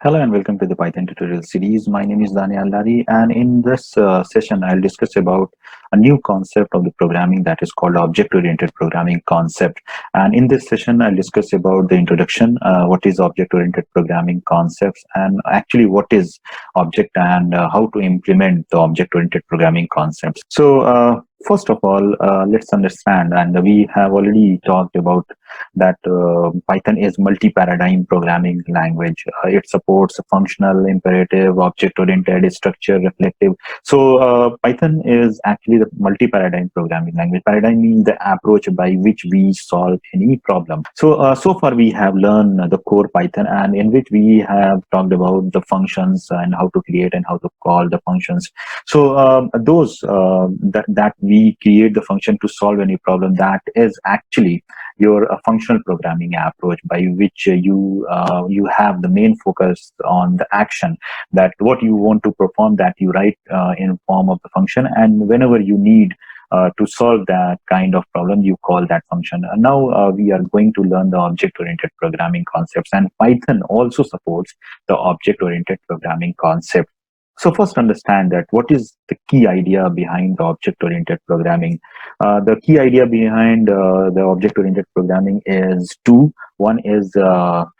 Hello and welcome to the Python tutorial series. My name is Daneyal, and in this session, I'll discuss about a new concept of the programming that is called object-oriented programming concept. And in this session, I'll discuss about the introduction, what is object-oriented programming concepts, and actually what is object and how to implement the object-oriented programming concepts. So, first of all, let's understand, and we have already talked about that Python is multi-paradigm programming language. It supports functional, imperative, object-oriented, structure, reflective. So Python is actually the multi-paradigm programming language. Paradigm means the approach by which we solve any problem. So far we have learned the core Python, and in which we have talked about the functions and how to create and how to call the functions. So those that we create the function to solve any problem, that is actually your functional programming approach, by which you have the main focus on the action, that what you want to perform, that you write in form of the function, and whenever you need to solve that kind of problem, you call that function. Now we are going to learn the object-oriented programming concepts, and Python also supports the object-oriented programming concept. So first understand that what is the key idea behind the object-oriented programming. The key idea behind the object-oriented programming is two. One is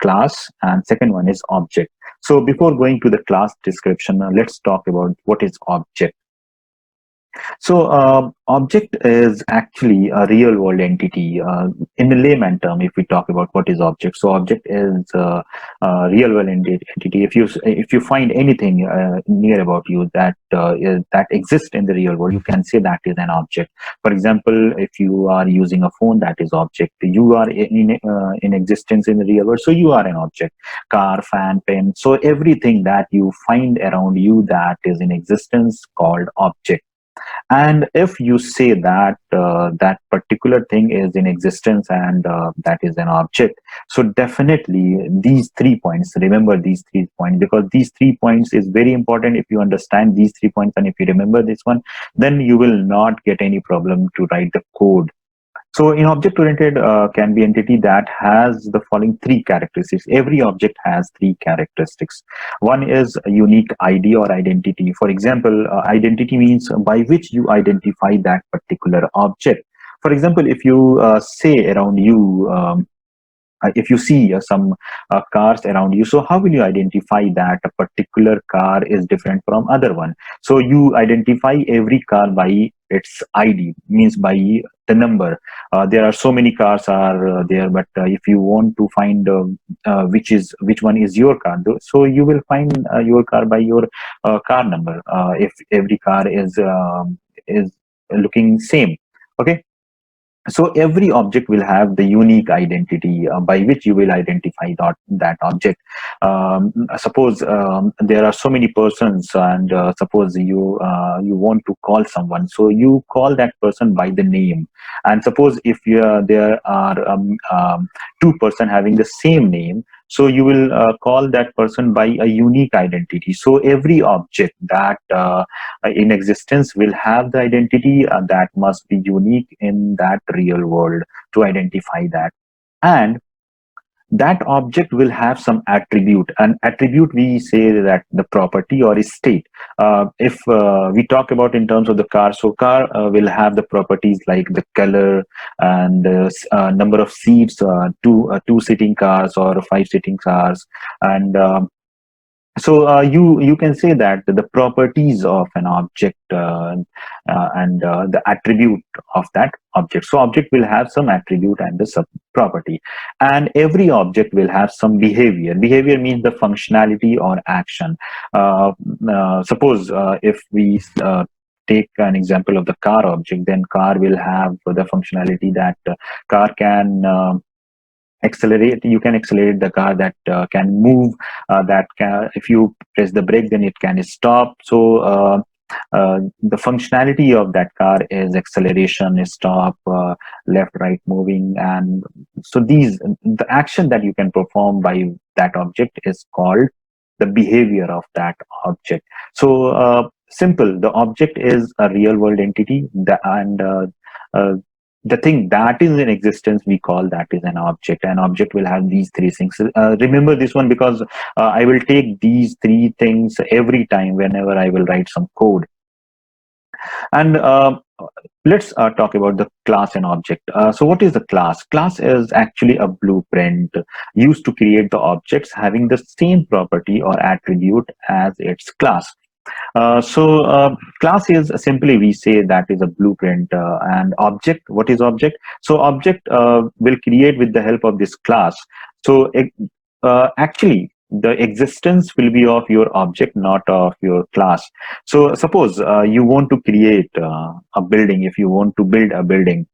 class and second one is object. So before going to the class description, let's talk about what is object. So object is actually a real world entity. In the layman term, if we talk about what is object, so object is a real world entity. If you find anything near about you that exists in the real world, you can say that is an object. For example, if you are using a phone, that is object. You are in existence in the real world, so you are an object. Car, fan, pen. So everything that you find around you that is in existence called object. And if you say that that particular thing is in existence and that is an object, so definitely these 3 points, remember these 3 points, because these 3 points is very important. If you understand these 3 points and if you remember this one, then you will not get any problem to write the code. So in object-oriented can be entity that has the following three characteristics. Every object has three characteristics. One is a unique ID or identity. For example, identity means by which you identify that particular object. For example, if you say around you, if you see some cars around you, so how will you identify that a particular car is different from other one? So you identify every car by its ID, means by the number. There are so many cars are there, but if you want to find which one is your car, so you will find your car by your car number. If every car is looking same, okay. So every object will have the unique identity by which you will identify that object. Suppose there are so many persons, and suppose you want to call someone, so you call that person by the name. And suppose if there are two person having the same name, so you will call that person by a unique identity. So every object that in existence will have the identity that must be unique in that real world to identify that. And that object will have some attribute. An attribute, we say that the property or state. If we talk about in terms of the car, so car will have the properties like the color and number of seats, two sitting cars or five sitting cars. And so you can say that the properties of an object and the attribute of that object. So object will have some attribute and the sub property, and every object will have some behavior. Behavior means the functionality or action. Suppose if we take an example of the car object, then car will have the functionality that car can accelerate. You can accelerate the car, that can move, that can, if you press the brake, then it can stop. So the functionality of that car is acceleration, stop, left, right, moving. And so the action that you can perform by that object is called the behavior of that object. So simple, the object is a real world entity, and the thing that is in existence, we call that is an object. An object will have these three things. Remember this one, because I will take these three things every time whenever I will write some code. And let's talk about the class and object. So what is the class? Class is actually a blueprint used to create the objects having the same property or attribute as its class. Class is simply, we say, that is a blueprint. And object, what is object? So object will create with the help of this class. So actually, the existence will be of your object, not of your class. So suppose you want to create a building. If you want to build a building,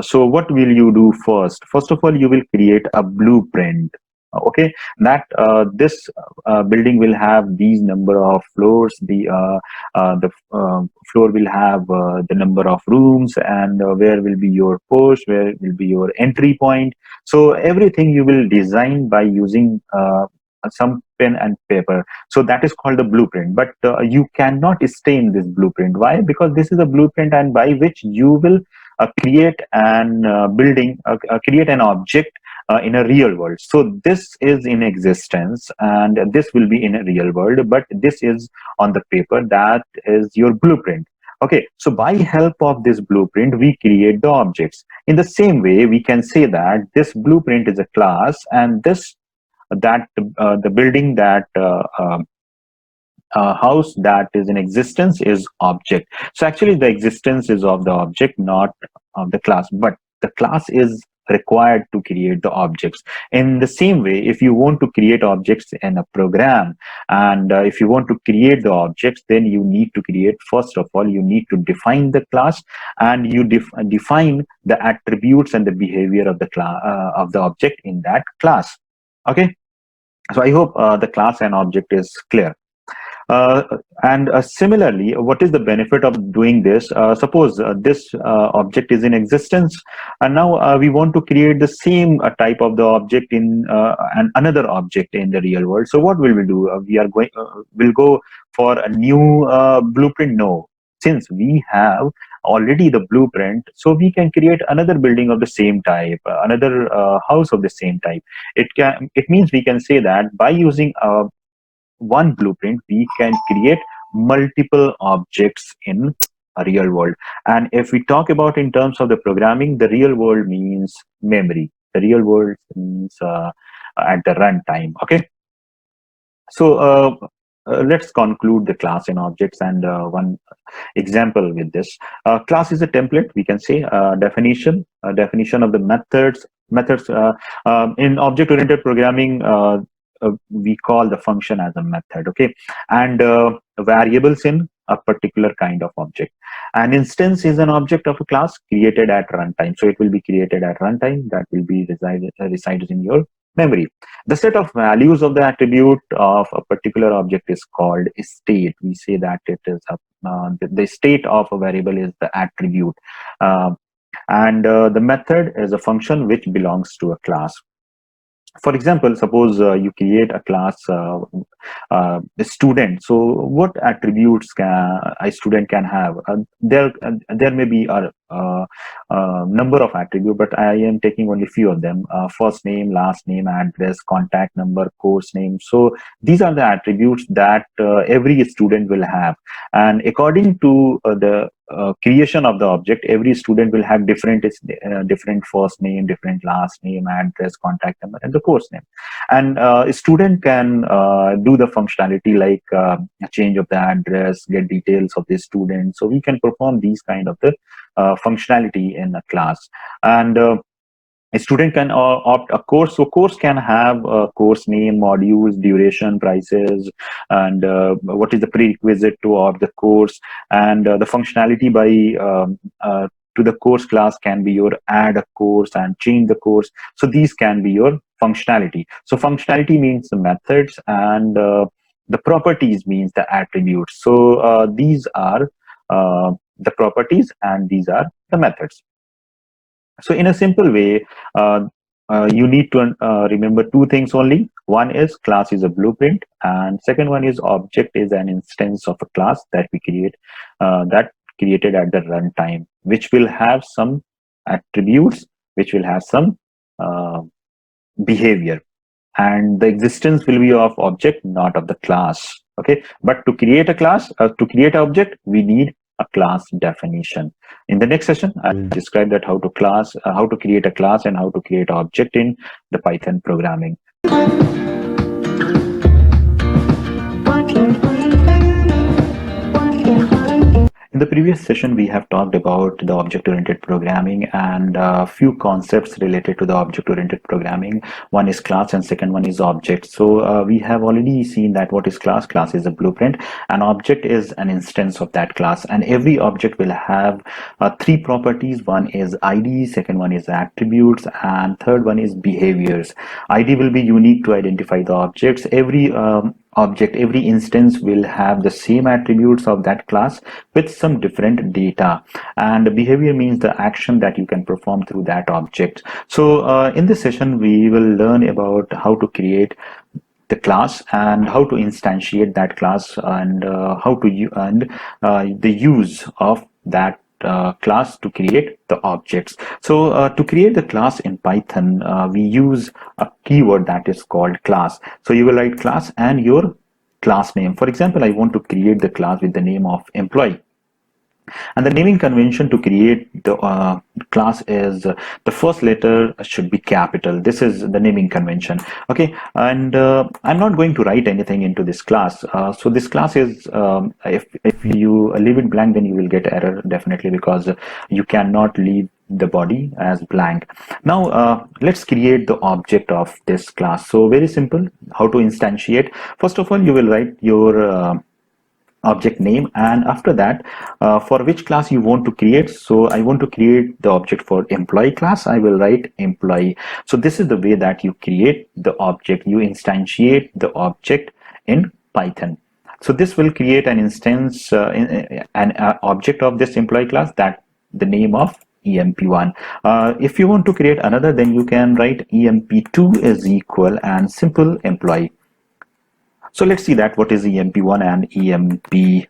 so what will you do first? First of all, you will create a blueprint. Okay, that this building will have these number of floors. The floor will have the number of rooms, and where will be your post, where will be your entry point. So everything you will design by using some pen and paper. So that is called a blueprint. But you cannot stay in this blueprint. Why? Because this is a blueprint, and by which you will create an create an object in a real world. So this is in existence, and this will be in a real world, but this is on the paper. That is your blueprint. Okay, so by help of this blueprint, we create the objects. In the same way, we can say that this blueprint is a class, and this that the building, that house that is in existence is object. So actually the existence is of the object, not of the class, but the class is required to create the objects. In the same way, if you want to create objects in a program, and if you want to create the objects, then you need to create, first of all, you need to define the class, and you define the attributes and the behavior of the class of the object in that class. Okay, so I hope the class and object is clear. And similarly, what is the benefit of doing this? Suppose this object is in existence, and now we want to create the same type of the object in another object in the real world. So what will we do? We'll go for a new blueprint? No, since we have already the blueprint, so we can create another building of the same type, another house of the same type. It means we can say that by using one blueprint, we can create multiple objects in a real world. And if we talk about in terms of the programming, the real world means memory. The real world means at the runtime. Okay, so let's conclude the class and objects, and one example with this. Class is a template, we can say. Definition of the methods in object oriented programming, we call the function as a method. Okay, and variables in a particular kind of object. An instance is an object of a class created at runtime, so it will be created at runtime. That will be resides in your memory. The set of values of the attribute of a particular object is called state. We say that it is the state of a variable is the attribute, and the method is a function which belongs to a class. For example, suppose you create a class a student. So what attributes a student can have? There may be a number of attributes, but I am taking only few of them. First name, last name, address, contact number, course name. So these are the attributes that every student will have, and according to the creation of the object, every student will have different first name, different last name, address, contact number, and the course name. And a student can do the functionality like change of the address, get details of the student. So we can perform these kind of the functionality in a class. And a student can opt a course. So course can have course name, modules, duration, prices, and what is the prerequisite to opt the course. And the functionality to the course class can be your add a course and change the course. So these can be your functionality. So functionality means the methods, and the properties means the attributes. So these are the properties, and these are the methods. So in a simple way, you need to remember two things only. One is class is a blueprint, and second one is object is an instance of a class that we create, that created at the runtime, which will have some attributes which will have some behavior, and the existence will be of object, not of the class. Okay, but to create a class, to create an object, we need a class definition. In the next session, I'll describe that how to create a class and how to create an object in the Python programming. In the previous session, we have talked about the object-oriented programming and a few concepts related to the object-oriented programming. One is class and second one is object. So we have already seen that what is class. Class is a blueprint. An object is an instance of that class, and every object will have three properties. One is ID, second one is attributes, and third one is behaviors. ID will be unique to identify the objects. Every instance will have the same attributes of that class with some different data, and behavior means the action that you can perform through that object. So in this session we will learn about how to create the class and how to instantiate that class, and the use of that class to create the objects. So to create the class in Python, we use a keyword that is called class. So you will write class and your class name. For example, I want to create the class with the name of employee. And the naming convention to create the class is the first letter should be capital. This is the naming convention. Okay, and I'm not going to write anything into this class. So this class is, if you leave it blank, then you will get error definitely, because you cannot leave the body as blank. Now let's create the object of this class. So very simple, how to instantiate. First of all, you will write your object name, and after that for which class you want to create. So I want to create the object for employee class. I will write employee. So this is the way that you create the object. You instantiate the object in Python. So this will create an instance, an object of this employee class, that the name of emp1. If you want to create another, then you can write emp2 is equal and simple employee. So let's see that what is emp1 and emp2.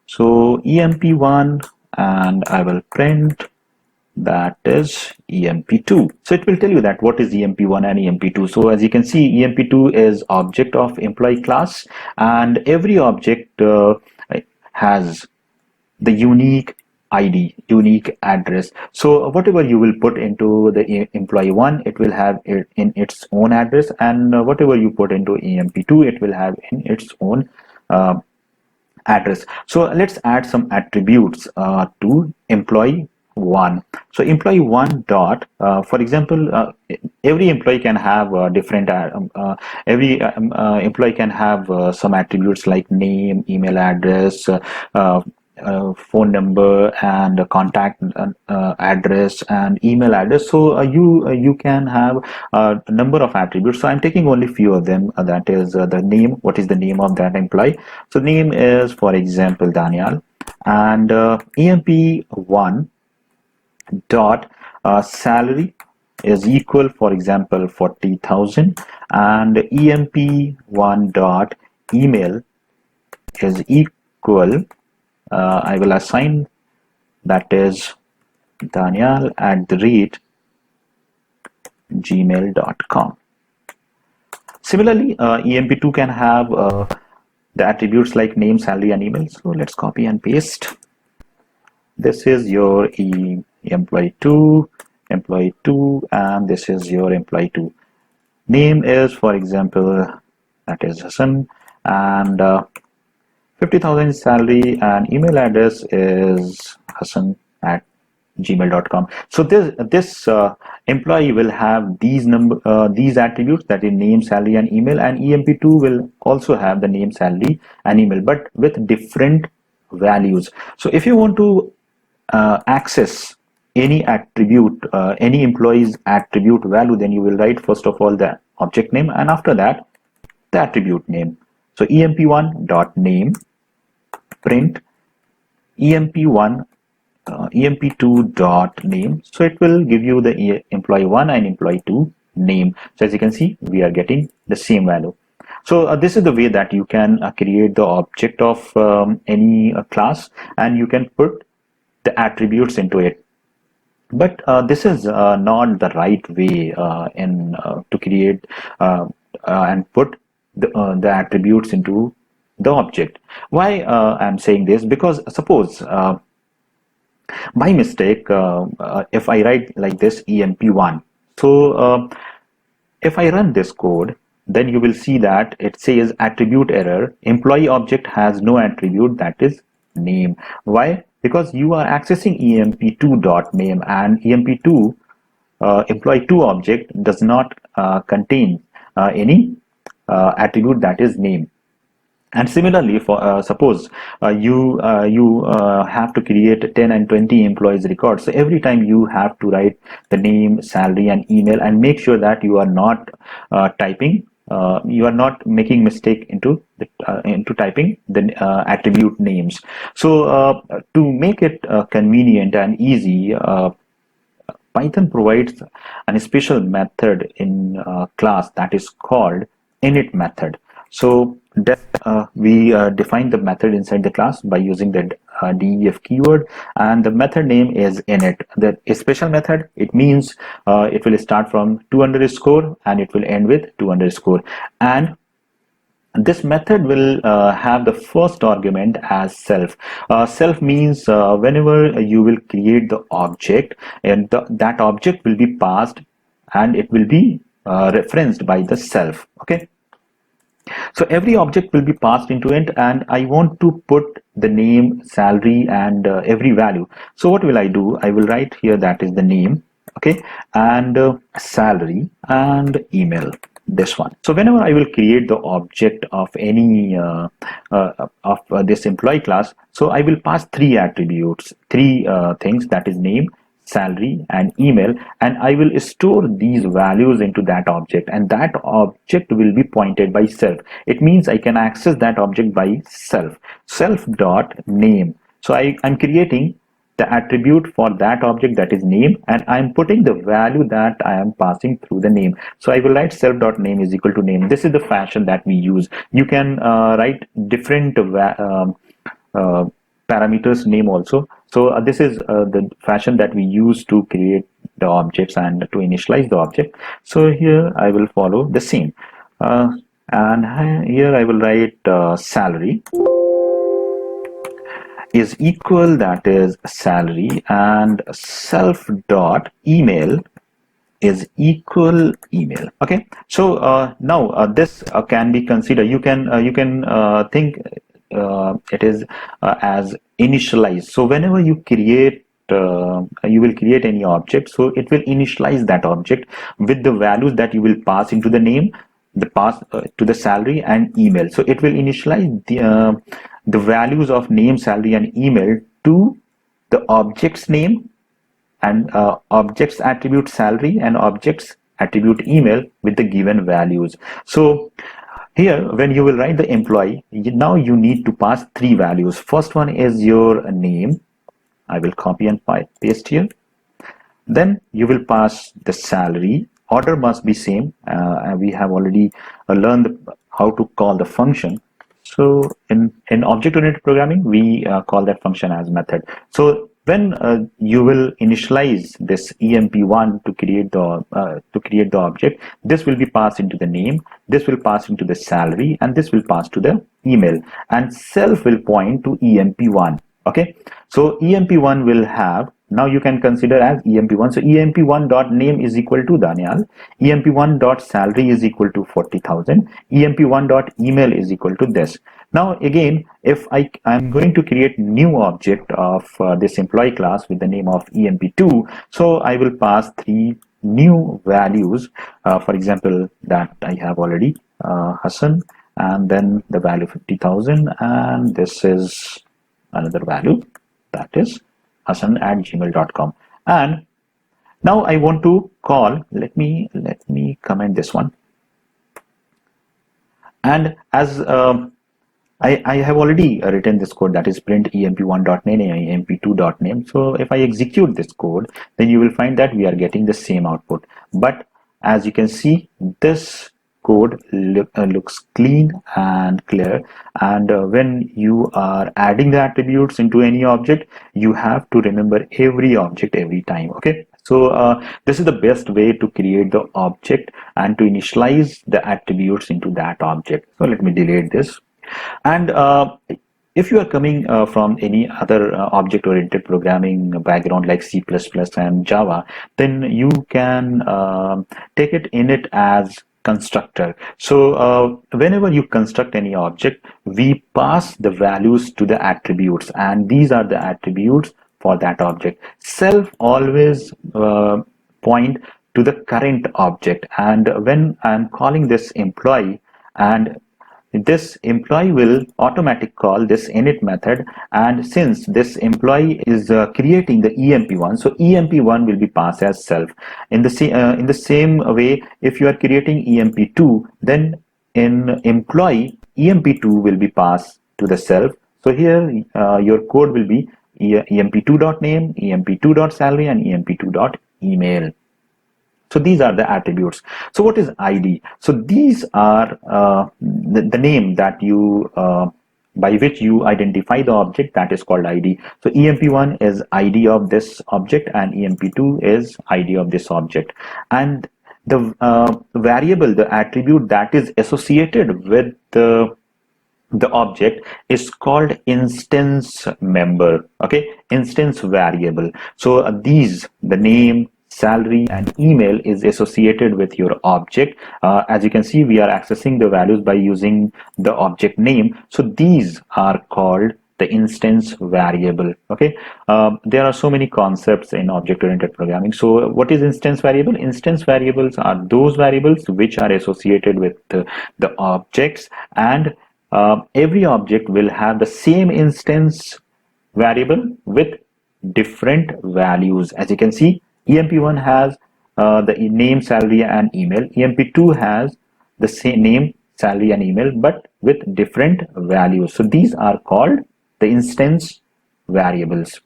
So emp1, and I will print that is emp2. So it will tell you that what is emp1 and emp2. So as you can see, emp2 is object of employee class, and every object has the unique ID, unique address. So whatever you will put into the employee 1, it will have it in its own address, and whatever you put into emp2, it will have in its own address. So let's add some attributes to employee 1. So employee 1 dot, for example, every employee can have different employee can have some attributes like name, email address, phone number, and contact address and email address. So you can have a number of attributes. So I'm taking only few of them. That is the name. What is the name of that employee? So name is, for example, Daneyal, and emp1 dot salary is equal, for example, 40,000, and emp1 dot email is equal, I will assign, that is daneyal@gmail.com. Similarly, emp2 can have the attributes like name, salary, and email. So let's copy and paste. This is your employee 2, and this is your employee 2. Name is, for example, that is Hassan, and 50,000 salary, and email address is hassan@gmail.com. So this employee will have these attributes, that is name, salary, and email, and emp2 will also have the name, salary, and email, but with different values. So if you want to access any attribute, any employee's attribute value, then you will write first of all the object name, and after that the attribute name. So emp1 dot name, print emp1 emp2 dot name. So it will give you the employee 1 and employee 2 name. So as you can see, we are getting the same value. So this is the way that you can create the object of any class, and you can put the attributes into it. But this is not the right way in to create and put the attributes into the object. Why I'm saying this? Because suppose by mistake, if I write like this emp1, so if I run this code, then you will see that it says attribute error. Employee object has no attribute, that is name. Why? Because you are accessing emp2.name, and emp2 employee2 object does not contain any attribute that is name. And similarly, for suppose you have to create 10 and 20 employees records. So every time you have to write the name, salary, and email, and make sure that you are not typing. You are not making mistake into typing the attribute names. So to make it convenient and easy, Python provides a special method in class that is called init method. So we define the method inside the class by using the def keyword, and the method name is init. The special method, it means it will start from 2 underscore and it will end with 2 underscore. And this method will have the first argument as self. Self means whenever you will create the object, and that object will be passed and it will be referenced by the self. Okay. So every object will be passed into it, and I want to put the name, salary, and every value. So what will I do? I will write here that is the name, okay, and salary and email, this one. So whenever I will create the object of any this employee class, so I will pass three attributes, three things, that is name, salary, and email, and I will store these values into that object, and that object will be pointed by self. It means I can access that object by self dot name. So I'm creating the attribute for that object, that is name, and I'm putting the value that I am passing through the name. So I will write self dot name is equal to name. This is the fashion that we use. You can write different parameters name also. So this is the fashion that we use to create the objects and to initialize the object. So here I will follow the same, and here I will write salary is equal, that is salary, and self dot email is equal email. Okay, so now this can be considered, you can think it is as initialize. So whenever you create you will create any object, so it will initialize that object with the values that you will pass into the name, the pass to the salary and email. So it will initialize the values of name, salary, and email to the object's name, and objects attribute salary and objects attribute email with the given values. So here when you will write the employee, now you need to pass three values. First one is your name. I will copy and paste here. Then you will pass the salary. Order must be same. We have already learned how to call the function. So in object-oriented programming, we call that function as method. So when you will initialize this emp1 to create the object, this will be passed into the name, this will pass into the salary, and this will pass to the email, and self will point to emp1. Okay, so emp1 will have, now you can consider as emp1. So emp1 dot name is equal to Daneyal, emp1 dot salary is equal to 40,000, emp1 dot email is equal to this. Now again, if I'm going to create new object of this employee class with the name of emp2, so I will pass three new values. For example, that I have already Hassan, and then the value 50,000, and this is another value, that is Hassan at gmail.com. And now I want to call, let me comment this one, and as I have already written this code, that is print emp1.name, emp2.name. So if I execute this code, then you will find that we are getting the same output. But as you can see, this code looks clean and clear. And when you are adding the attributes into any object, you have to remember every object every time. Okay, so this is the best way to create the object and to initialize the attributes into that object. So let me delete this. And if you are coming from any other object-oriented programming background like C++ and Java, then you can take it in it as constructor. So whenever you construct any object, we pass the values to the attributes, and these are the attributes for that object. Self always point to the current object, and when I'm calling this employee, and this employee will automatically call this init method, and since this employee is creating the emp1, so emp1 will be passed as self. In the same way, if you are creating emp2, then in employee emp2 will be passed to the self. So here your code will be emp2.name, emp2.salary, and emp2.email. So these are the attributes. So what is ID? So these are the name that you by which you identify the object, that is called ID. So emp1 is ID of this object, and emp2 is ID of this object. And the variable, the attribute that is associated with the object is called instance member. Okay, instance variable. So these, the name, salary, and email is associated with your object. As you can see, we are accessing the values by using the object name. So these are called the instance variable. Okay, there are so many concepts in object-oriented programming. So what is instance variable? Instance variables are those variables which are associated with the objects, and every object will have the same instance variable with different values. As you can see, emp1 has the name, salary, and email. emp2 has the same name, salary, and email, but with different values. So these are called the instance variables.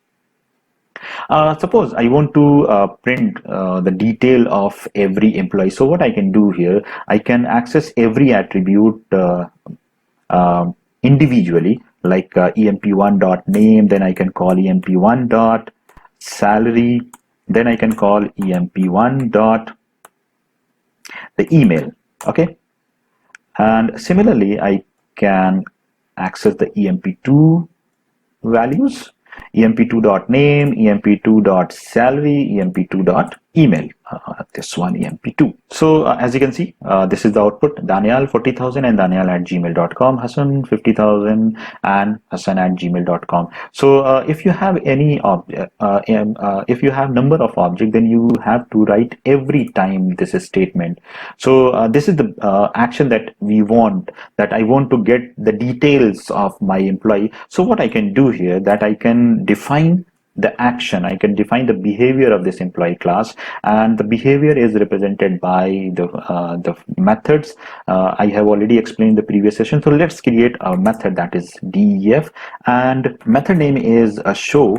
Suppose I want to print the detail of every employee. So what I can do here, I can access every attribute individually, like emp1.name, then I can call emp1.salary, then I can call emp1 dot the email. Okay, and similarly I can access the emp2 values, emp2.name, emp2.salary, emp2.email. This one, emp2. So as you can see, this is the output: Daneyal 40,000 and daneyal@gmail.com, Hassan 50,000 and Hassan@gmail.com. So if you have any object, if you have number of objects, then you have to write every time this statement. So this is the action that we want, that I want to get the details of my employee. So what I can do here, that I can define the action, I can define the behavior of this employee class, and the behavior is represented by the methods. I have already explained the previous session. So let's create a method that is def, and method name is show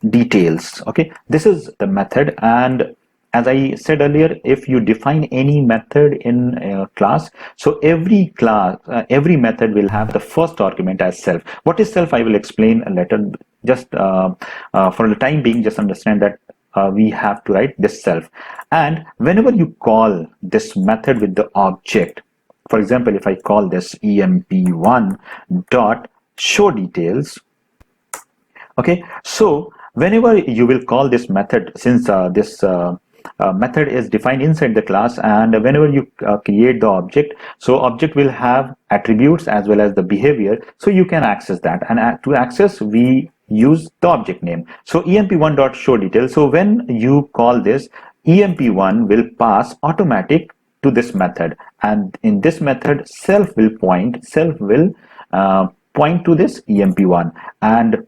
details. Okay, this is the method, and as I said earlier, if you define any method in a class, so every class, every method will have the first argument as self. What is self? I will explain later. Just for the time being, just understand that we have to write this self. And whenever you call this method with the object, for example, if I call this emp1 dot show details, okay, so whenever you will call this method, since this method is defined inside the class, and whenever you create the object, so object will have attributes as well as the behavior, so you can access that. And to access, we use the object name. So emp1.showDetails. So when you call this, emp1 will pass automatic to this method, and in this method self will point to this emp1. And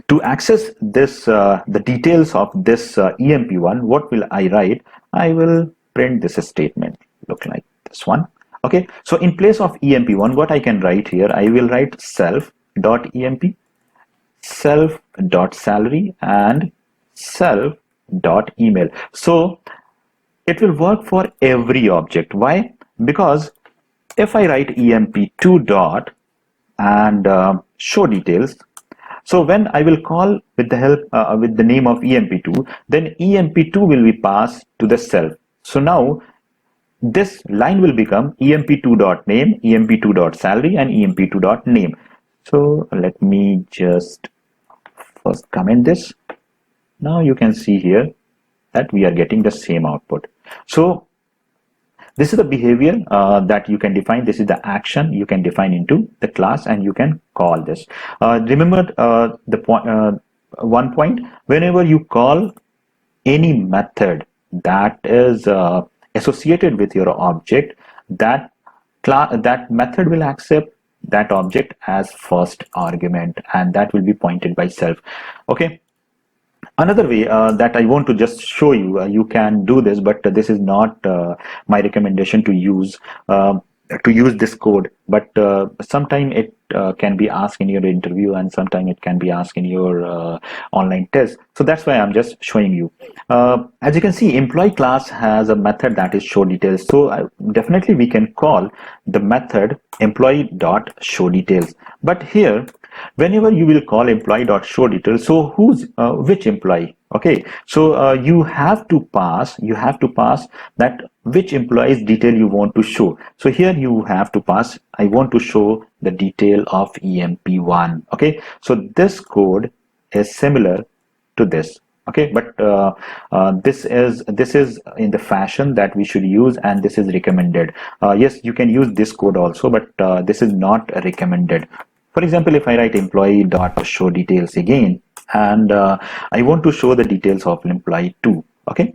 to access this the details of this emp1, what will I write? I will print this statement, look like this one. Okay, so in place of emp1, what I can write here, I will write self.emp, self.salary, and self.email. So It will work for every object. Why? Because if I write emp2 dot and show details, so when I will call with the help with the name of emp2, then emp2 will be passed to the self. So now this line will become emp2.name, emp2.salary, and emp2.name. So let me just first comment this. Now you can see here that we are getting the same output. So this is the behavior that you can define. This is the action you can define into the class, and you can call this. Remember the point. One point: whenever you call any method that is associated with your object, that method will accept that object as first argument, and that will be pointed by self. Okay. Another way that I want to just show you, you can do this, but this is not my recommendation to use this code. But sometime it can be asked in your interview, and sometime it can be asked in your online test. So that's why I'm just showing you. As you can see, employee class has a method that is show details. So definitely we can call the method employee.showDetails. But here, whenever you will call employee.showDetails, so which employee? Okay, so you have to pass that which employee's detail you want to show. So here you have to pass, I want to show the detail of emp1. Okay, so this code is similar to this. Okay, but this is in the fashion that we should use, and this is recommended. Yes, you can use this code also, but this is not recommended. For example, if I write employee.showDetails again, and I want to show the details of employee 2. Okay,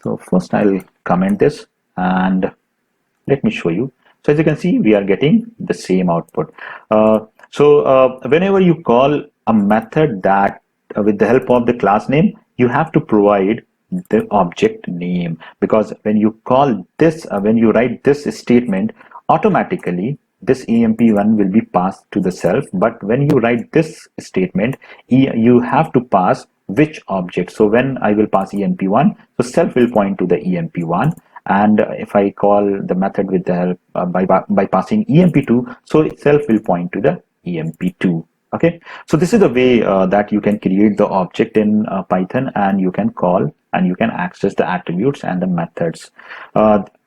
so first I'll comment this and let me show you. So as you can see, we are getting the same output. So whenever you call a method that with the help of the class name, you have to provide the object name, because when you call this, when you write this statement, automatically this emp1 will be passed to the self. But when you write this statement, you have to pass which object. So when I will pass emp1, so self will point to the emp1, and if I call the method with the help by passing emp2, so itself will point to the emp2. Okay, so this is the way that you can create the object in Python, and you can call and you can access the attributes and the methods.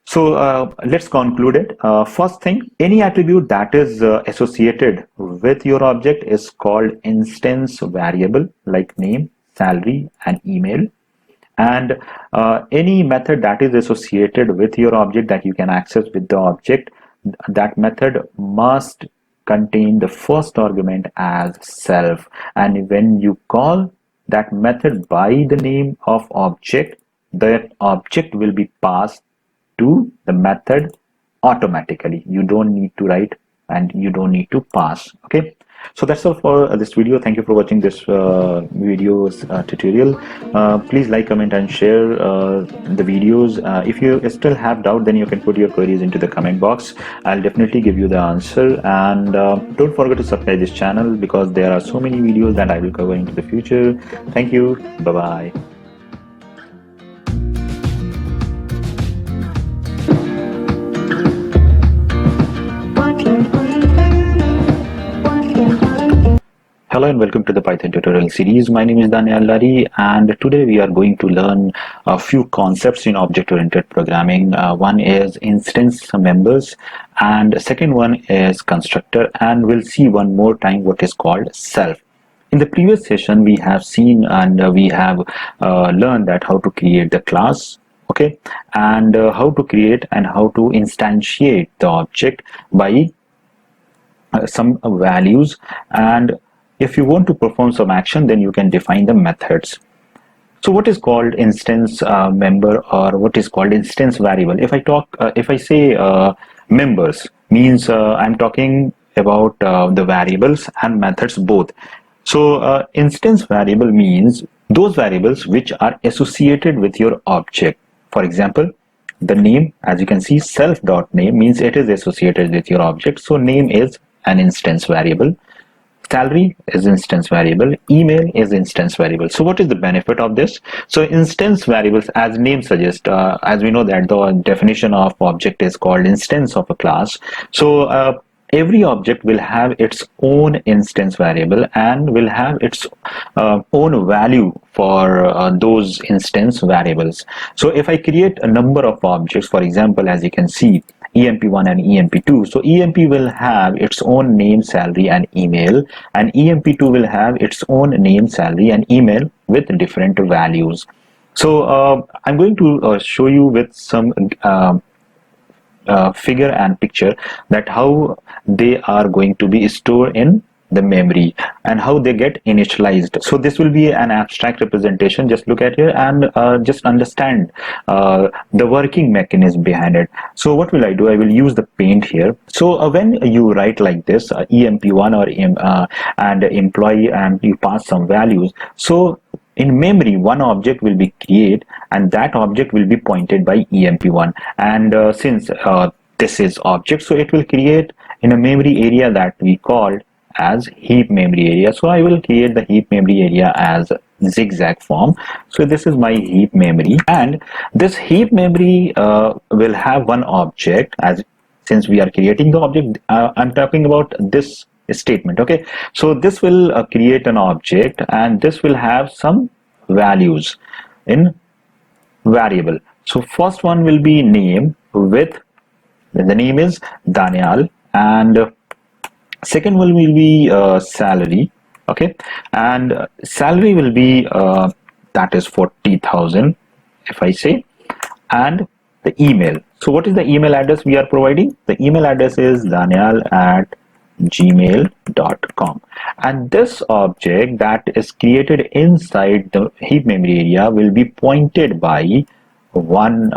So let's conclude it. First thing, any attribute that is associated with your object is called instance variable, like name, salary, and email. And any method that is associated with your object that you can access with the object, that method must contain the first argument as self. And when you call that method by the name of object, that object will be passed to the method automatically. You don't need to write and you don't need to pass. Okay, so that's all for this video. Thank you for watching this tutorial. Please like, comment, and share the videos. If you still have doubt, then you can put your queries into the comment box. I'll definitely give you the answer. And don't forget to subscribe this channel, because there are so many videos that I will cover into the future. Thank you. Bye bye. Hello and welcome to the Python tutorial series. My name is Daneyallari, and today we are going to learn a few concepts in object-oriented programming. One is instance members, and second one is constructor, and we'll see one more time what is called self. In the previous session, we have seen and we have learned that how to create the class, okay, and how to create and how to instantiate the object by some values. And if you want to perform some action, then you can define the methods. So what is called instance member, or what is called instance variable? If I say members, means I'm talking about the variables and methods both. So instance variable means those variables which are associated with your object. For example, the name, as you can see, self.name means it is associated with your object. So name is an instance variable. salary is instance variable, email is instance variable. So what is the benefit of this? So instance variables, as name suggests, as we know that the definition of object is called instance of a class. So every object will have its own instance variable and will have its own value for those instance variables. So if I create a number of objects, for example, as you can see, EMP1 and EMP2. So EMP will have its own name, salary, and email, and EMP2 will have its own name, salary, and email with different values. So I'm going to show you with some figure and picture that how they are going to be stored in the memory and how they get initialized. So this will be an abstract representation. Just look at here and just understand the working mechanism behind it. So what will I do? I will use the paint here. So when you write like this, EMP1 or and employee, and you pass some values, so in memory one object will be created and that object will be pointed by EMP1, and since this is object, so it will create in a memory area that we called as heap memory area. So I will create the heap memory area as zigzag form. So this is my heap memory, and this heap memory will have one object. As since we are creating the object, I'm talking about this statement. Okay, so this will create an object and this will have some values in variable. So first one will be name, with the name is Daneyal, and second one will be salary. Okay, and salary will be that is 40,000 if I say, and the email. So what is the email address we are providing? The email address is daneyal@gmail.com, and this object that is created inside the heap memory area will be pointed by one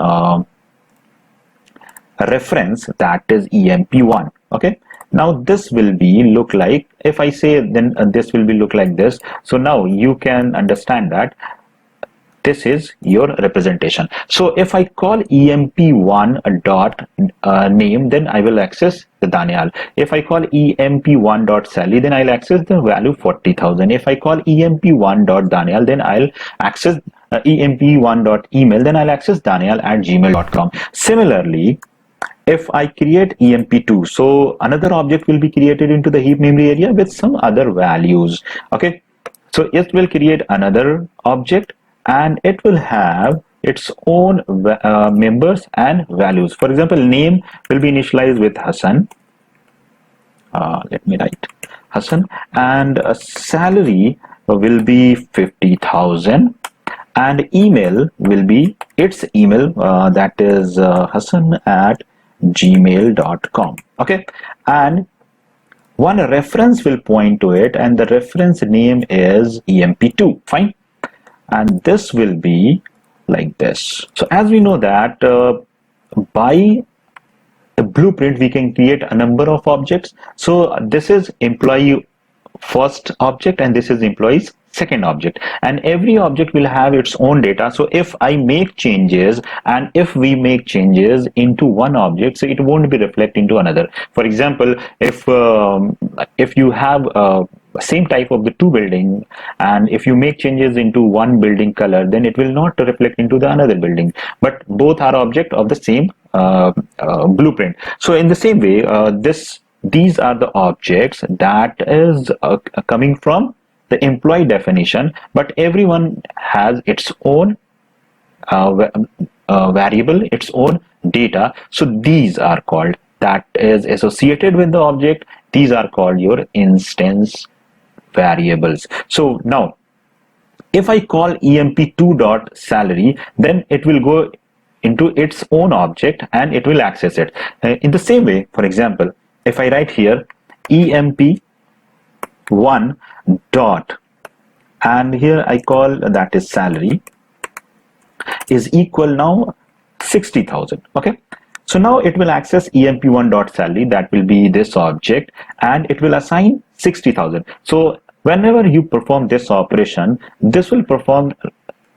reference, that is EMP1. Okay, now this will be look like, if I say, then this will be look like this. So now you can understand that this is your representation. So if I call EMP1 dot name, then I will access the Daneyal. If I call EMP1 dot salary, then I'll access the value 40,000. If I call EMP1 dot Daneyal, then I'll access EMP1 dot email, then I'll access daneyal@gmail.com. Similarly, if I create EMP2, so another object will be created into the heap memory area with some other values. Okay, so it will create another object and it will have its own members and values. For example, name will be initialized with Hassan. Let me write Hassan, and salary will be 50,000, and email will be its email, that is Hassan@gmail.com. Okay, and one reference will point to it, and the reference name is EMP2. Fine, and this will be like this. So as we know that by the blueprint we can create a number of objects. So this is employee first object and this is employee's second object, and every object will have its own data. So if I make changes and if we make changes into one object, so it won't be reflect into another. For example, if you have same type of the two building, and if you make changes into one building color, then it will not reflect into the another building, but both are object of the same blueprint. So in the same way, these are the objects that is coming from the employee definition, but everyone has its own variable, its own data. So these are called, that is associated with the object, these are called your instance variables. So now if I call emp2.salary, then it will go into its own object and it will access it. In the same way, for example, if I write here emp1 dot, and here I call that is salary, is equal now 60,000. Okay, so now it will access emp1 dot salary, that will be this object, and it will assign 60,000. So whenever you perform this operation, this will perform,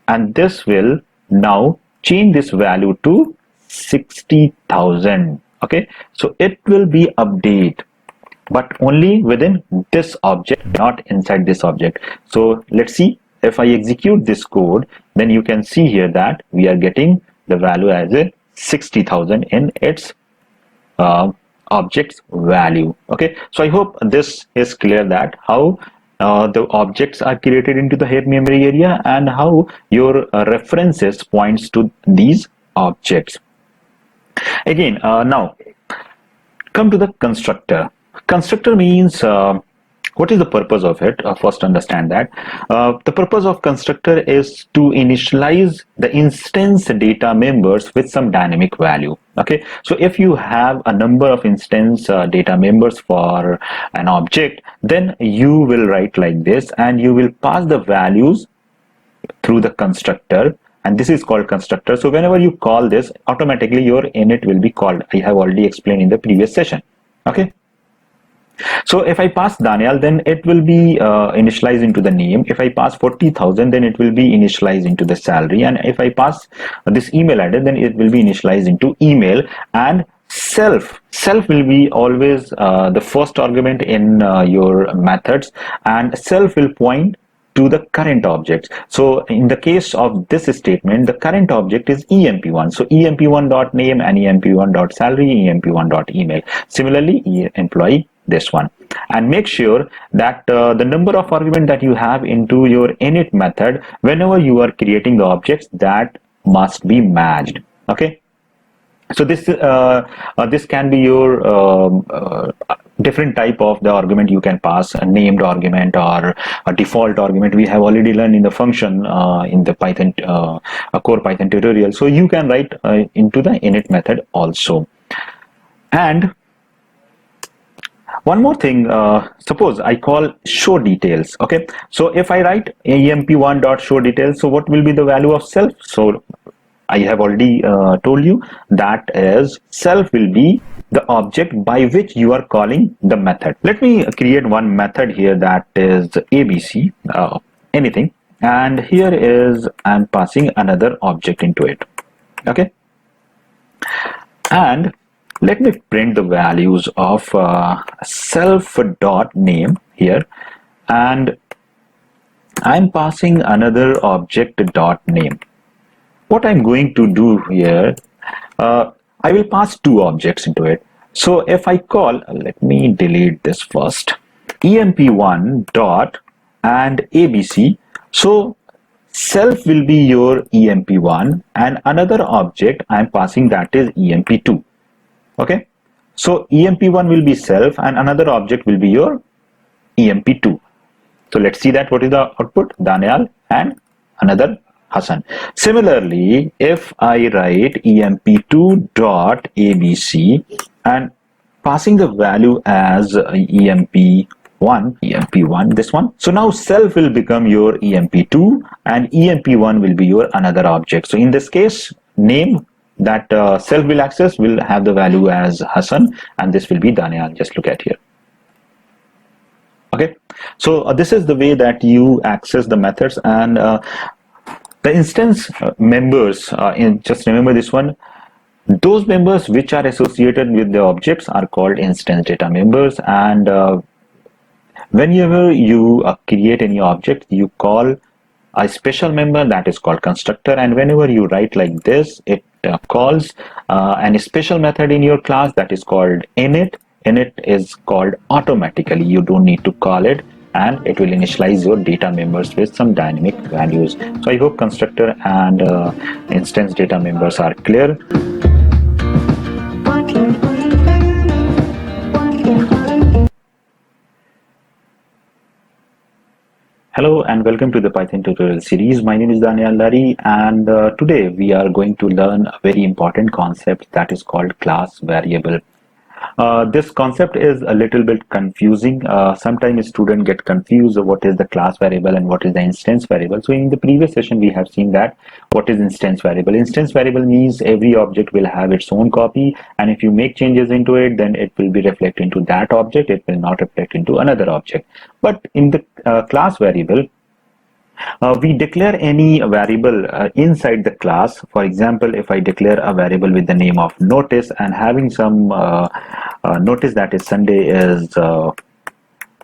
and this will now change this value to 60,000. Okay, so it will be update but only within this object, not inside this object. So let's see, if I execute this code, then you can see here that we are getting the value as a 60,000 in its object's value. Okay, so I hope this is clear, that how the objects are created into the head memory area and how your references points to these objects. Again, now come to the constructor. Constructor means what is the purpose of it? First understand that the purpose of constructor is to initialize the instance data members with some dynamic value. Okay, so if you have a number of instance data members for an object, then you will write like this and you will pass the values through the constructor, and this is called constructor. So whenever you call this, automatically your init will be called. I have already explained in the previous session. Okay, so if I pass Daneyal, then it will be initialized into the name. If I pass 40,000, then it will be initialized into the salary. And if I pass this email address, then it will be initialized into email. And self will be always the first argument in your methods, and self will point to the current objects. So in the case of this statement, the current object is emp1. So emp1.name and emp1.salary, emp1.email. Similarly, employee this one. And make sure that the number of arguments that you have into your init method, whenever you are creating the objects, that must be matched. Okay, so this can be your different type of the argument you can pass, a named argument or a default argument. We have already learned in the function in the Python core Python tutorial. So you can write into the init method also. And one more thing, suppose I call show details. Okay, so if I write emp1.show details, so what will be the value of self? So I have already told you that is self will be the object by which you are calling the method. Let me create one method here, that is abc anything, and here is I'm passing another object into it. Okay, and let me print the values of self.name here, and I'm passing another object dot name. What I'm going to do here, I will pass two objects into it. So if I call, let me delete this first, emp1 dot and abc. So self will be your emp1 and another object I'm passing, that is emp2. Okay, so emp1 will be self and another object will be your emp2. So let's see that what is the output, Daneyal and another Hassan. Similarly, if I write emp2 dot abc and passing the value as emp1 this one, so now self will become your emp2 and emp1 will be your another object. So in this case, name that self will access will have the value as Hassan and this will be Daneyal. Just look at here. Okay, so this is the way that you access the methods. And the instance members, just remember this one, those members which are associated with the objects are called instance data members. And whenever you create any object, you call a special member that is called constructor, and whenever you write like this, it calls a special method in your class that is called init. Init is called automatically, you don't need to call it, and it will initialize your data members with some dynamic values. So I hope constructor and instance data members are clear. Hello and welcome to the Python tutorial series. My name is Daneyallari, and today we are going to learn a very important concept that is called class variable. This concept is a little bit confusing. Sometimes students get confused of what is the class variable and what is the instance variable. So in the previous session, we have seen that what is instance variable. Instance variable means every object will have its own copy, and if you make changes into it, then it will be reflected into that object. It will not reflect into another object. But in the class variable, We declare any variable inside the class. For example, if I declare a variable with the name of notice and having some notice that is Sunday is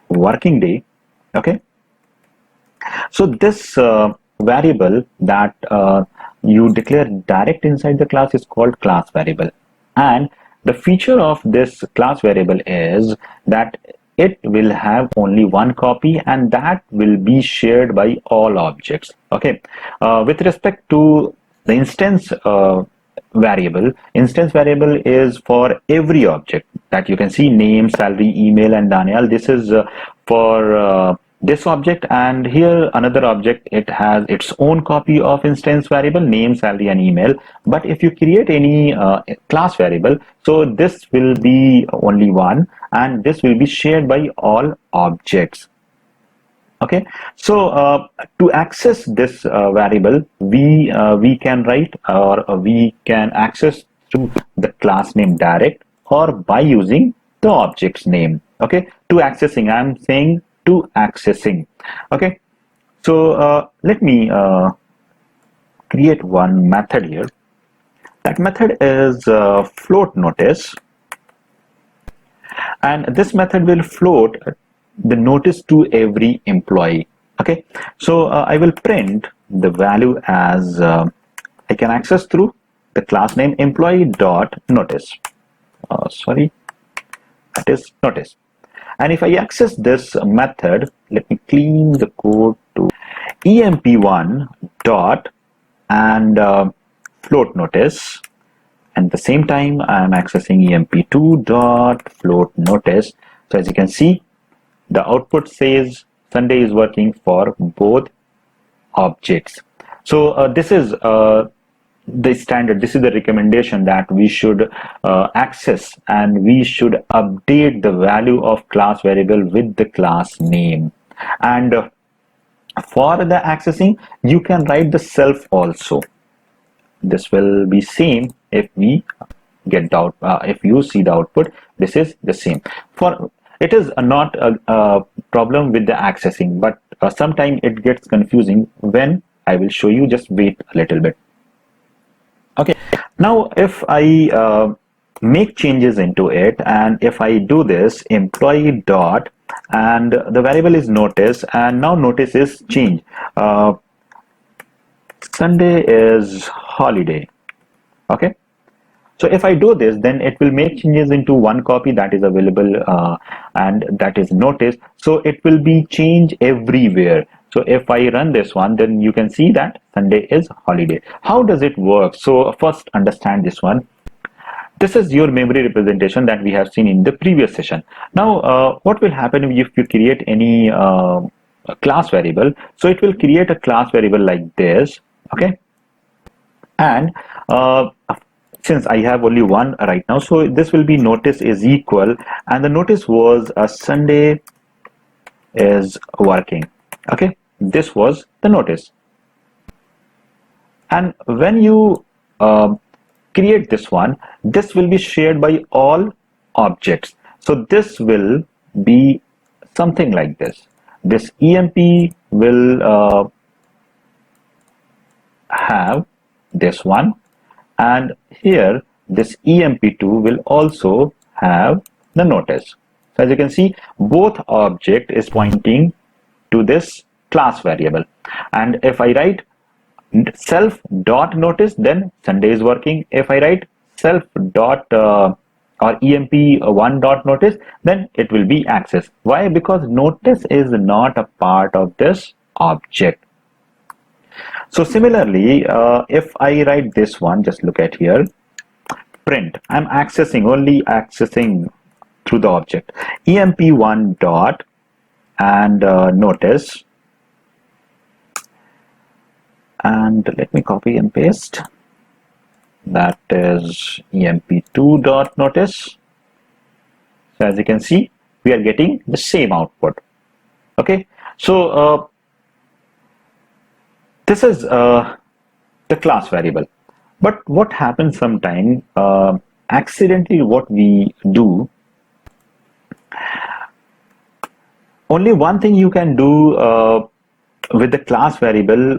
working day, okay. So this variable that you declare direct inside the class is called class variable, and the feature of this class variable is that it will have only one copy, and that will be shared by all objects. Okay, with respect to the instance variable is for every object that you can see: name, salary, email, and Daneyal. This is for this object, and here another object, it has its own copy of instance variable: name, salary, and email. But if you create any class variable, so this will be only one, and this will be shared by all objects. Okay, so to access this variable, we can write, or we can access through the class name direct, or by using the object's name. Okay, to accessing, I'm saying to accessing. Okay, so let me create one method here. That method is float notice, and this method will float the notice to every employee. Okay, so I will print the value as I can access through the class name employee dot notice. Sorry, that is notice. And if I access this method, let me clean the code to emp1 dot and float notice. And at the same time, I am accessing emp2 dot float notice. So as you can see, the output says Sunday is working for both objects. So this is the standard, this is the recommendation that we should access, and we should update the value of class variable with the class name. And for the accessing, you can write the self also. This will be same if we get out, if you see the output, this is the same. For it is not a problem with the accessing, but sometimes it gets confusing when I will show you. Just wait a little bit. Okay, now if I make changes into it, and if I do this employee dot, and the variable is notice, and now notice is change. Sunday is holiday. Okay, so if I do this, then it will make changes into one copy that is available, and that is notice. So it will be change everywhere. So if I run this one, then you can see that Sunday is holiday. How does it work? So first understand this one. This is your memory representation that we have seen in the previous session. Now, what will happen if you create any class variable? So it will create a class variable like this. Okay, and since I have only one right now, so this will be notice is equal, and the notice was Sunday is working. Okay, this was the notice. And when you create this one, this will be shared by all objects. So this will be something like this. This EMP will have this one, and here this EMP2 will also have the notice. So as you can see, both object is pointing to this class variable. And if I write self dot notice, then Sunday is working. If I write self dot or emp1 dot notice, then it will be accessed. Why? Because notice is not a part of this object. So similarly, if I write this one, just look at here, print, I'm only accessing through the object emp1 dot and notice, and let me copy and paste, that is emp2 dot notice. So as you can see, we are getting the same output. Okay, so this is the class variable. But what happens sometimes, accidentally what we do, only one thing you can do with the class variable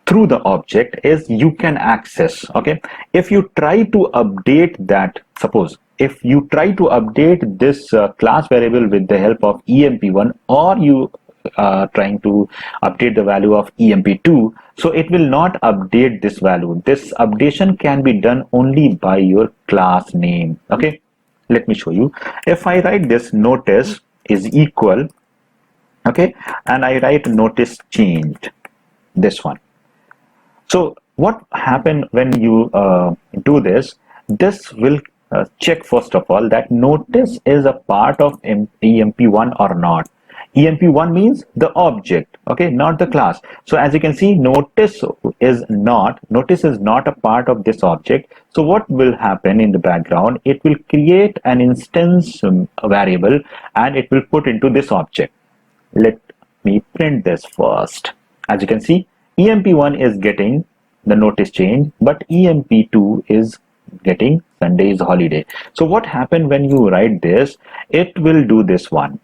through the object is you can access. Okay, if you try to update that, suppose if you try to update this class variable with the help of emp1, or you trying to update the value of emp2, so it will not update this value. This updation can be done only by your class name. Okay, let me show you. If I write this notice is equal, okay, and I write notice changed, this one. So what happen when you do this? This will check first of all that notice is a part of emp1 or not. emp1 means the object, okay, not the class. So as you can see, notice is not a part of this object. So what will happen in the background? It will create an instance variable and it will put into this object. Let me print this first. As you can see, emp1 is getting the notice change, but emp2 is getting Sunday is holiday. So what happened when you write this? It will do this one.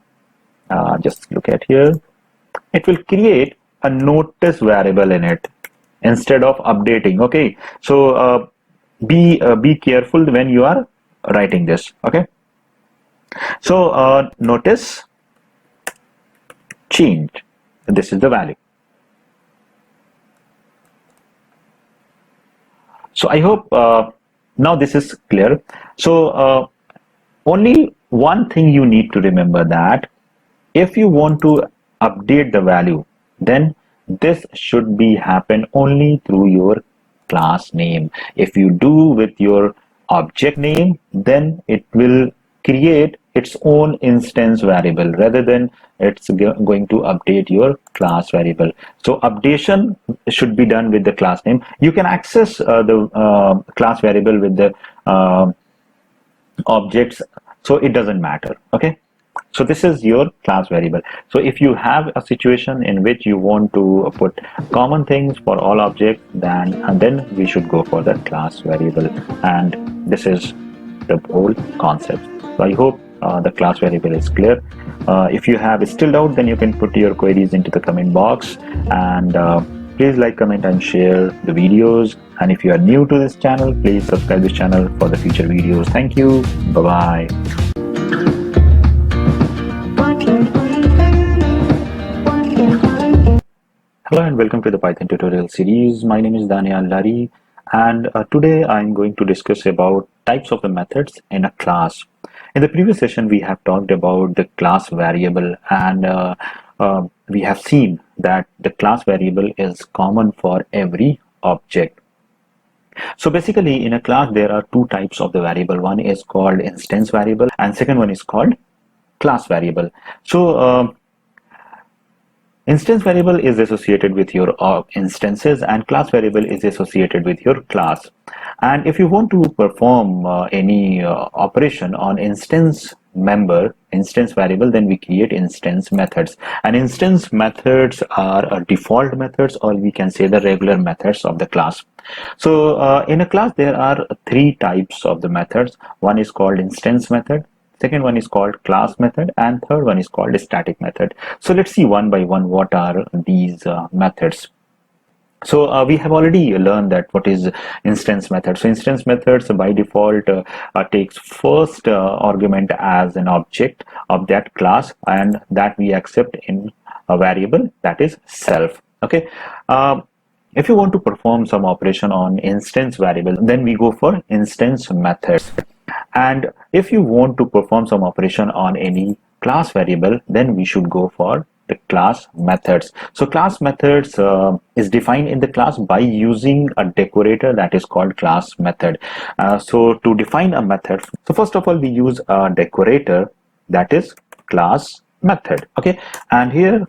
Just look at here. It will create a notice variable in it instead of updating. Okay, so be careful when you are writing this. Okay, so notice changed. This is the value. So I hope now this is clear. So only one thing you need to remember, that if you want to update the value, then this should be happen only through your class name. If you do with your object name, then it will create its own instance variable rather than it's going to update your class variable. So updation should be done with the class name. You can access the class variable with the objects, so it doesn't matter. Okay, so this is your class variable. So if you have a situation in which you want to put common things for all objects, then we should go for the class variable, and this is the whole concept. So I hope the class variable is clear. If you have still doubt, then you can put your queries into the comment box, and please like, comment and share the videos. And if you are new to this channel, please subscribe this channel for the future videos. Thank you. Bye bye. Hello and welcome to the Python tutorial series. My name is Daneyallari, and today I'm going to discuss about types of the methods in a class. In the previous session, we have talked about the class variable, and we have seen that the class variable is common for every object. So basically in a class there are two types of the variable. One is called instance variable and second one is called class variable. So instance variable is associated with your instances and class variable is associated with your class. And if you want to perform any operation on instance variable, then we create instance methods. And instance methods are default methods, or we can say the regular methods of the class. So in a class there are three types of the methods. One is called instance method, second one is called class method, and third one is called static method. So let's see one by one what are these methods. So we have already learned that what is instance method. So instance methods by default takes first argument as an object of that class, and that we accept in a variable, that is self. Okay. If you want to perform some operation on instance variable, then we go for instance methods. And if you want to perform some operation on any class variable, then we should go for the class methods. So class methods is defined in the class by using a decorator that is called class method. So to define a method, so first of all we use a decorator that is class method. Okay, and here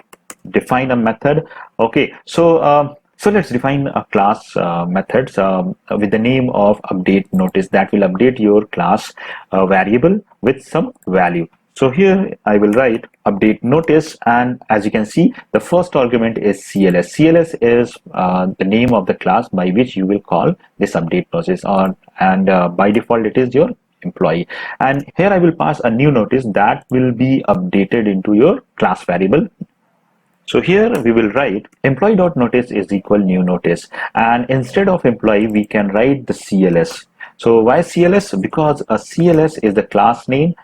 define a method. Okay, so so let's define a class methods with the name of update notice, that will update your class variable with some value. So here I will write update notice, and as you can see, the first argument is CLS. CLS is the name of the class by which you will call this update process, and by default it is your employee. And here I will pass a new notice that will be updated into your class variable. So here we will write employee.notice is equal new notice, and instead of employee we can write the CLS. So why CLS? Because a CLS is the class name.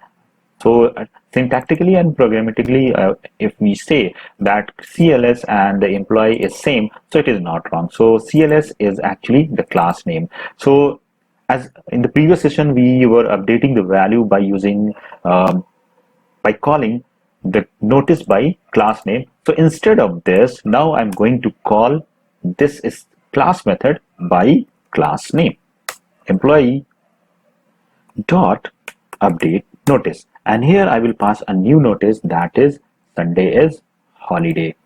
So syntactically and programmatically, if we say that CLS and the employee is same, so it is not wrong. So CLS is actually the class name. So as in the previous session, we were updating the value by using by calling the notice by class name. So instead of this, now I'm going to call this is class method by class name, employee dot update notice, and here I will pass a new notice, that is Sunday is holiday.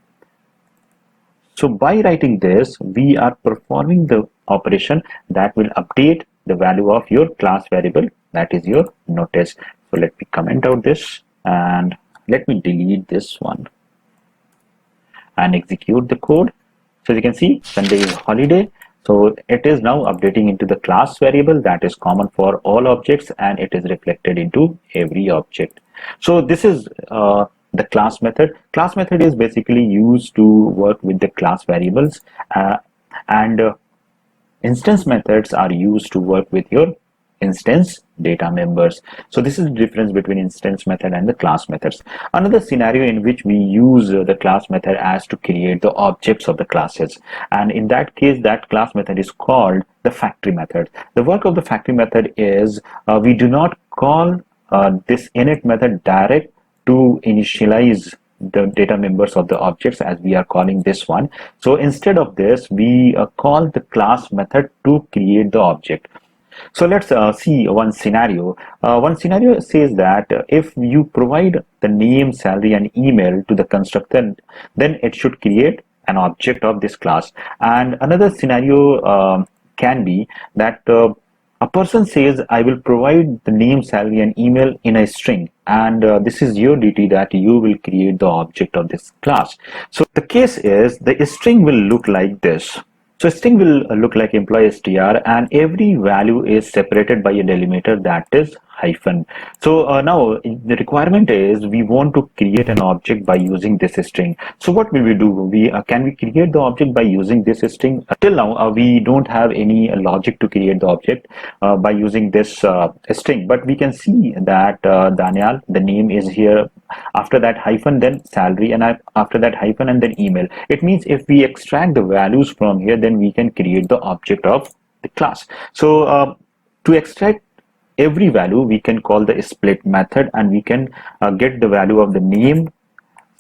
So by writing this, we are performing the operation that will update the value of your class variable, that is your notice. So let me comment out this and let me delete this one and execute the code. So you can see Sunday is holiday. So it is now updating into the class variable that is common for all objects, and it is reflected into every object. So this is the class method. Class method is basically used to work with the class variables, and instance methods are used to work with your instance data members. So this is the difference between instance method and the class methods. Another scenario in which we use the class method as to create the objects of the classes, and in that case that class method is called the factory method. The work of the factory method is we do not call this init method direct to initialize the data members of the objects as we are calling this one. So instead of this, we call the class method to create the object. So let's see one scenario. One scenario says that if you provide the name, salary, and email to the constructor, then it should create an object of this class. And another scenario can be that a person says, I will provide the name, salary, and email in a string, and this is your duty that you will create the object of this class. So the case is the string will look like this. So string will look like employee str, and every value is separated by a delimiter that is hyphen. So now the requirement is we want to create an object by using this string. So what will we do? We can we create the object by using this string? Till now we don't have any logic to create the object by using this string, but we can see that Daneyal, the name is here, after that hyphen, then salary, and after that hyphen, and then email. It means if we extract the values from here, then we can create the object of the class. So to extract every value, we can call the split method, and we can get the value of the name,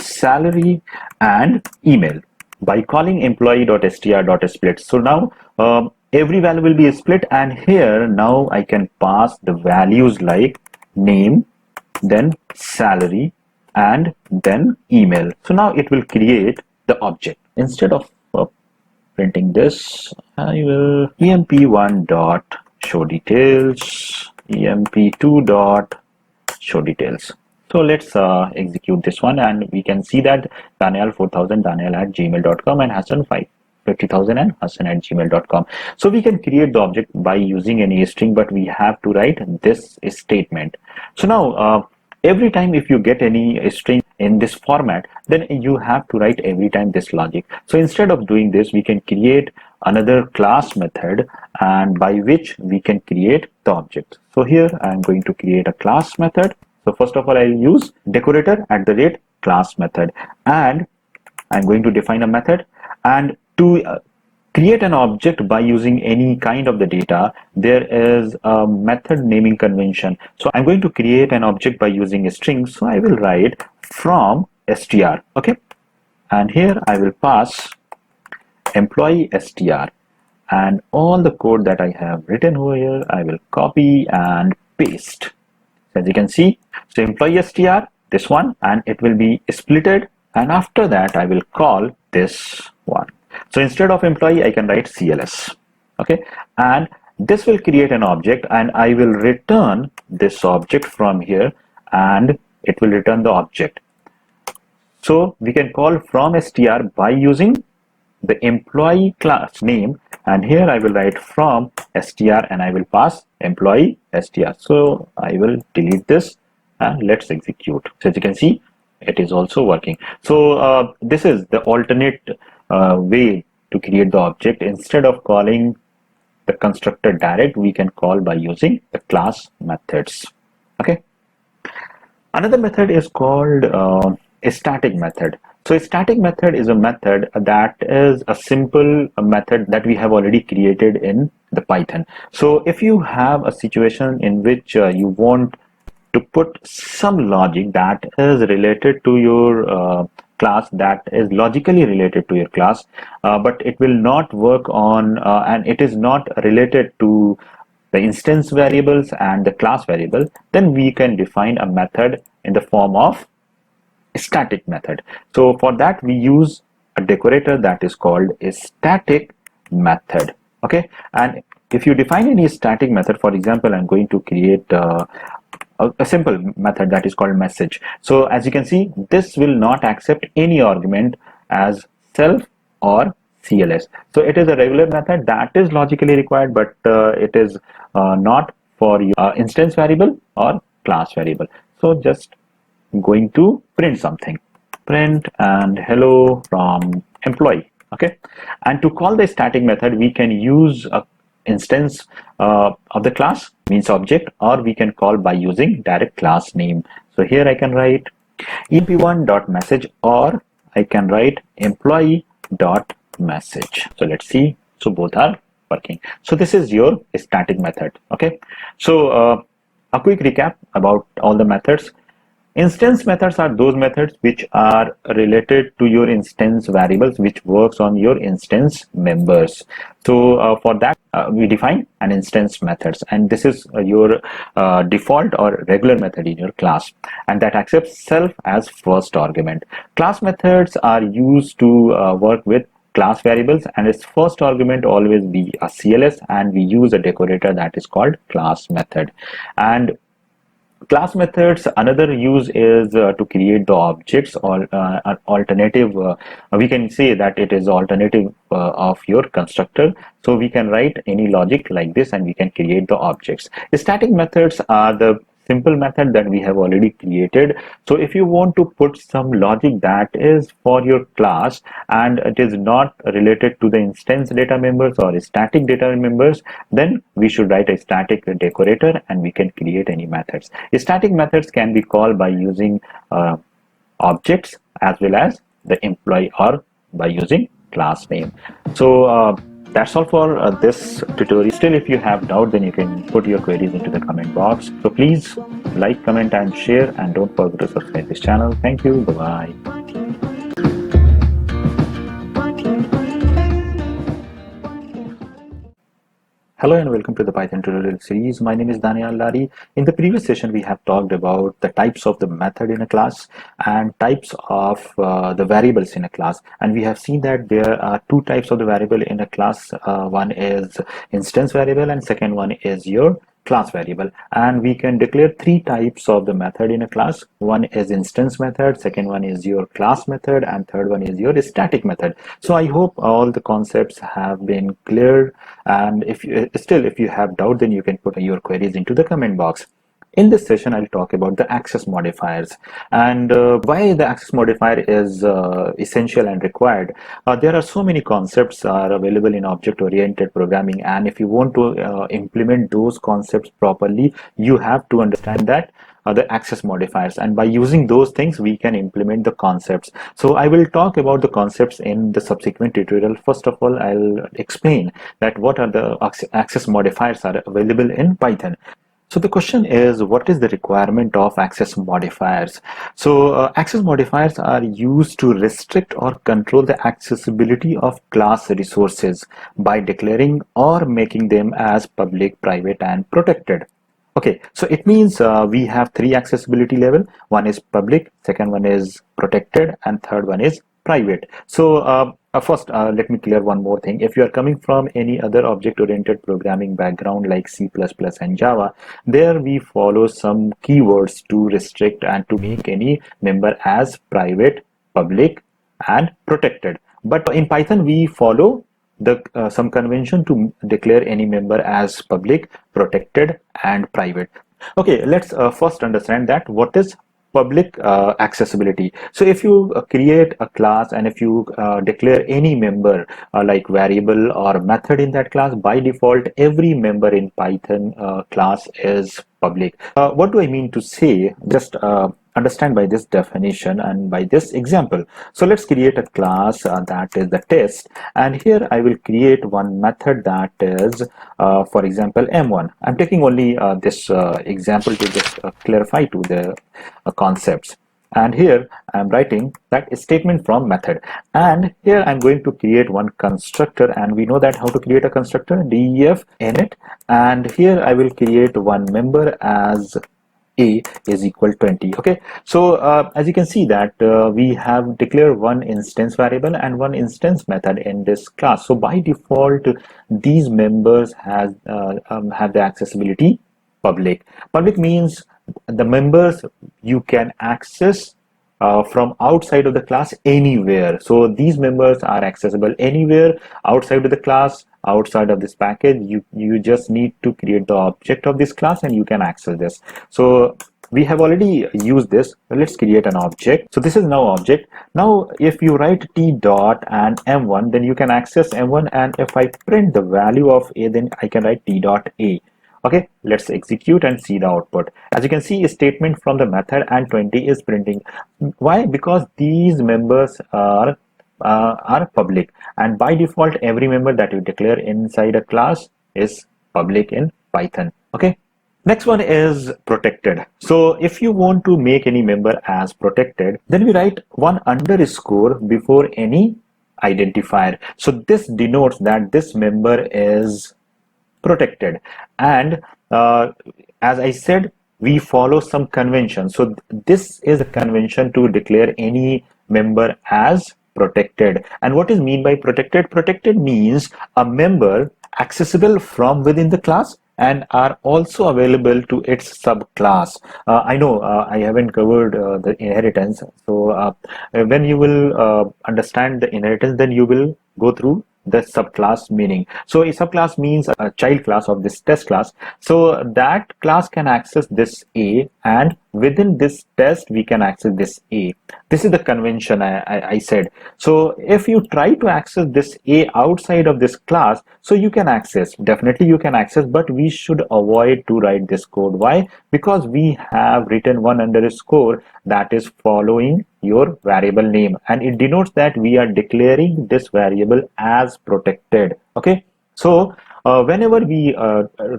salary, and email by calling employee.str.split. So now every value will be split, and here now I can pass the values like name, then salary, and then email. So now it will create the object. Instead of printing this, I will emp1 dot show details, emp2 dot show details. So let's execute this one, and we can see that Daneyal 4000 daneyal@gmail.com and Hassan 50,000 and hassan@gmail.com. So we can create the object by using any string, but we have to write this statement. So now every time if you get any string in this format, then you have to write every time this logic. So instead of doing this, we can create another class method, and by which we can create the object. So here I'm going to create a class method. So first of all, I'll use decorator @class method, and I'm going to define a method. And to create an object by using any kind of the data, there is a method naming convention. So I'm going to create an object by using a string. So I will write from str, okay, and here I will pass employee str, and all the code that I have written over here I will copy and paste. As you can see, so employee str, this one, and it will be splitted, and after that I will call this one. So instead of employee, I can write CLS, okay, and this will create an object, and I will return this object from here, and it will return the object. So we can call from str by using the employee class name, and here I will write from str, and I will pass employee str. So I will delete this, and let's execute. So as you can see, it is also working. So this is the alternate way to create the object. Instead of calling the constructor direct, we can call by using the class methods. Okay. Another method is called a static method. So a static method is a method that is a simple method that we have already created in the Python. So if you have a situation in which you want to put some logic that is related to your class, that is logically related to your class, but it will not work on and it is not related to the instance variables and the class variable, then we can define a method in the form of a static method. So for that we use a decorator that is called a static method. Okay, and if you define any static method, for example, I'm going to create a simple method that is called message. So as you can see, this will not accept any argument as self or CLS. So it is a regular method that is logically required, but it is not for your instance variable or class variable. So just going to print something, print and hello from employee. Okay, and to call the static method we can use a instance of the class, means object, or we can call by using direct class name. So here I can write emp1.message, or I can write employee.message. So let's see. So both are working. So this is your static method. Okay, so a quick recap about all the methods. Instance methods are those methods which are related to your instance variables, which works on your instance members. So for that we define an instance methods, and this is your default or regular method in your class, and that accepts self as first argument. Class methods are used to work with class variables, and its first argument always be a CLS, and we use a decorator that is called class method. And class methods, another use is to create the objects, or an alternative, we can say that it is alternative of your constructor. So we can write any logic like this and we can create the objects. The static methods are the simple method that we have already created. So if you want to put some logic that is for your class and it is not related to the instance data members or static data members, then we should write a static decorator and we can create any methods. Static methods can be called by using objects as well as the employee, or by using class name. So that's all for this tutorial. Still, if you have doubt, then you can put your queries into the comment box. So please like, comment and share, and don't forget to subscribe this channel. Thank you. Bye-bye. Hello and welcome to the Python tutorial series. My name is Daneyal. In the previous session, we have talked about the types of the method in a class and types of the variables in a class. And we have seen that there are two types of the variable in a class. One is instance variable and second one is your class variable. And we can declare three types of the method in a class. One is instance method, second one is your class method, and third one is your static method. So I hope all the concepts have been clear, and if you have doubt, then you can put your queries into the comment box. In this session, I'll talk about the access modifiers and why the access modifier is essential and required. There are so many concepts are available in object-oriented programming, and if you want to implement those concepts properly, you have to understand that the access modifiers, and by using those things we can implement the concepts. So I will talk about the concepts in the subsequent tutorial. First of all, I'll explain that what are the access modifiers are available in Python. So the question is, what is the requirement of access modifiers? So access modifiers are used to restrict or control the accessibility of class resources by declaring or making them as public, private, and protected. Okay, so it means we have three accessibility level. One is public, second one is protected, and third one is private. So first, let me clear one more thing. If you are coming from any other object-oriented programming background like C++ and Java, there we follow some keywords to restrict and to make any member as private, public, and protected. But in Python, we follow the some convention to declare any member as public, protected, and private. Okay, let's first understand that what is public accessibility. So if you create a class and if you declare any member like variable or method in that class, by default every member in Python class is public. What do I mean to say? Just understand by this definition and by this example. So let's create a class that is the test, and here I will create one method that is for example m1. I'm taking only this example to just clarify to the concepts. And here I'm writing that statement from method, and here I'm going to create one constructor, and we know that how to create a constructor, def init, and here I will create one member as a is equal 20. Okay, so as you can see that we have declared one instance variable and one instance method in this class. So by default these members have the accessibility public. Public means the members you can access from outside of the class anywhere. So these members are accessible anywhere outside of the class, outside of this package. You just need to create the object of this class and you can access this. So we have already used this. Let's create an object. So this is now object. Now if you write t dot and m1, then you can access m1, and if I print the value of a, then I can write t dot a. Okay, let's execute and see the output. As you can see, a statement from the method and 20 is printing. Why? Because these members are public, and by default every member that you declare inside a class is public in Python. Okay, next one is protected. So if you want to make any member as protected, then we write one underscore before any identifier. So this denotes that this member is protected, and as I said, we follow some convention. So this is a convention to declare any member as protected. And what is mean by protected? Protected means a member accessible from within the class and are also available to its subclass. I know I haven't covered the inheritance. So when you will understand the inheritance, then you will go through the subclass meaning. So a subclass means a child class of this test class. So that class can access this A, and within this test we can access this A. This is the convention I said. So if you try to access this A outside of this class, so you can access, definitely you can access, but we should avoid to write this code. Why? Because we have written one underscore that is following your variable name, and it denotes that we are declaring this variable as protected. Okay, so whenever we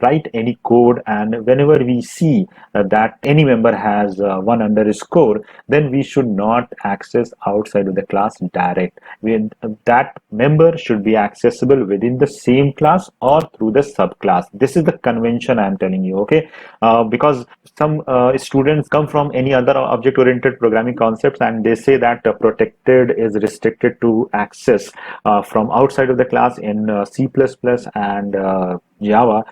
write any code and whenever we see that any member has one underscore, then we should not access outside of the class direct. That member should be accessible within the same class or through the subclass. This is the convention I'm telling you. Okay, because some students come from any other object-oriented programming concepts and they say that protected is restricted to access from outside of the class in C++ and Java,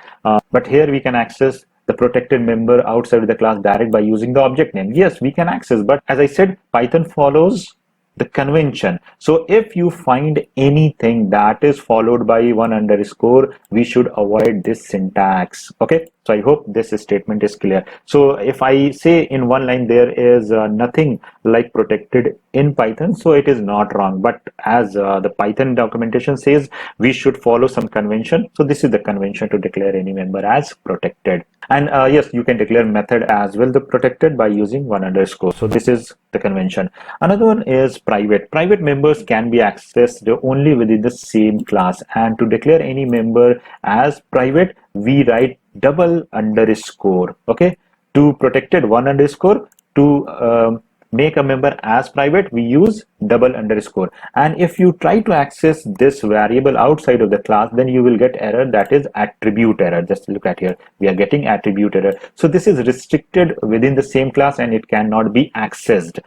but here we can access the protected member outside of the class direct by using the object name. Yes, we can access, but as I said, Python follows the convention. So if you find anything that is followed by one underscore, we should avoid this syntax. Okay, so I hope this statement is clear. So if I say in one line there is nothing like protected in Python, so it is not wrong, but as the Python documentation says, we should follow some convention. So this is the convention to declare any member as protected. And yes, you can declare method as well the protected by using one underscore. So this is the convention. Another one is private. Private members can be accessed only within the same class, and to declare any member as private, we write double underscore. Okay, to protected one underscore, to make a member as private, we use double underscore. And if you try to access this variable outside of the class, then you will get error, that is attribute error. Just look at here, we are getting attribute error. So this is restricted within the same class and it cannot be accessed.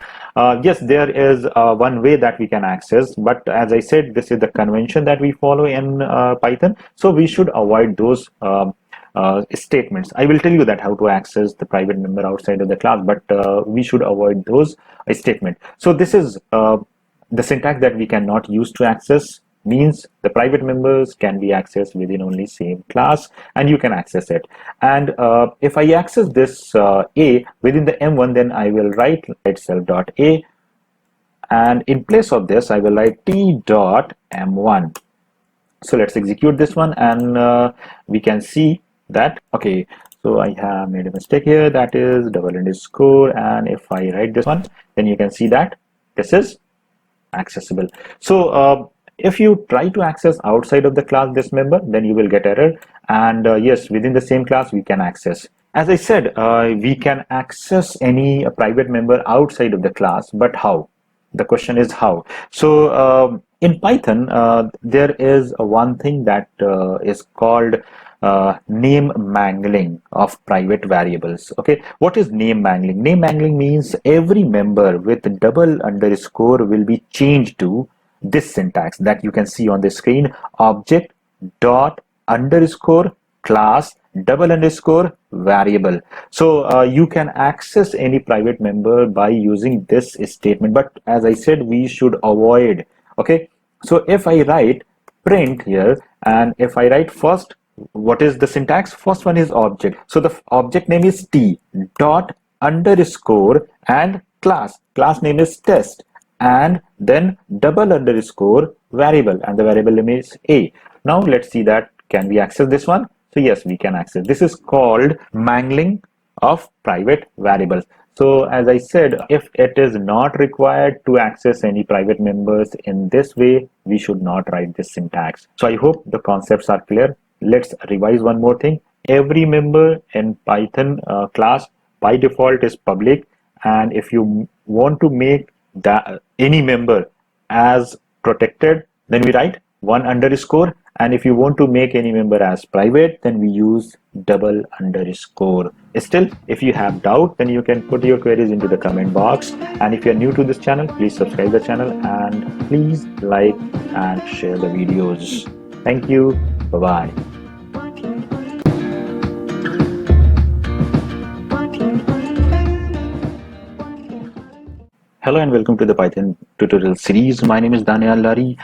Yes, there is one way that we can access, but as I said, this is the convention that we follow in Python. So we should avoid those statements. I will tell you that how to access the private member outside of the class, but we should avoid those statements. So this is the syntax that we cannot use to access means the private members can be accessed within only same class, and you can access it. And if I access this A within the M1, then I will write self.a, and in place of this I will write t.m1. So let's execute this one, and we can see that, okay, so I have made a mistake here, that is double underscore, and if I write this one, then you can see that this is accessible. So if you try to access outside of the class this member, then you will get error, and yes, within the same class we can access. As I said, we can access any private member outside of the class, but how? The question is how. So in Python, there is one thing that is called name mangling of private variables. Okay, what is name mangling? Name mangling means every member with double underscore will be changed to this syntax that you can see on the screen: object dot underscore class double underscore variable. So you can access any private member by using this statement, but as I said, we should avoid. Okay, so if I write print here, and if I write first, what is the syntax? First one is object, so the object name is t dot underscore and class name is test, and then double underscore variable, and the variable name is a. Now let's see that can we access this one. So yes, we can access. This is called mangling of private variables. So as I said, if it is not required to access any private members in this way, we should not write this syntax. So I hope the concepts are clear. Let's revise one more thing. Every member in Python class by default is public, and if you want to make that any member as protected, then we write one underscore, and if you want to make any member as private, then we use double underscore. Still, if you have doubt, then you can put your queries into the comment box, and if you are new to this channel, please subscribe the channel and please like and share the videos. Thank you. Bye bye. Hello and welcome to the Python tutorial series. My name is Daneyallari.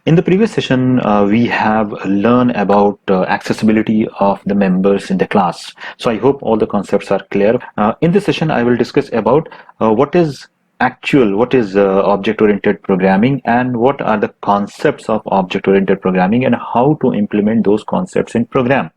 In the previous session, we have learned about accessibility of the members in the class. So I hope all the concepts are clear. In this session, I will discuss about what is object-oriented programming, and what are the concepts of object-oriented programming, and how to implement those concepts in program.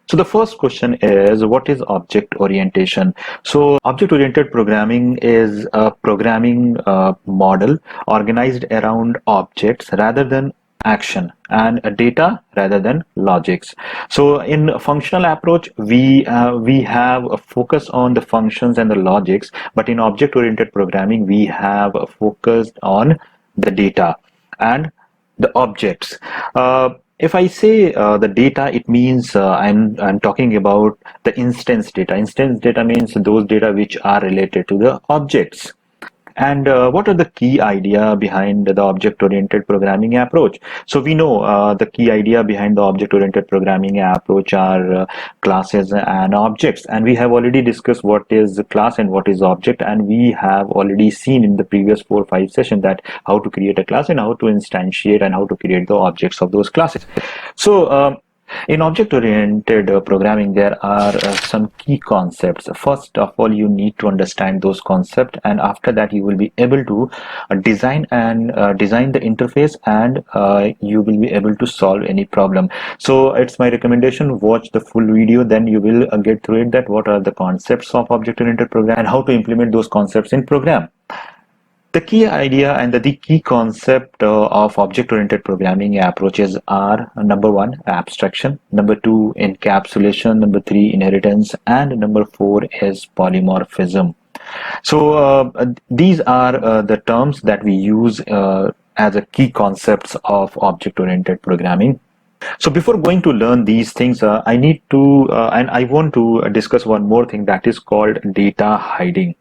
So the first question is, what is object orientation? So object oriented programming is a programming model organized around objects rather than action, and data rather than logics. So in a functional approach, we have a focus on the functions and the logics, but in object oriented programming we have a focus on the data and the objects. If I say the data, it means I'm talking about the instance data. Instance data means those data which are related to the objects. And what are the key idea behind the object-oriented programming approach? So we know the key idea behind the object-oriented programming approach are classes and objects, and we have already discussed what is class and what is object, and we have already seen in the previous 4 or 5 sessions that how to create a class and how to instantiate and how to create the objects of those classes. So in object-oriented programming, there are some key concepts. First of all, you need to understand those concepts, and after that you will be able to design the interface, and you will be able to solve any problem. So it's my recommendation, watch the full video, then you will get through it that what are the concepts of object-oriented programming and how to implement those concepts in program. The key idea and the key concept of object-oriented programming approaches are: number 1, abstraction; number 2, encapsulation; number 3, inheritance; and number 4 is polymorphism. So these are the terms that we use as a key concepts of object-oriented programming. So before going to learn these things, I need to and I want to discuss one more thing, that is called data hiding.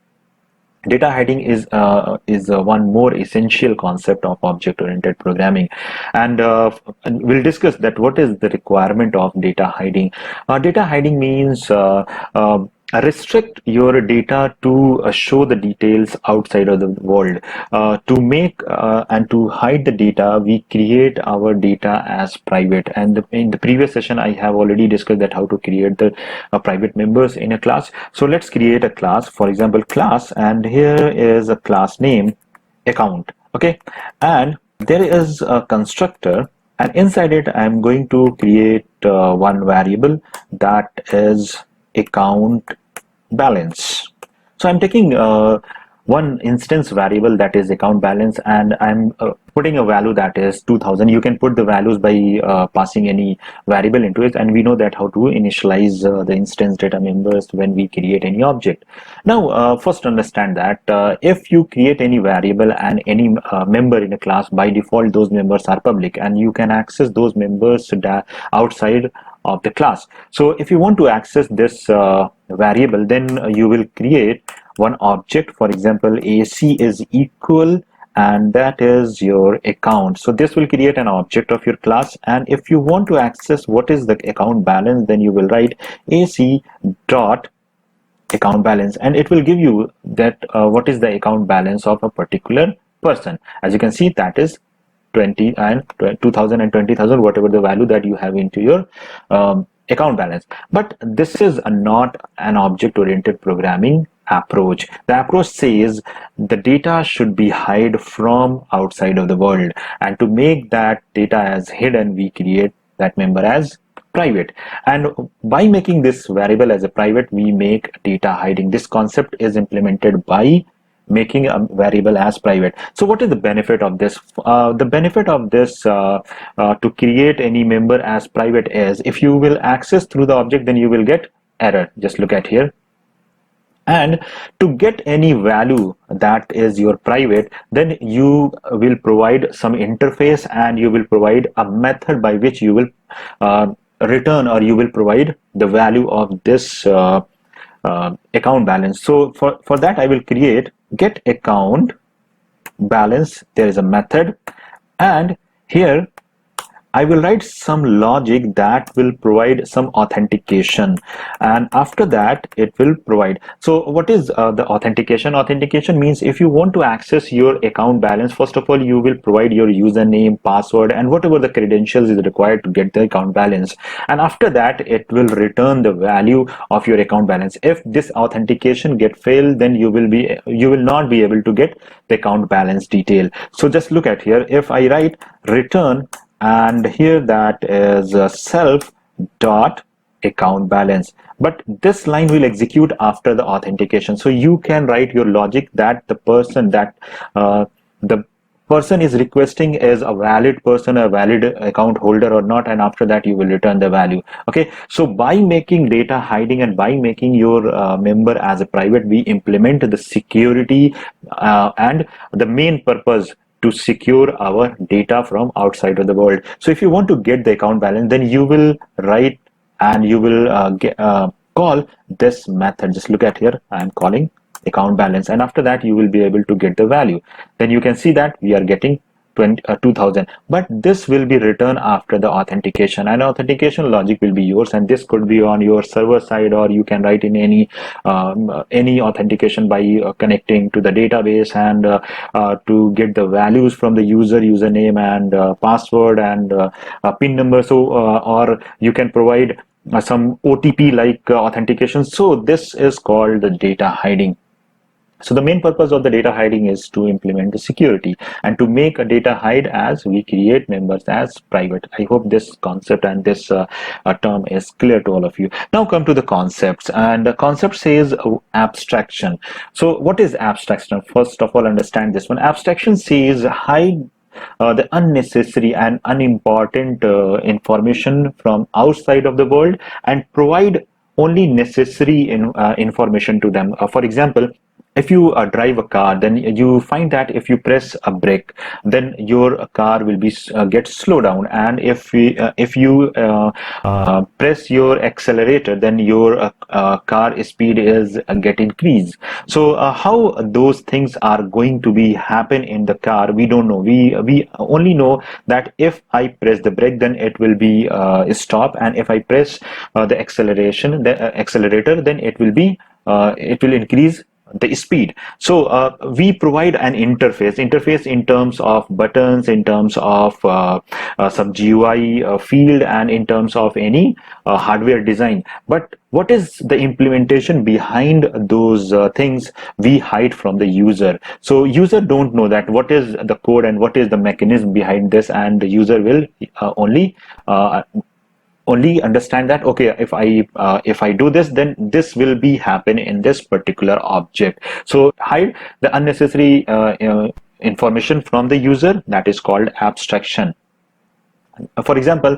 Data hiding is one more essential concept of object-oriented programming, and we'll discuss that what is the requirement of data hiding. Data hiding means restrict your data to show the details outside of the world. To make and to hide the data, we create our data as private. And in the previous session, I have already discussed that how to create the private members in a class. So let's create a class, for example, class, and here is a class name account. Okay, and there is a constructor, and inside it I'm going to create one variable that is account balance. So I'm taking one instance variable that is account balance, and I'm putting a value that is 2000. You can put the values by passing any variable into it, and we know that how to initialize the instance data members when we create any object. Now first understand that if you create any variable and any member in a class, by default those members are public and you can access those members outside of the class. So if you want to access this variable, then you will create one object. For example, AC is equal, and that is your account. So this will create an object of your class, and if you want to access what is the account balance, then you will write AC dot account balance, and it will give you that what is the account balance of a particular person. As you can see, that is 20 and 2000 and 20,000, whatever the value that you have into your account balance. But this is not an object-oriented programming approach. The approach says the data should be hid from outside of the world, and to make that data as hidden, we create that member as private. And by making this variable as a private, we make data hiding. This concept is implemented by making a variable as private. So what is the benefit of this? The benefit of this to create any member as private is, if you will access through the object, then you will get error. Just look at here. And to get any value that is your private, then you will provide some interface, and you will provide a method by which you will return, or you will provide the value of this account balance. So for that, I will create get account balance. There is a method, and here I will write some logic that will provide some authentication, and after that it will provide. So what is the authentication? Authentication means if you want to access your account balance, first of all you will provide your username, password, and whatever the credentials is required to get the account balance, and after that it will return the value of your account balance. If this authentication get failed, then you will not be able to get the account balance detail. So just look at here. If I write return, and here that is self dot account balance, but this line will execute after the authentication. So you can write your logic that the person is requesting is a valid person, a valid account holder or not, and after that you will return the value. Okay, so by making data hiding and by making your member as a private, we implement the security and the main purpose to secure our data from outside of the world. So if you want to get the account balance, then you will write and you will call this method. Just look at here, I am calling account balance, and after that you will be able to get the value. Then you can see that we are getting 2000, but this will be returned after the authentication, and authentication logic will be yours, and this could be on your server side, or you can write in any authentication by connecting to the database and to get the values from the username and password and PIN number. So or you can provide some OTP like authentication. So this is called the data hiding. So the main purpose of the data hiding is to implement the security and to make a data hide as we create members as private. I hope this concept and this term is clear to all of you. Now come to the concepts, and the concept says abstraction. So what is abstraction? First of all, understand this one. Abstraction says hide the unnecessary and unimportant information from outside of the world and provide only necessary information to them. For example, if you drive a car, then you find that if you press a brake, then your car will be get slow down, and if you press your accelerator, then your car speed is get increased. So how those things are going to be happen in the car, we don't know. We only know that if I press the brake, then it will be stop, and if I press the accelerator, then it will increase the speed. So we provide an interface in terms of buttons, in terms of some GUI field, and in terms of any hardware design. But what is the implementation behind those things we hide from the user. So user don't know that what is the code and what is the mechanism behind this, and the user will only understand that, okay, if I do this, then this will be happen in this particular object. So hide the unnecessary information from the user. That is called abstraction. For example,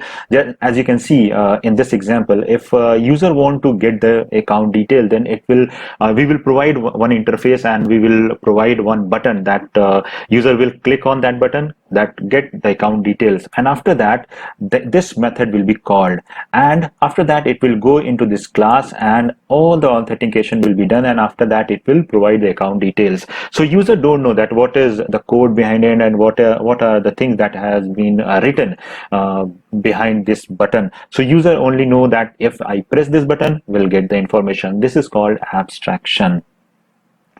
as you can see in this example, if user want to get the account detail, then we will provide one interface, and we will provide one button that user will click on that button that get the account details, and after that this method will be called, and after that it will go into this class, and all the authentication will be done, and after that it will provide the account details. So user don't know that what is the code behind it, and what are the things that has been written behind this button. So user only know that if I press this button, will get the information. This is called abstraction.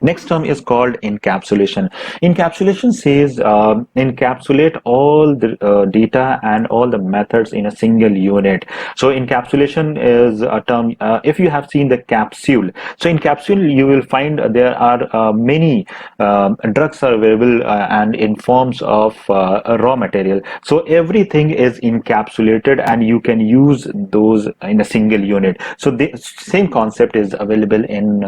Next term is called encapsulation. Encapsulation says encapsulate all the data and all the methods in a single unit. So encapsulation is a term, if you have seen the capsule. So in capsule you will find there are many drugs are available and in forms of raw material. So everything is encapsulated and you can use those in a single unit. So the same concept is available in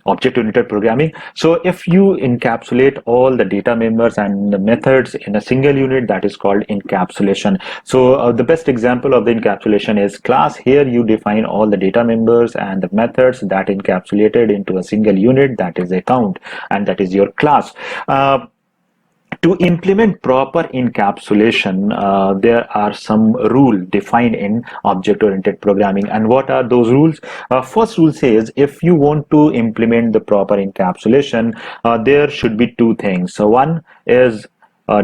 object-oriented programming. So if you encapsulate all the data members and the methods in a single unit, that is called encapsulation. So the best example of the encapsulation is class. Here you define all the data members and the methods that encapsulated into a single unit, that is account, and that is your class. To implement proper encapsulation, there are some rules defined in object-oriented programming. And what are those rules? First rule says if you want to implement the proper encapsulation, there should be two things. So one is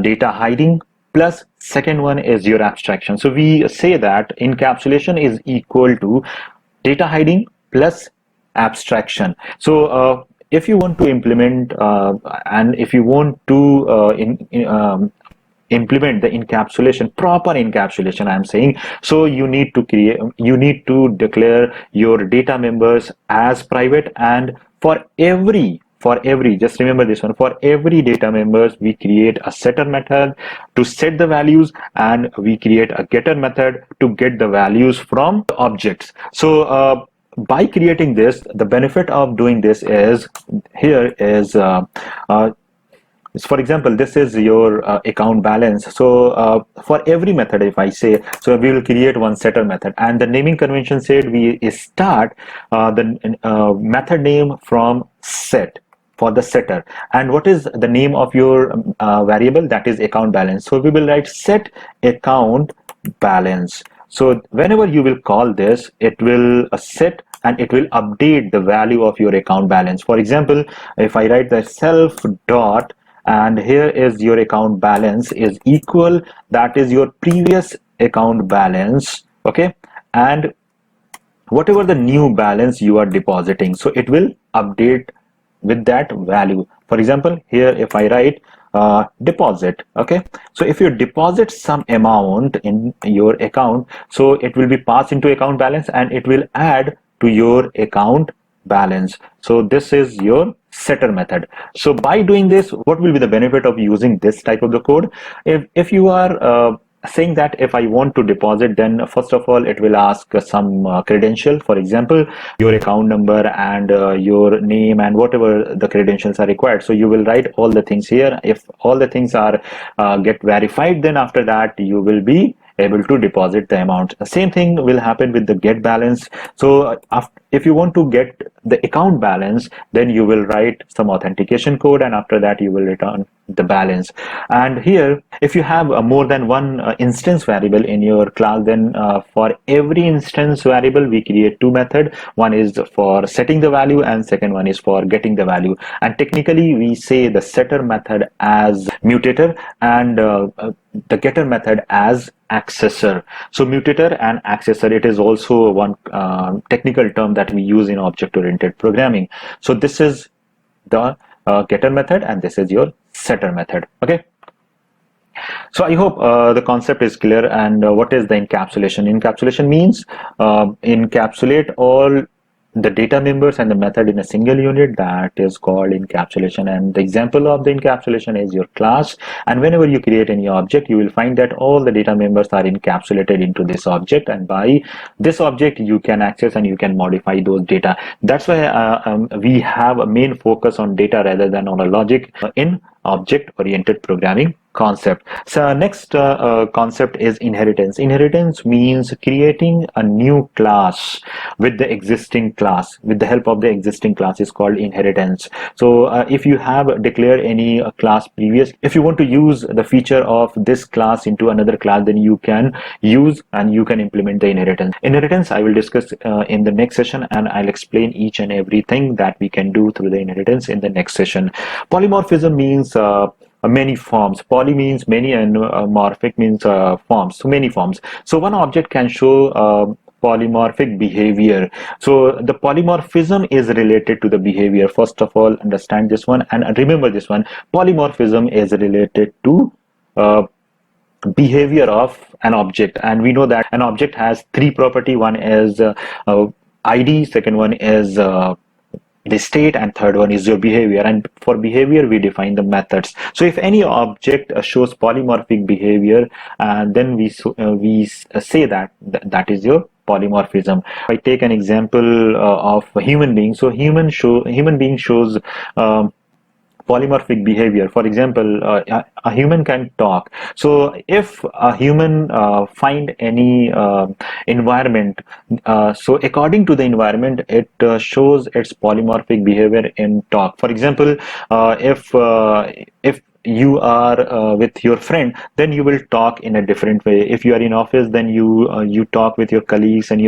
data hiding, plus second one is your abstraction. So we say that encapsulation is equal to data hiding plus abstraction. So if you want to implement and if you want to implement the encapsulation, proper encapsulation, I'm saying, so you need to declare your data members as private, and for every just remember this one, for every data members we create a setter method to set the values, and we create a getter method to get the values from the objects. So by creating this, the benefit of doing this is, here is for example, this is your account balance. So for every method, if I say, so we will create one setter method, and the naming convention said we start the method name from set for the setter. And what is the name of your variable? That is account balance. So we will write set account balance. So whenever you will call this, it will set and it will update the value of your account balance. For example, if I write the self dot, and here is your account balance is equal, that is your previous account balance, okay, and whatever the new balance you are depositing, so it will update with that value. For example, here if I write deposit, okay, so if you deposit some amount in your account, so it will be passed into account balance and it will add to your account balance. So this is your setter method. So by doing this, what will be the benefit of using this type of the code? If you are saying that if I want to deposit, then first of all it will ask some credential, for example your account number and your name and whatever the credentials are required. So you will write all the things here. If all the things are get verified, then after that you will be able to deposit the amount. The same thing will happen with the get balance. So if you want to get the account balance, then you will write some authentication code, and after that you will return the balance. And here, if you have more than one instance variable in your class, then for every instance variable we create two methods. One is for setting the value and second one is for getting the value. And technically we say the setter method as mutator and the getter method as accessor. So mutator and accessor, it is also one technical term that we use in object-oriented programming. So this is the getter method and this is your setter method. Okay. So I hope the concept is clear. And what is the encapsulation? Encapsulation means encapsulate all the data members and the method in a single unit. That is called encapsulation. And the example of the encapsulation is your class. And whenever you create any object, you will find that all the data members are encapsulated into this object. And by this object, you can access and you can modify those data. That's why we have a main focus on data rather than on a logic in object-oriented programming concept. So next concept is inheritance. Inheritance means creating a new class with the existing class. With the help of the existing class is called inheritance. So if you have declared any class previous, if you want to use the feature of this class into another class, then you can use and you can implement the inheritance. Inheritance I will discuss in the next session, and I'll explain each and everything that we can do through the inheritance in the next session. Polymorphism means many forms. Poly means many and morphic means forms. So many forms. So one object can show polymorphic behavior. So the polymorphism is related to the behavior. First of all, understand this one and remember this one. Polymorphism is related to behavior of an object, and we know that an object has three property. One is ID, second one is the state, and third one is your behavior. And for behavior we define the methods. So if any object shows polymorphic behavior, then we say that that is your polymorphism. I take an example of a human being. So human being shows polymorphic behavior. For example, a human can talk. So if a human find any environment, so according to the environment, it shows its polymorphic behavior in talk. For example, if you are with your friend, then you will talk in a different way. If you are in office, then you talk with your colleagues and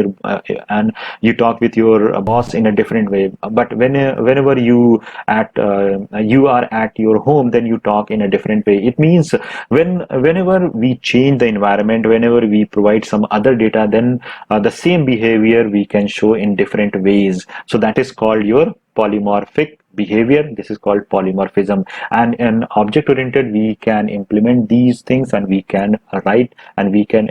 you talk with your boss in a different way. But whenever you are at your home, then you talk in a different way. It means whenever we change the environment, whenever we provide some other data, then the same behavior we can show in different ways. So that is called your polymorphic behavior. This is called polymorphism. And in object oriented, we can implement these things, and we can write and we can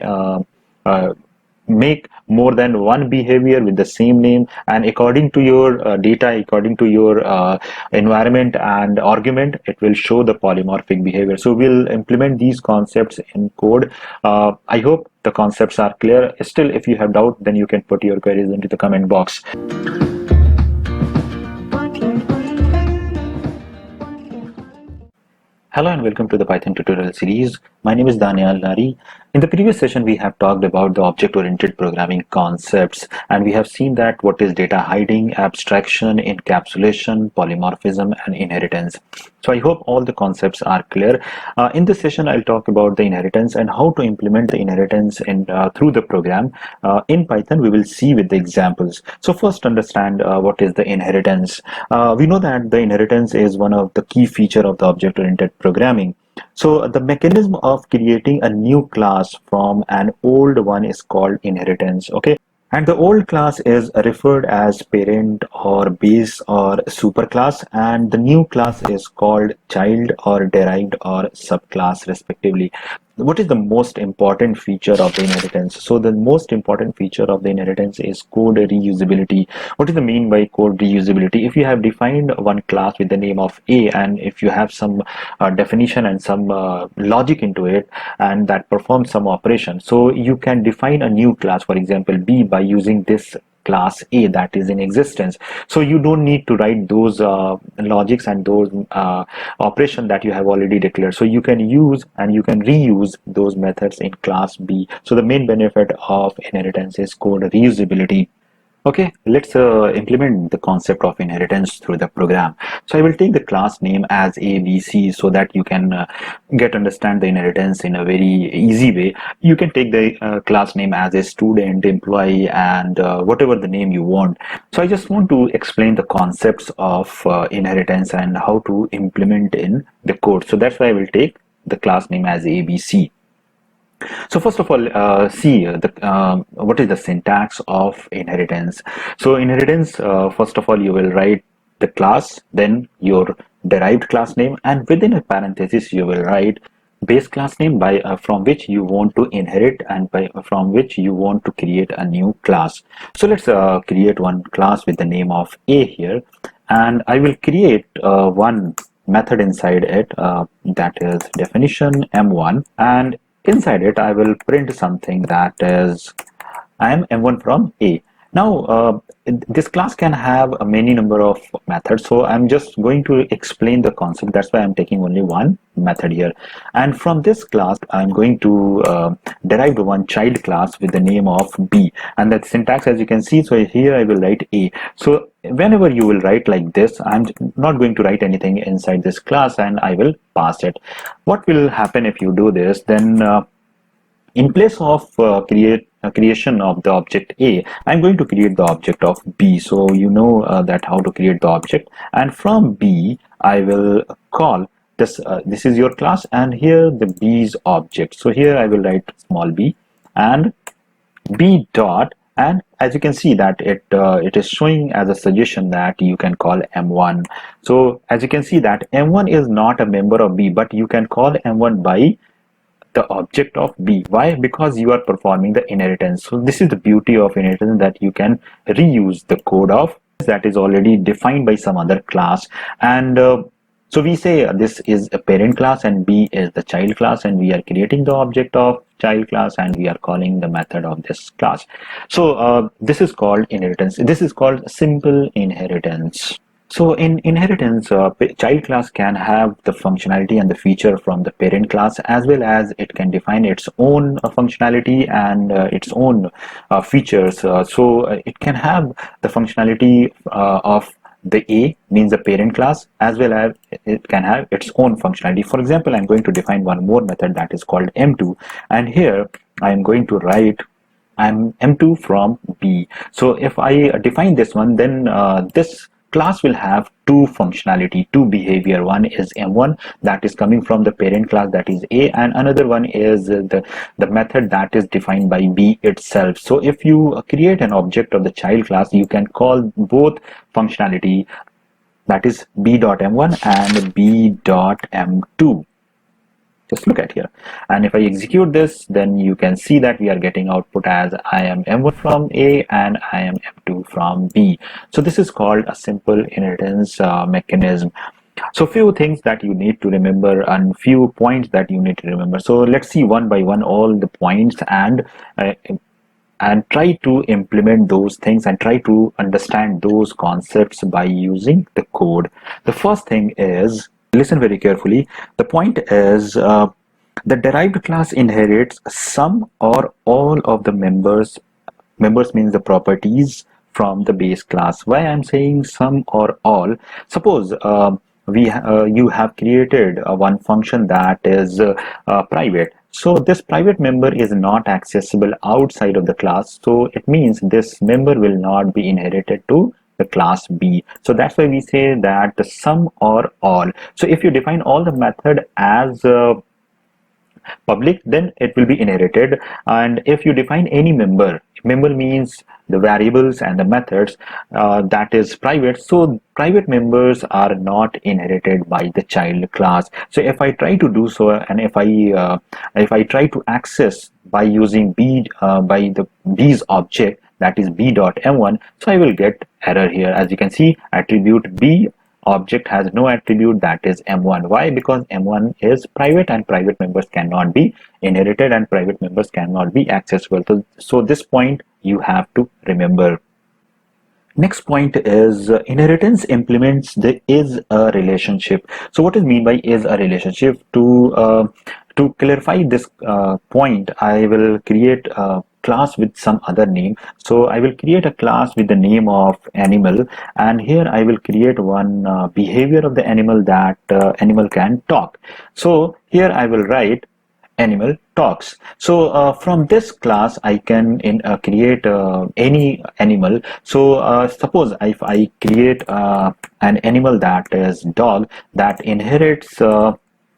make more than one behavior with the same name, and according to your data, according to your environment and argument, it will show the polymorphic behavior. So we'll implement these concepts in code. I hope the concepts are clear. Still, if you have doubt, then you can put your queries into the comment box. Hello and welcome to the Python tutorial series. My name is Daneyal. In the previous session, we have talked about the object-oriented programming concepts, and we have seen that what is data hiding, abstraction, encapsulation, polymorphism, and inheritance. So I hope all the concepts are clear. In this session, I'll talk about the inheritance and how to implement the inheritance through the program. In Python, we will see with the examples. So first, understand what is the inheritance. We know that the inheritance is one of the key features of the object-oriented programming. So the mechanism of creating a new class from an old one is called inheritance. Okay. And the old class is referred as parent or base or superclass, and the new class is called child or derived or subclass respectively. What is the most important feature of the inheritance? So the most important feature of the inheritance is code reusability. What is the mean by code reusability? If you have defined one class with the name of A, and if you have some definition and some logic into it, and that performs some operation, so you can define a new class, for example B, by using this class A that is in existence. So you don't need to write those logics and those operation that you have already declared. So you can use and you can reuse those methods in class B. So the main benefit of inheritance is code reusability. Okay, let's implement the concept of inheritance through the program. So I will take the class name as ABC so that you can understand the inheritance in a very easy way. You can take the class name as a student, employee, and whatever the name you want. So I just want to explain the concepts of inheritance and how to implement in the code. So that's why I will take the class name as ABC. So first of all, see what is the syntax of inheritance. So inheritance, first of all, you will write the class, then your derived class name, and within a parenthesis, you will write base class name by from which you want to inherit and from which you want to create a new class. So let's create one class with the name of A here, and I will create one method inside it, that is definition m1, and inside it I will print something that is I am m1 from A. Now this class can have a many number of methods, so I'm just going to explain the concept. That's why I'm taking only one method here, and from this class I'm going to derive one child class with the name of B, and that syntax, as you can see, so here I will write A. So whenever you will write like this, I'm not going to write anything inside this class and I will pass it. What will happen if you do this? Then in place of creation of the object A, I'm going to create the object of B. So you know that how to create the object, and from B I will call this. This is your class, and here the B's object. So here I will write small b and B dot, and as you can see that it is showing as a suggestion that you can call M1. So as you can see that M1 is not a member of B, but you can call M1 by the object of B. Why? Because you are performing the inheritance. So this is the beauty of inheritance, that you can reuse the code of that is already defined by some other class. And so we say this is a parent class and B is the child class, and we are creating the object of child class and we are calling the method of this class. So this is called inheritance. This is called simple inheritance. So in inheritance, child class can have the functionality and the feature from the parent class, as well as it can define its own functionality and its own features. So it can have the functionality of the A, means the parent class, as well as it can have its own functionality. For example, I'm going to define one more method that is called M2, and here I'm going to write I'm M2 from B. So if I define this one, then this class will have two functionality, two behavior. One is M1 that is coming from the parent class, that is A, and another one is the method that is defined by B itself. So if you create an object of the child class, you can call both functionality, that is B.M1 and B.M2. Just look at here, and if I execute this, then you can see that we are getting output as I am M1 from A and I am M2 from B. So this is called a simple inheritance mechanism. So few things that you need to remember and few points that you need to remember. So let's see one by one all the points and try to implement those things and try to understand those concepts by using the code. The first thing is, listen very carefully. The point is the derived class inherits some or all of the members. Members means the properties from the base class. Why I'm saying some or all? Suppose you have created one function that is private. So this private member is not accessible outside of the class. So it means this member will not be inherited to the class B. So that's why we say that the sum or all. So if you define all the method as public, then it will be inherited. And if you define any member means the variables and the methods that is private, so private members are not inherited by the child class. So if I try to do so, and if I try to access by using B by the B's object, that is B.M1, so I will get error here. As you can see, attribute B object has no attribute, that is M1. Why? Because M1 is private and private members cannot be inherited and private members cannot be accessible. So this point you have to remember. Next point is inheritance implements the is a relationship. So what is mean by is a relationship? To To clarify this point, I will create a class with some other name. So I will create a class with the name of animal, and here I will create one behavior of the animal, that animal can talk. So here I will write animal talks. So from this class I can create any animal. So suppose if I create an animal that is dog, that inherits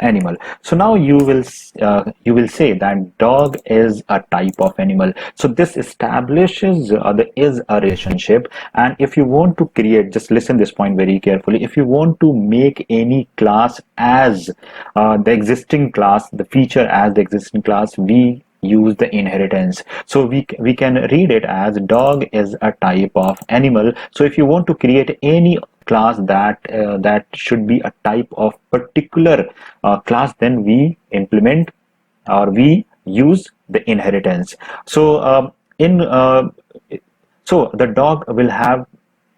animal. So now you will say that dog is a type of animal. So this establishes there is a relationship. And if you want to create, just listen this point very carefully, if you want to make any class as the existing class, the feature as the existing class, we use the inheritance. So we can read it as dog is a type of animal. So if you want to create any class that should be a type of particular class, then we implement or we use the inheritance. So in so the dog will have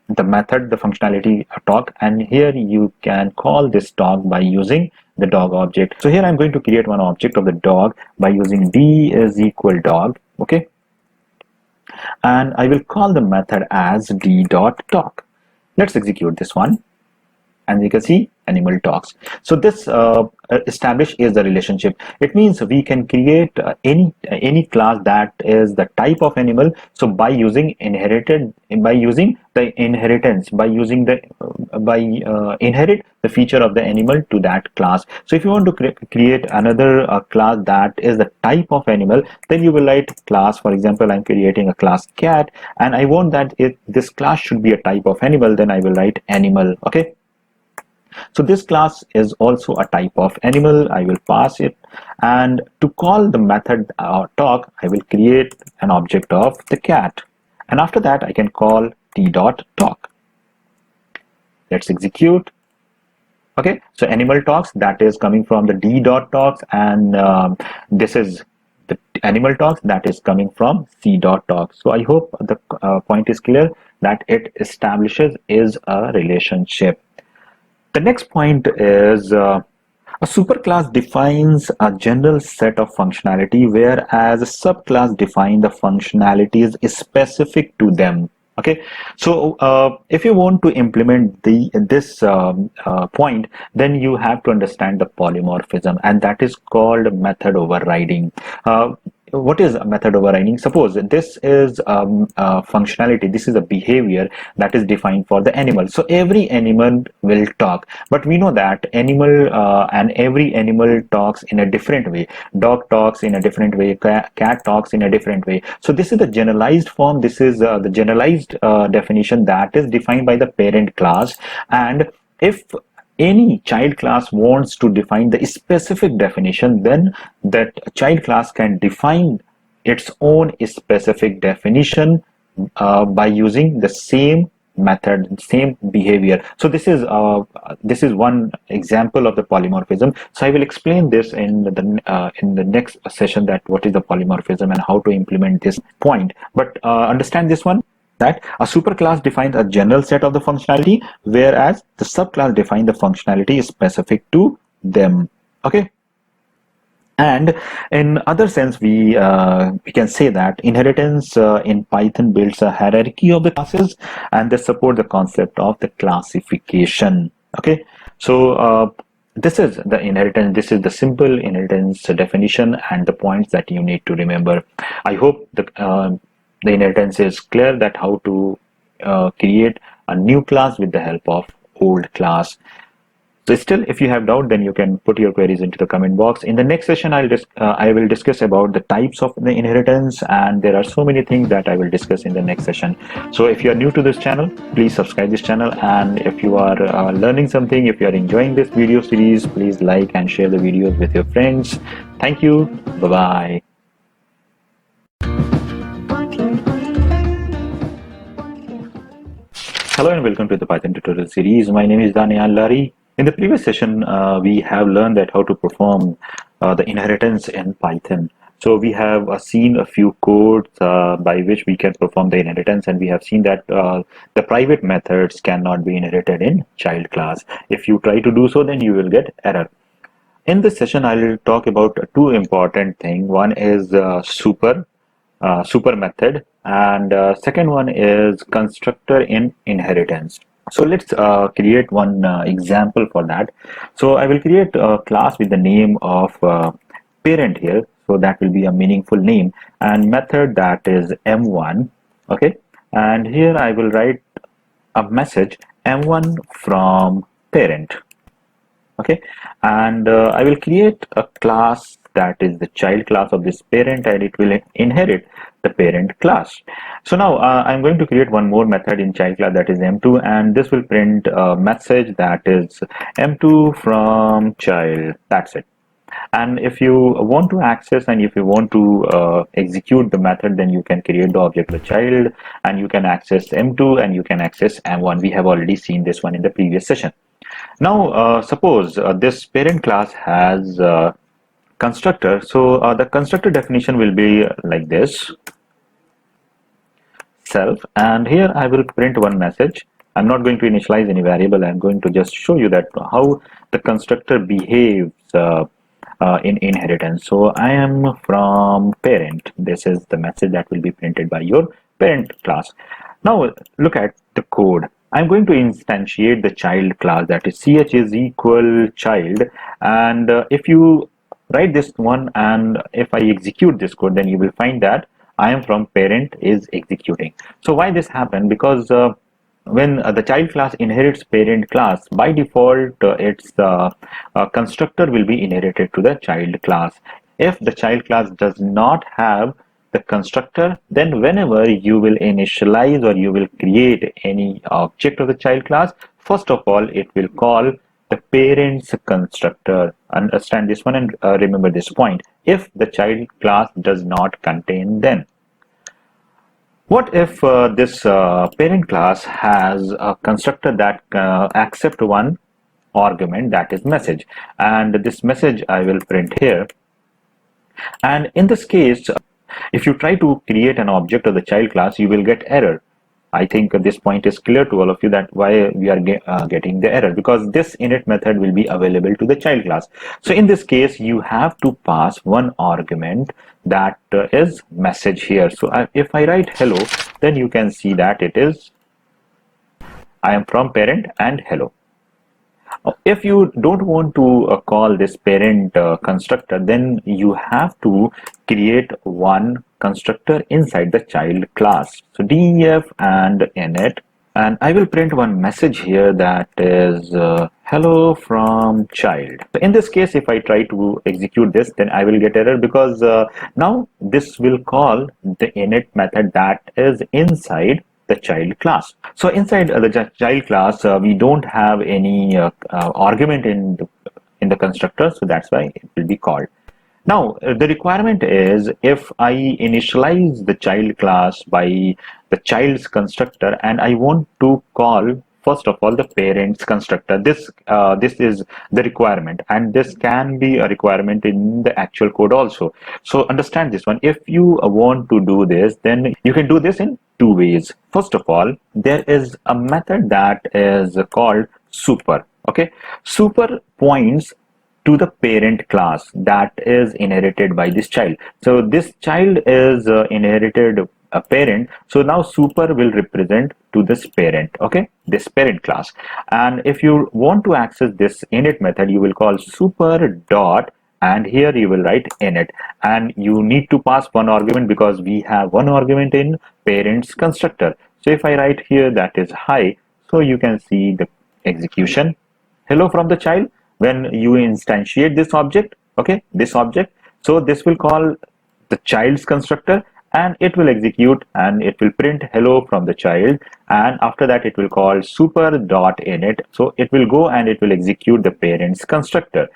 the method, the functionality talk, and here you can call this dog by using the dog object. So here I'm going to create one object of the dog by using d is equal dog. Okay, and I will call the method as d.talk. Let's execute this one, and you can see animal talks. So this establish is the relationship. It means we can create any class that is the type of animal. So by using by using the inheritance, by using the inherit the feature of the animal to that class. So if you want to create another class that is the type of animal, then you will write class. For example, I'm creating a class cat, and I want that if this class should be a type of animal, then I will write animal. Okay, so this class is also a type of animal. I will pass it, and to call the method talk, I will create an object of the cat, and after that I can call t.talk. Let's execute. Okay, so animal talks, that is coming from the d.talks, and this is the animal talks that is coming from c.talk. So I hope the point is clear, that it establishes is a relationship. The next point is a superclass defines a general set of functionality, whereas a subclass defines the functionalities specific to them. Okay, so if you want to implement this point, then you have to understand the polymorphism, and that is called method overriding. What is a method overriding? Suppose this is functionality, this is a behavior that is defined for the animal. So every animal will talk, but we know that animal and every animal talks in a different way. Dog talks in a different way, cat talks in a different way. So this is the generalized form, this is the generalized definition that is defined by the parent class. And if any child class wants to define the specific definition, then that child class can define its own specific definition by using the same method, same behavior. So this is one example of the polymorphism. So I will explain this in the next session, that what is the polymorphism and how to implement this point. But understand this one, that a superclass defines a general set of the functionality, whereas the subclass defines the functionality specific to them. Okay, and in other sense, we can say that inheritance in Python builds a hierarchy of the classes, and they support the concept of the classification. Okay, so this is the inheritance, this is the simple inheritance definition and the points that you need to remember. I hope the inheritance is clear, that how to create a new class with the help of old class. So still, if you have doubt, then you can put your queries into the comment box. In the next session, I will discuss about the types of the inheritance, and there are so many things that I will discuss in the next session. So if you are new to this channel, please subscribe this channel, and if you are learning something, if you are enjoying this video series, please like and share the videos with your friends. Thank you. Bye-bye. Hello and welcome to the Python tutorial series. My name is Daneyal. In the previous session, we have learned that how to perform the inheritance in Python. So we have seen a few codes by which we can perform the inheritance, and we have seen that the private methods cannot be inherited in child class. If you try to do so, then you will get error. In this session, I'll talk about two important things. One is super method, and second one is constructor in inheritance. So let's create one example for that. So I will create a class with the name of parent here. So that will be a meaningful name, and method that is m1. Okay, and here I will write a message m1 from parent. Okay, and I will create a class that is the child class of this parent, and it will inherit the parent class. So now I'm going to create one more method in child class, that is m2, and this will print a message that is m2 from child. That's it. And if you want to access and if you want to execute the method, then you can create the object of the child, and you can access m2 and you can access m1. We have already seen this one in the previous session. Now, suppose this parent class has constructor. So the constructor definition will be like this: self, and here I will print one message. I'm not going to initialize any variable. I'm going to just show you that how the constructor behaves in inheritance. So I am from parent. This is the message that will be printed by your parent class. Now look at the code. I'm going to instantiate the child class, that is ch is equal child, and if you write this one and if I execute this code, then you will find that I am from parent is executing. So why this happened? Because when the child class inherits parent class, by default its constructor will be inherited to the child class. If the child class does not have the constructor, then whenever you will initialize or you will create any object of the child class, first of all it will call the parent's constructor. Understand this one and remember this point. If the child class does not contain, then what if this parent class has a constructor that accept one argument, that is message, and this message I will print here. And in this case, if you try to create an object of the child class, you will get error. I think this point is clear to all of you, that why we are getting the error, because this init method will be available to the child class. So in this case, you have to pass one argument that is message here. So if I write hello, then you can see that it is I am from parent and hello. If you don't want to call this parent constructor, then you have to create one constructor inside the child class. So def and init, and I will print one message here that is hello from child. So in this case, if I try to execute this, then I will get error, because now this will call the init method that is inside the child class. So inside the child class, we don't have any argument in the constructor, so that's why it will be called. Now the requirement is, if I initialize the child class by the child's constructor and I want to call first of all the parent's constructor, this is the requirement, and this can be a requirement in the actual code also. So understand this one. If you want to do this, then you can do this in two ways. First of all, there is a method that is called super. Okay, super points to the parent class that is inherited by this child. So this child is inherited a parent, so now super will represent to this parent, okay, this parent class. And if you want to access this init method, you will call super dot, and here you will write init, and you need to pass one argument, because we have one argument in parent's constructor. So if I write here that is hi, so you can see the execution hello from the child when you instantiate this object, okay, this object. So this will call the child's constructor, and it will execute and it will print hello from the child, and after that it will call super dot init. So it will go and it will execute the parent's constructor.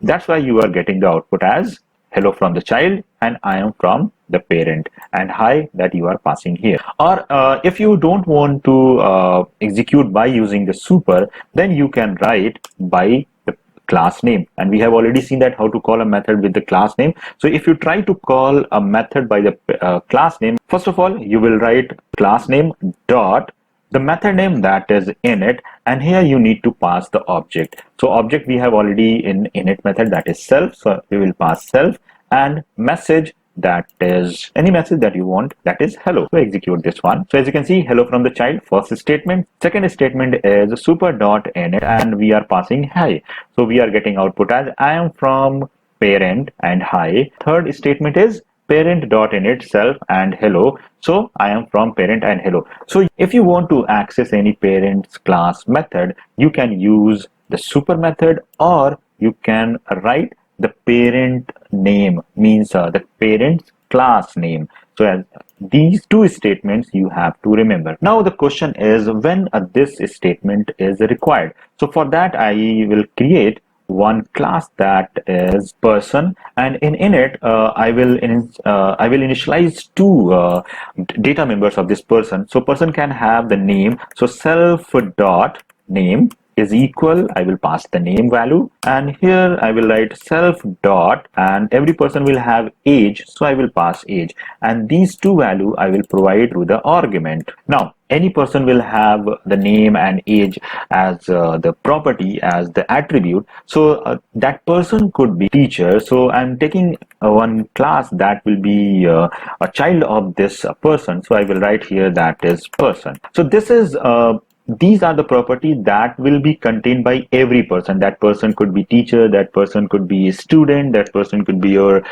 That's why you are getting the output as hello from the child and I am from the parent, and hi that you are passing here. Or if you don't want to execute by using the super, then you can write by the class name, and we have already seen that how to call a method with the class name. So if you try to call a method by the class name, first of all you will write class name dot the method name that is init, and here you need to pass the object. So object we have already in init method, that is self, so we will pass self, and message, that is any message that you want, that is hello. So execute this one. So as you can see, hello from the child, first statement. Second statement is super.init, and we are passing hi. So we are getting output as I am from parent and hi. Third statement is parent.init self and hello. So I am from parent and hello. So if you want to access any parents class method, you can use the super method, or you can write the parent name, means the parent's class name. So as these two statements you have to remember. Now the question is when this statement is required. So for that I will create one class that is person, and in init I will initialize two data members of this person. So person can have the name, so self dot name is equal, I will pass the name value, and here I will write self dot, and every person will have age, so I will pass age, and these two value I will provide through the argument. Now any person will have the name and age as the property, as the attribute. So that person could be teacher. So I'm taking one class that will be a child of this person. So I will write here that is person. So this is these are the properties that will be contained by every person. That person could be teacher, that person could be a student, that person could be your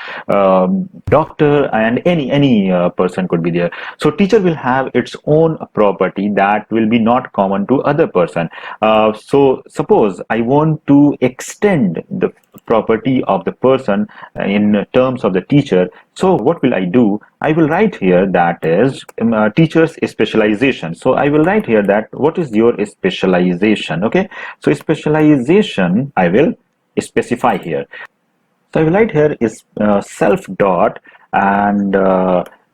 doctor, and any person could be there. So teacher will have its own property that will be not common to other person. So suppose I want to extend the property of the person in terms of the teacher. So what will I do? I will write here that is teacher's specialization. So I will write here that what is your specialization. Okay, so specialization I will specify here. So I will write here is self dot and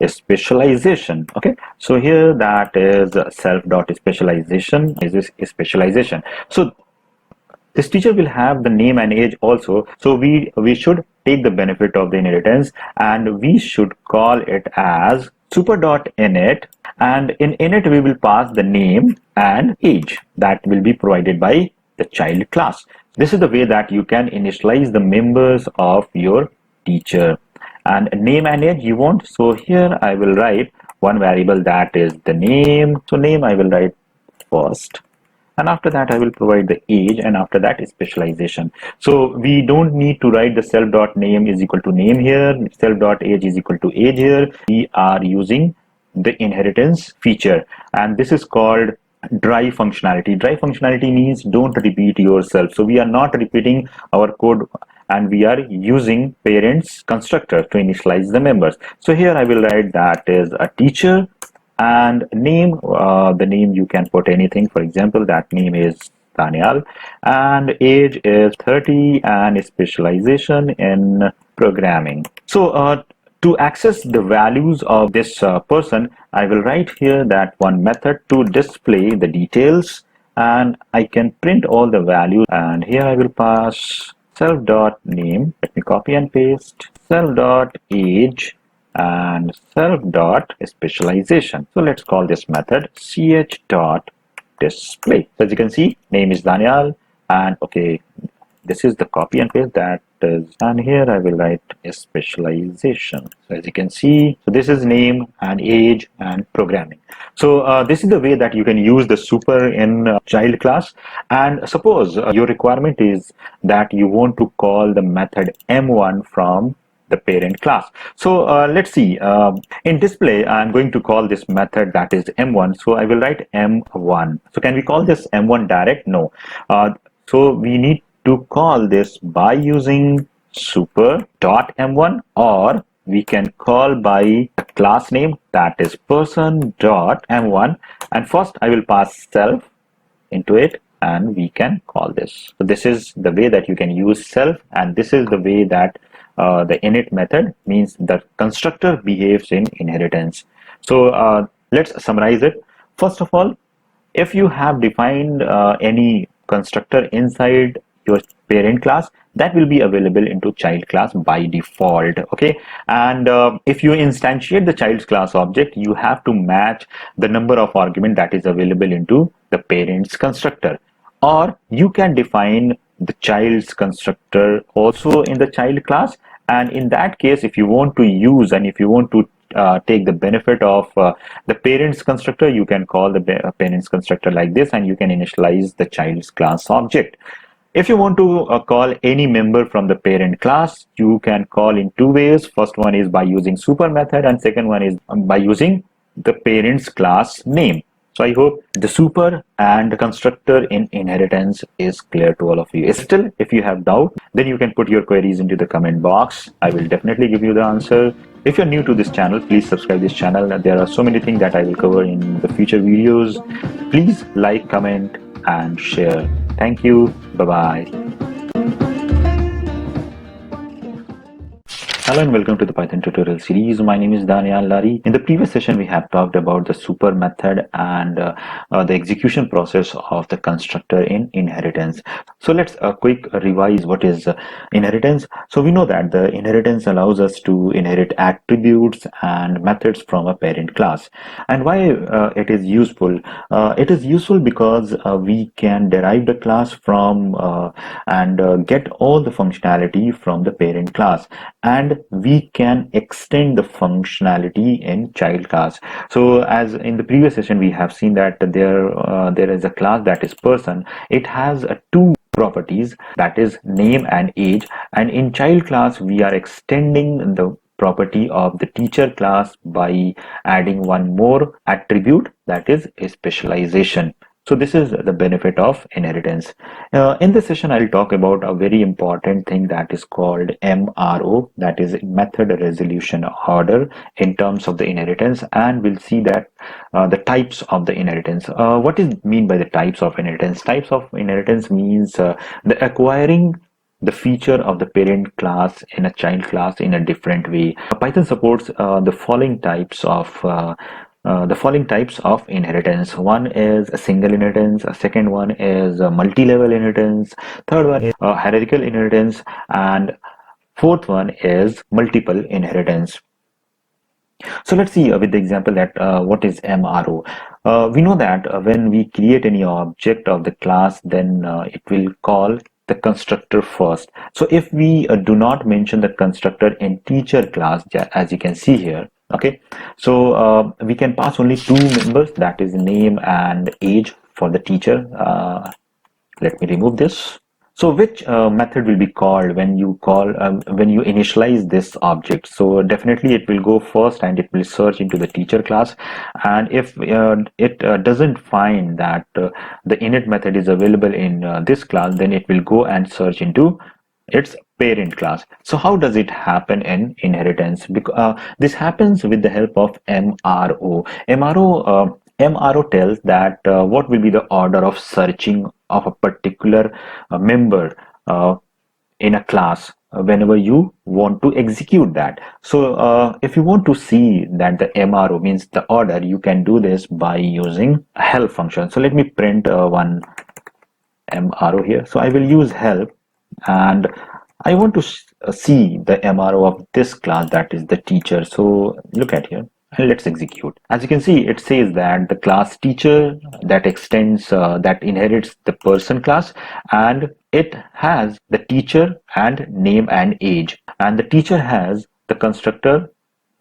specialization. Okay, so here that is self dot specialization is this specialization. So this teacher will have the name and age also. So we should take the benefit of the inheritance, and we should call it as super.init, and in init we will pass the name and age that will be provided by the child class. This is the way that you can initialize the members of your teacher. And name and age you want, so here I will write one variable that is the name. So name I will write first, and after that I will provide the age, and after that is specialization. So we don't need to write the self dot name is equal to name here, self dot age is equal to age here. We are using the inheritance feature, and this is called dry functionality. Dry functionality means don't repeat yourself. So we are not repeating our code, and we are using parents constructor to initialize the members. So here I will write that is a teacher, and name, the name you can put anything. For example, that name is Daneyal, and age is 30, and specialization in programming. So to access the values of this person, I will write here that one method to display the details, and I can print all the values, and here I will pass self dot name. Let me copy and paste self dot age and self dot specialization. So let's call this method ch dot display. So as you can see, name is Daneyal, and okay, this is the copy and paste that is, and here I will write a specialization. So as you can see, so this is name and age and programming. So this is the way that you can use the super in child class. And suppose your requirement is that you want to call the method m1 from the parent class. So let's see, in display I'm going to call this method that is m1. So I will write m1. So can we call this m1 direct? No. So we need to call this by using super.m1, or we can call by a class name that is person.m1, and first I will pass self into it, and we can call this. So this is the way that you can use self, and this is the way that the init method means the constructor behaves in inheritance. So let's summarize it. First of all, if you have defined any constructor inside your parent class, that will be available into child class by default. Okay, and if you instantiate the child's class object, you have to match the number of argument that is available into the parent's constructor, or you can define the child's constructor also in the child class. And in that case, if you want to use and if you want to take the benefit of the parent's constructor, you can call the parent's constructor like this, and you can initialize the child's class object. If you want to call any member from the parent class, you can call in two ways. First one is by using super method, and second one is by using the parent's class name. So I hope the super and the constructor in inheritance is clear to all of you. Still, if you have doubt, then you can put your queries into the comment box. I will definitely give you the answer. If you're new to this channel, please subscribe this channel. There are so many things that I will cover in the future videos. Please like, comment, and share. Thank you. Bye-bye. Hello and welcome to the Python tutorial series. My name is Daneyal. In the previous session, we have talked about the super method and the execution process of the constructor in inheritance. So let's quick revise what is inheritance. So we know that the inheritance allows us to inherit attributes and methods from a parent class. And why it is useful? It is useful because we can derive the class from and get all the functionality from the parent class, and we can extend the functionality in child class. So as in the previous session, we have seen that there is a class that is person. It has two properties, that is name and age, and in child class we are extending the property of the teacher class by adding one more attribute, that is a specialization. So this is the benefit of inheritance. In this session, I'll talk about a very important thing that is called MRO, that is method resolution order in terms of the inheritance, and we'll see that the types of the inheritance. What is mean by the types of inheritance? Types of inheritance means the acquiring the feature of the parent class in a child class in a different way. Python supports the following types of inheritance. One is a single inheritance, a second one is a multi-level inheritance, third one is a hierarchical inheritance, and fourth one is multiple inheritance. So let's see with the example that what is MRO. We know that when we create any object of the class, then it will call the constructor first. So if we do not mention the constructor in teacher class, as you can see here, okay, so we can pass only two members, that is name and age for the teacher. Let me remove this. So which method will be called when you initialize this object? So definitely it will go first and it will search into the teacher class, and if it doesn't find that the init method is available in this class, then it will go and search into its parent class. So how does it happen in inheritance? Because this happens with the help of MRO. MRO tells that what will be the order of searching of a particular member in a class whenever you want to execute that. So if you want to see that the MRO means the order, you can do this by using a help function. So let me print one MRO here. So I will use help, and I want to see the MRO of this class, that is the teacher. So look at here and let's execute. As you can see, it says that the class teacher that extends that inherits the person class, and it has the teacher and name and age, and the teacher has the constructor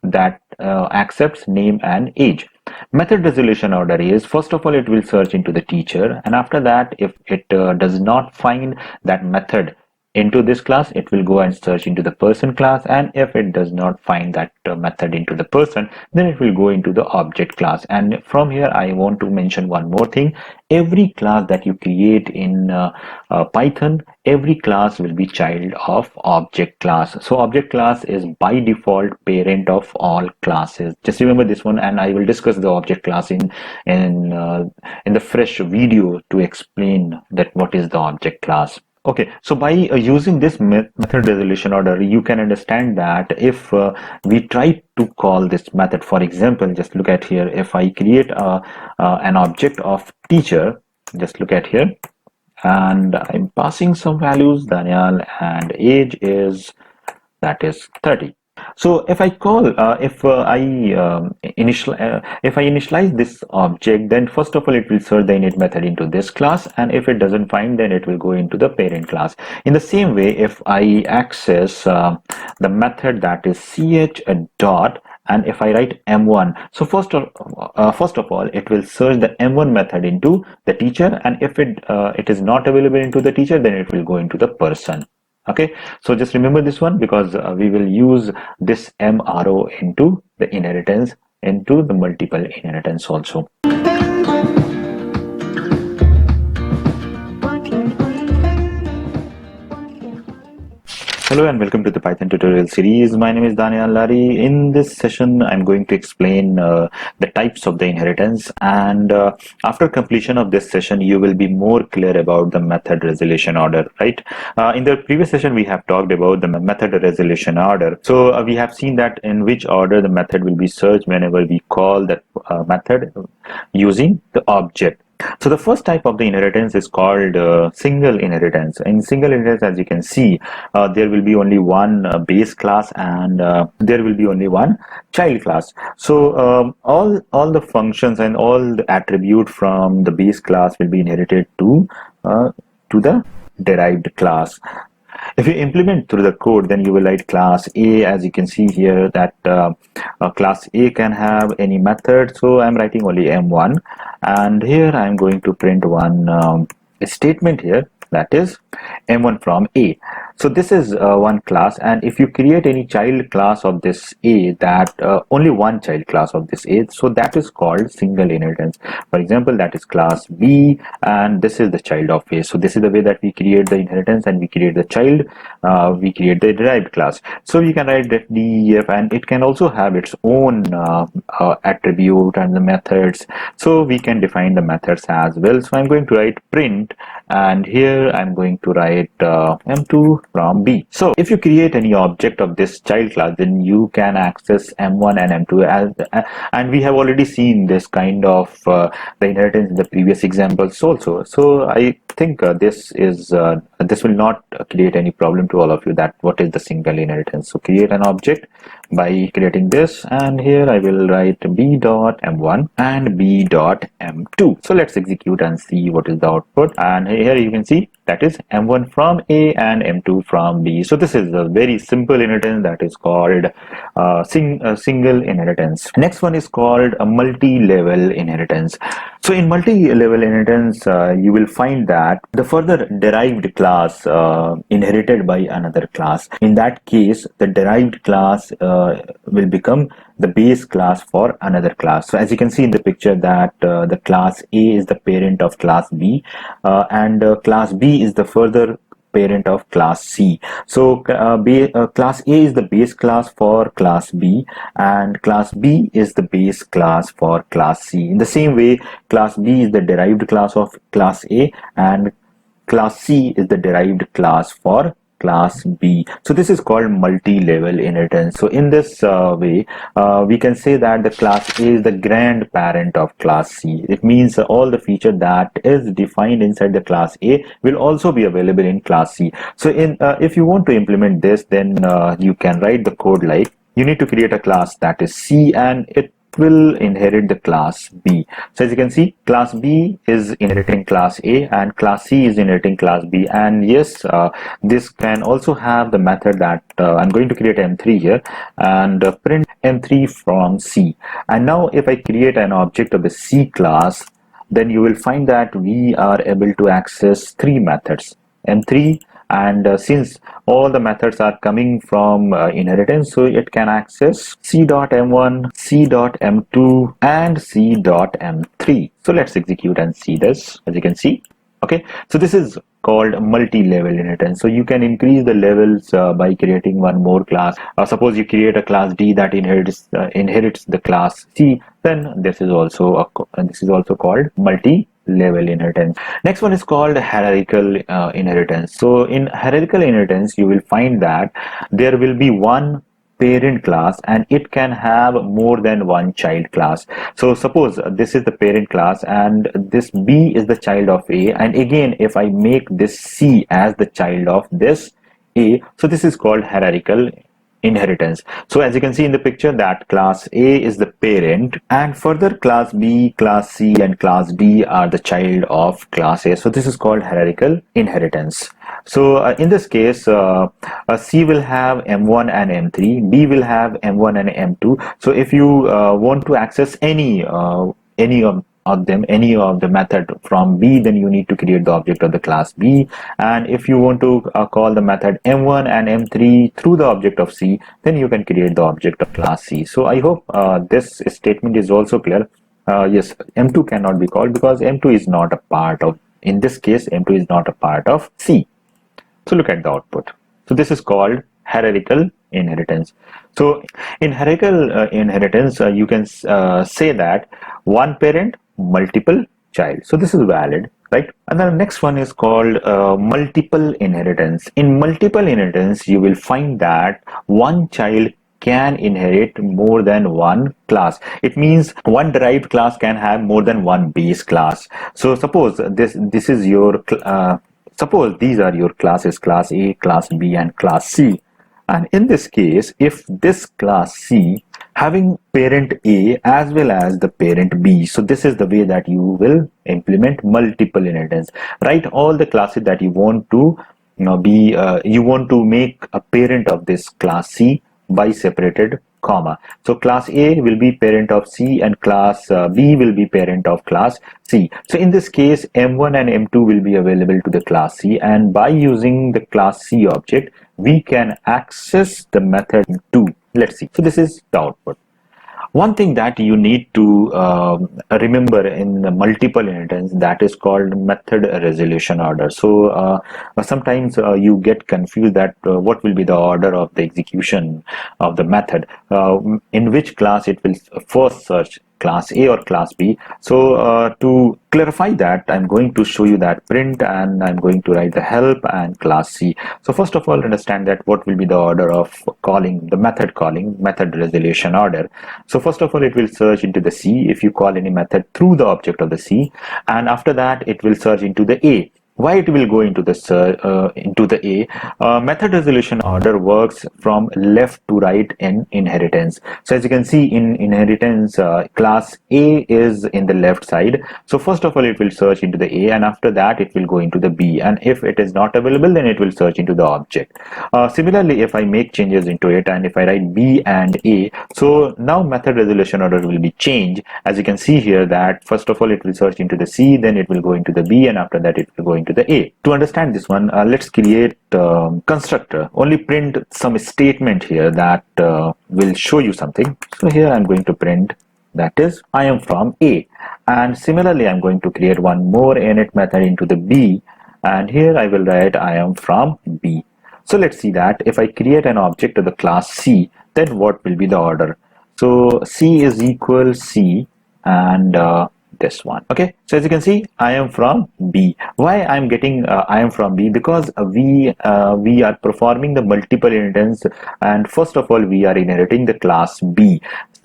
that accepts name and age. Method resolution order is, first of all, it will search into the teacher, and after that, if it does not find that method into this class, it will go and search into the person class, and if it does not find that method into the person, then it will go into the object class. And from here I want to mention one more thing. Every class that you create in Python, every class will be child of object class. So object class is by default parent of all classes. Just remember this one, and I will discuss the object class in the fresh video to explain that what is the object class. Okay, so by using this method resolution order, you can understand that if we try to call this method, for example, just look at here, if I create an object of teacher, just look at here, and I'm passing some values, Daneyal, and age is, that is 30. So if I call, if I initialize this object, then first of all it will search the init method into this class, and if it doesn't find, then it will go into the parent class. In the same way, if I access the method that is ch dot, and if I write m1, so first of all it will search the m1 method into the teacher, and if it is not available into the teacher, then it will go into the person. Okay, so just remember this one, because we will use this MRO into the inheritance, into the multiple inheritance also. Hello and welcome to the Python tutorial series. My name is Daneyallari. In this session, I'm going to explain the types of the inheritance, and after completion of this session, you will be more clear about the method resolution order, right? In the previous session, we have talked about the method resolution order. So we have seen that in which order the method will be searched whenever we call that method using the object. So the first type of the inheritance is called single inheritance. In single inheritance, as you can see, there will be only one base class, and there will be only one child class. So all the functions and all the attribute from the base class will be inherited to the derived class. If you implement through the code, then you will write class A. As you can see here, that class A can have any method. So I'm writing only M1, and here I'm going to print one statement here, that is M1 from A. So this is one class, and if you create any child class of this A, that only one child class of this A, so that is called single inheritance. For example, that is class B, and this is the child of A. So this is the way that we create the inheritance, and we create the child, we create the derived class. So you can write that def, and it can also have its own attribute and the methods. So we can define the methods as well. So I'm going to write print, and here I'm going to write M2 from B. So if you create any object of this child class, then you can access M1 and M2 as, and we have already seen this kind of the inheritance in the previous examples also. So I think this will not create any problem to all of you, that what is the single inheritance. So create an object by creating this, and here I will write b dot m1 and b dot m2. So let's execute and see what is the output, and here you can see that is m1 from A and m2 from B. So this is a very simple inheritance that is called single inheritance. Next one is called a multi-level inheritance. So in multi-level inheritance, you will find that the further derived class inherited by another class. In that case, the derived class will become the base class for another class. So as you can see in the picture, that the class A is the parent of class B, and class B is the further parent of class C. So class A is the base class for class B, and class B is the base class for class C. In the same way, class B is the derived class of class A, and class C is the derived class for class B. So this is called multi-level inheritance. So in this way, we can say that the class A is the grandparent of class C. It means all the feature that is defined inside the class A will also be available in class C. So in if you want to implement this, then you can write the code like, you need to create a class that is C, and it will inherit the class B. So as you can see, class B is inheriting class A, and class C is inheriting class B. And yes, this can also have the method that I'm going to create M3 here, and print M3 from C. And now if I create an object of the C class, then you will find that we are able to access three methods, M3, and since all the methods are coming from inheritance, so it can access c.m1, c.m2, and c.m3. So let's execute and see this. As you can see, okay, so this is called multi-level inheritance. So you can increase the levels by creating one more class. Suppose you create a class D that inherits the class C, then this is also called multi-level inheritance. Next one is called hierarchical inheritance. So in hierarchical inheritance, you will find that there will be one parent class and it can have more than one child class. So suppose this is the parent class and this B is the child of A, and again if I make this C as the child of this A, so this is called hierarchical inheritance. So as you can see in the picture that class A is the parent and further class B, class C and class D are the child of class A. So this is called hierarchical inheritance. So in this case C will have M1 and M3, B will have M1 and M2. So if you want to access any of them, any of the method from B, then you need to create the object of the class B. And if you want to call the method M1 and M3 through the object of C, then you can create the object of class C. So I hope this statement is also clear. Yes, M2 cannot be called because M2 is not a part of, in this case, M2 is not a part of C. So look at the output. So this is called hierarchical inheritance. So in hierarchical inheritance, you can say that one parent, multiple child. So this is valid, right? And the next one is called multiple inheritance. In multiple inheritance, you will find that one child can inherit more than one class. It means one derived class can have more than one base class. So suppose this is your suppose these are your classes, class A, class B and class C. And in this case, if this class C having parent A as well as the parent B, so this is the way that you will implement multiple inheritance. Write all the classes that you want to you want to make a parent of this class C by separated comma. So class A will be parent of C and class B will be parent of class C. So in this case, M1 and M2 will be available to the class C, and by using the class C object, we can access the method 2. Let's see. So this is the output. One thing that you need to remember in the multiple inheritance, that is called method resolution order. So sometimes you get confused that what will be the order of the execution of the method, in which class it will first search, class A or class B. So to clarify that, I'm going to show you that print and I'm going to write the help and class C. So first of all, understand that what will be the order of calling, the method calling, method resolution order. So first of all, it will search into the C if you call any method through the object of the C, and after that it will search into the A. Why it will go into the A? Method resolution order works from left to right in inheritance. So as you can see in inheritance, class A is in the left side. So first of all, it will search into the A, and after that it will go into the B. And if it is not available, then it will search into the object. Similarly, if I make changes into it and if I write B and A, so now method resolution order will be changed. As you can see here that first of all, it will search into the C, then it will go into the B, and after that it will go into the A. To understand this one, let's create constructor. Only print some statement here that will show you something. So here I'm going to print, that is, I am from A. And similarly, I'm going to create one more init method into the B, and here I will write I am from B. So let's see that if I create an object of the class C, then what will be the order? So C is equal C and this one. Okay, so as you can see, I am from B. Why I'm getting I am from B? Because we are performing the multiple inheritance, and first of all we are inheriting the class B.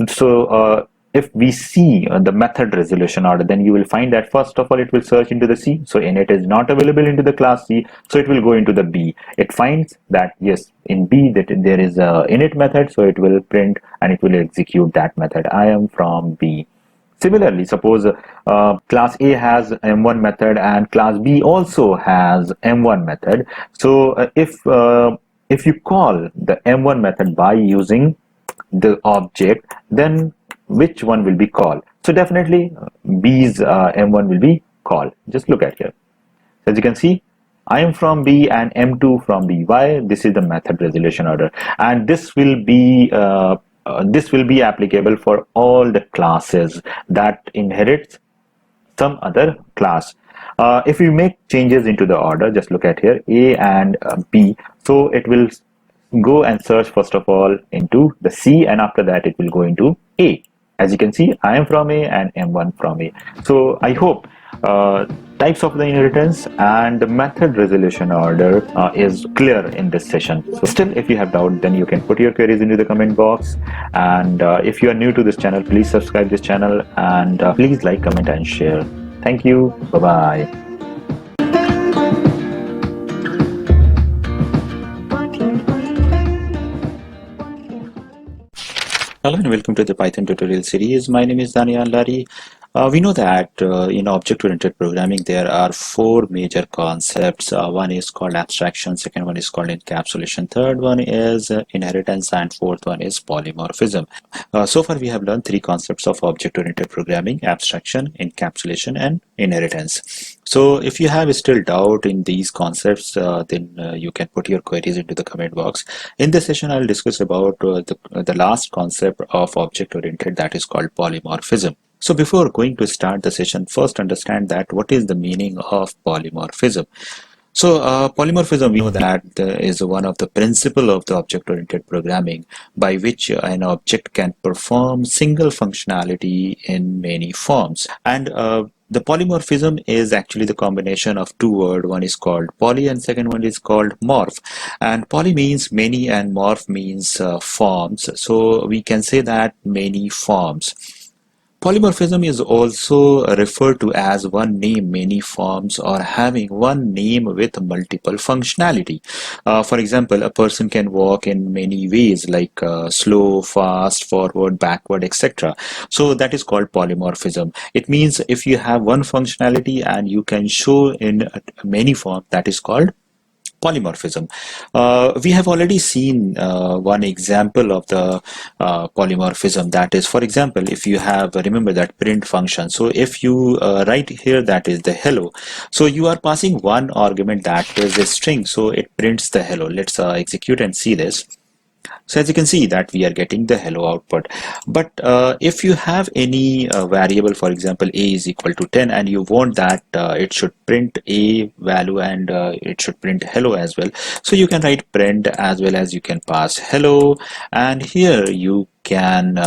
So if we see the method resolution order, then you will find that first of all it will search into the C. So init is not available into the class C, so it will go into the B. It finds that yes, in B that there is a init method, so it will print and it will execute that method, I am from B. Similarly, suppose class A has M1 method and class B also has M1 method. So if you call the M1 method by using the object, then which one will be called? So definitely B's M1 will be called. Just look at here. As you can see, I am from B and M2 from B. Why? This is the method resolution order, and this will be applicable for all the classes that inherits some other class. If you make changes into the order, just look at here, A and B. So it will go and search first of all into the C, and after that it will go into A. As you can see, I am from A and M1 from A. So I hope Uh, Types of the inheritance and the method resolution order is clear in this session. So still, if you have doubt, then you can put your queries into the comment box. And if you are new to this channel, please subscribe this channel and please like, comment and share. Thank you. Bye bye. Hello and welcome to the Python tutorial series. My name is Daneyall. We know that in object-oriented programming there are four major concepts. One is called abstraction, second one is called encapsulation, third one is inheritance, and fourth one is polymorphism. So far we have learned three concepts of object-oriented programming: abstraction, encapsulation, and inheritance. So if you have still doubt in these concepts, then you can put your queries into the comment box. In this session, I'll discuss about the last concept of object-oriented, that is called polymorphism. So before going to start the session, first understand that what is the meaning of polymorphism. So polymorphism, we know that is one of the principle of the object-oriented programming by which an object can perform single functionality in many forms. And the polymorphism is actually the combination of two words. One is called poly and second one is called morph. And poly means many and morph means forms. So we can say that many forms. Polymorphism is also referred to as one name, many forms, or having one name with multiple functionality. For example, a person can walk in many ways like slow, fast, forward, backward, etc. So that is called polymorphism. It means if you have one functionality and you can show in many forms, that is called polymorphism. We have already seen one example of the polymorphism. That is, for example, if you have, remember that print function. So if you write here, that is the hello. So you are passing one argument, that is a string. So it prints the hello. Let's execute and see this. So as you can see that we are getting the hello output. But if you have any variable, for example, a is equal to 10, and you want that it should print a value and it should print hello as well. So you can write print as well as you can pass hello, and here you can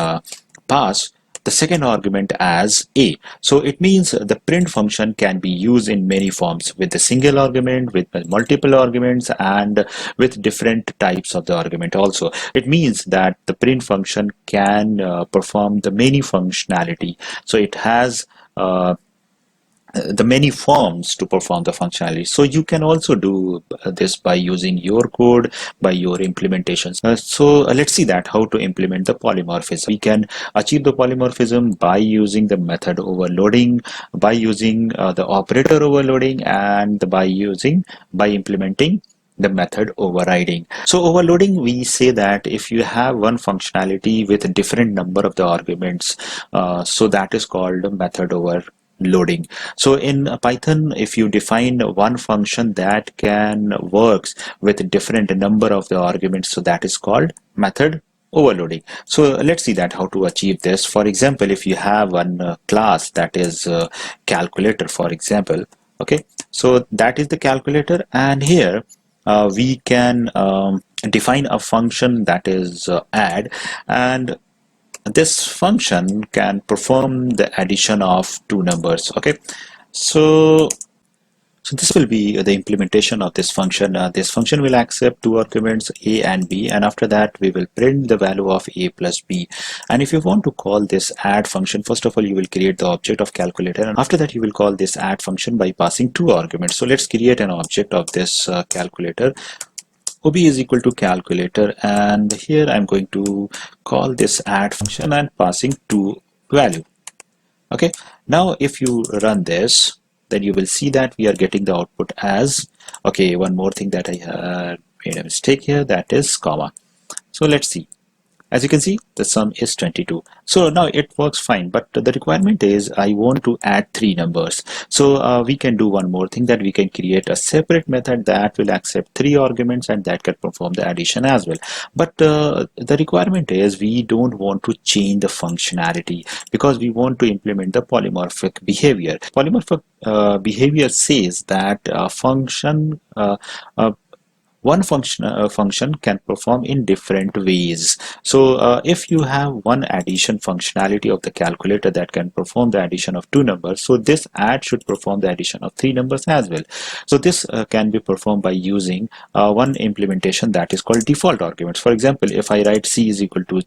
pass the second argument as a. So it means the print function can be used in many forms, with a single argument, with multiple arguments, and with different types of the argument also. It means that the print function can perform the many functionality. So it has the many forms to perform the functionality. So you can also do this by using your code, by your implementations. So let's see that how to implement the polymorphism. We can achieve the polymorphism by using the method overloading, by using the operator overloading, and by implementing the method overriding. So overloading, we say that if you have one functionality with a different number of the arguments, so that is called method overloading. So in Python, if you define one function that can works with a different number of the arguments, so that is called method overloading. So let's see that how to achieve this. For example, if you have one class that is calculator, for example, okay, so that is the calculator, and here we can define a function that is add, and this function can perform the addition of two numbers. Okay, so this will be the implementation of this function. This function will accept two arguments, a and b, and after that we will print the value of a plus b. And if you want to call this add function, first of all you will create the object of calculator, and after that you will call this add function by passing two arguments. So let's create an object of this calculator. OB is equal to calculator, and here I'm going to call this add function and passing two value. Okay, now if you run this, then you will see that we are getting the output as, okay, one more thing that I made a mistake here, that is comma. So let's see. As you can see, the sum is 22. So now it works fine, but the requirement is I want to add three numbers. So we can do one more thing, that we can create a separate method that will accept three arguments and that can perform the addition as well. But the requirement is we don't want to change the functionality, because we want to implement the polymorphic behavior. Polymorphic behavior says that a function one function can perform in different ways. So if you have one addition functionality of the calculator that can perform the addition of two numbers, so this add should perform the addition of three numbers as well. So this can be performed by using one implementation that is called default arguments. For example, if I write c is equal to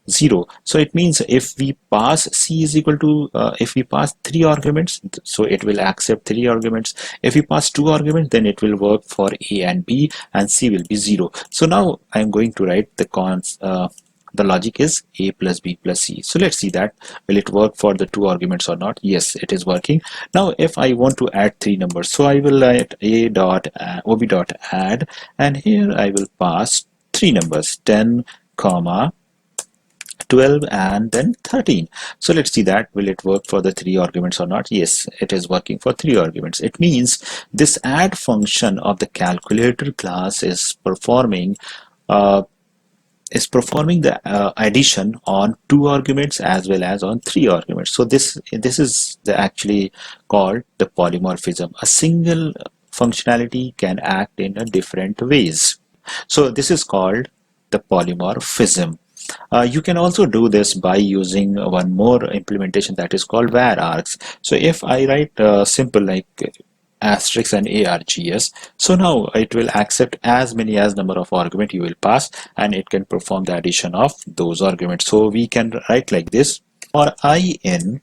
0, so it means if we pass c is equal to if we pass three arguments, so it will accept three arguments. If we pass two arguments, then it will work for a and b, and c will be 0. So now I am going to write the logic is a plus b plus c. So let's see that will it work for the two arguments or not. Yes, it is working. Now if I want to add three numbers, so I will write a dot ob dot add, and here I will pass three numbers, 10 comma 12 and then 13. So let's see that will it work for the three arguments or not. Yes, it is working for three arguments. It means this add function of the calculator class is performing the addition on two arguments as well as on three arguments. So this is actually called the polymorphism. A single functionality can act in a different ways. So this is called the polymorphism. You can also do this by using one more implementation that is called var args. So if I write simple like asterisk and args, so now it will accept as many as number of argument you will pass, and it can perform the addition of those arguments. So we can write like this, or I in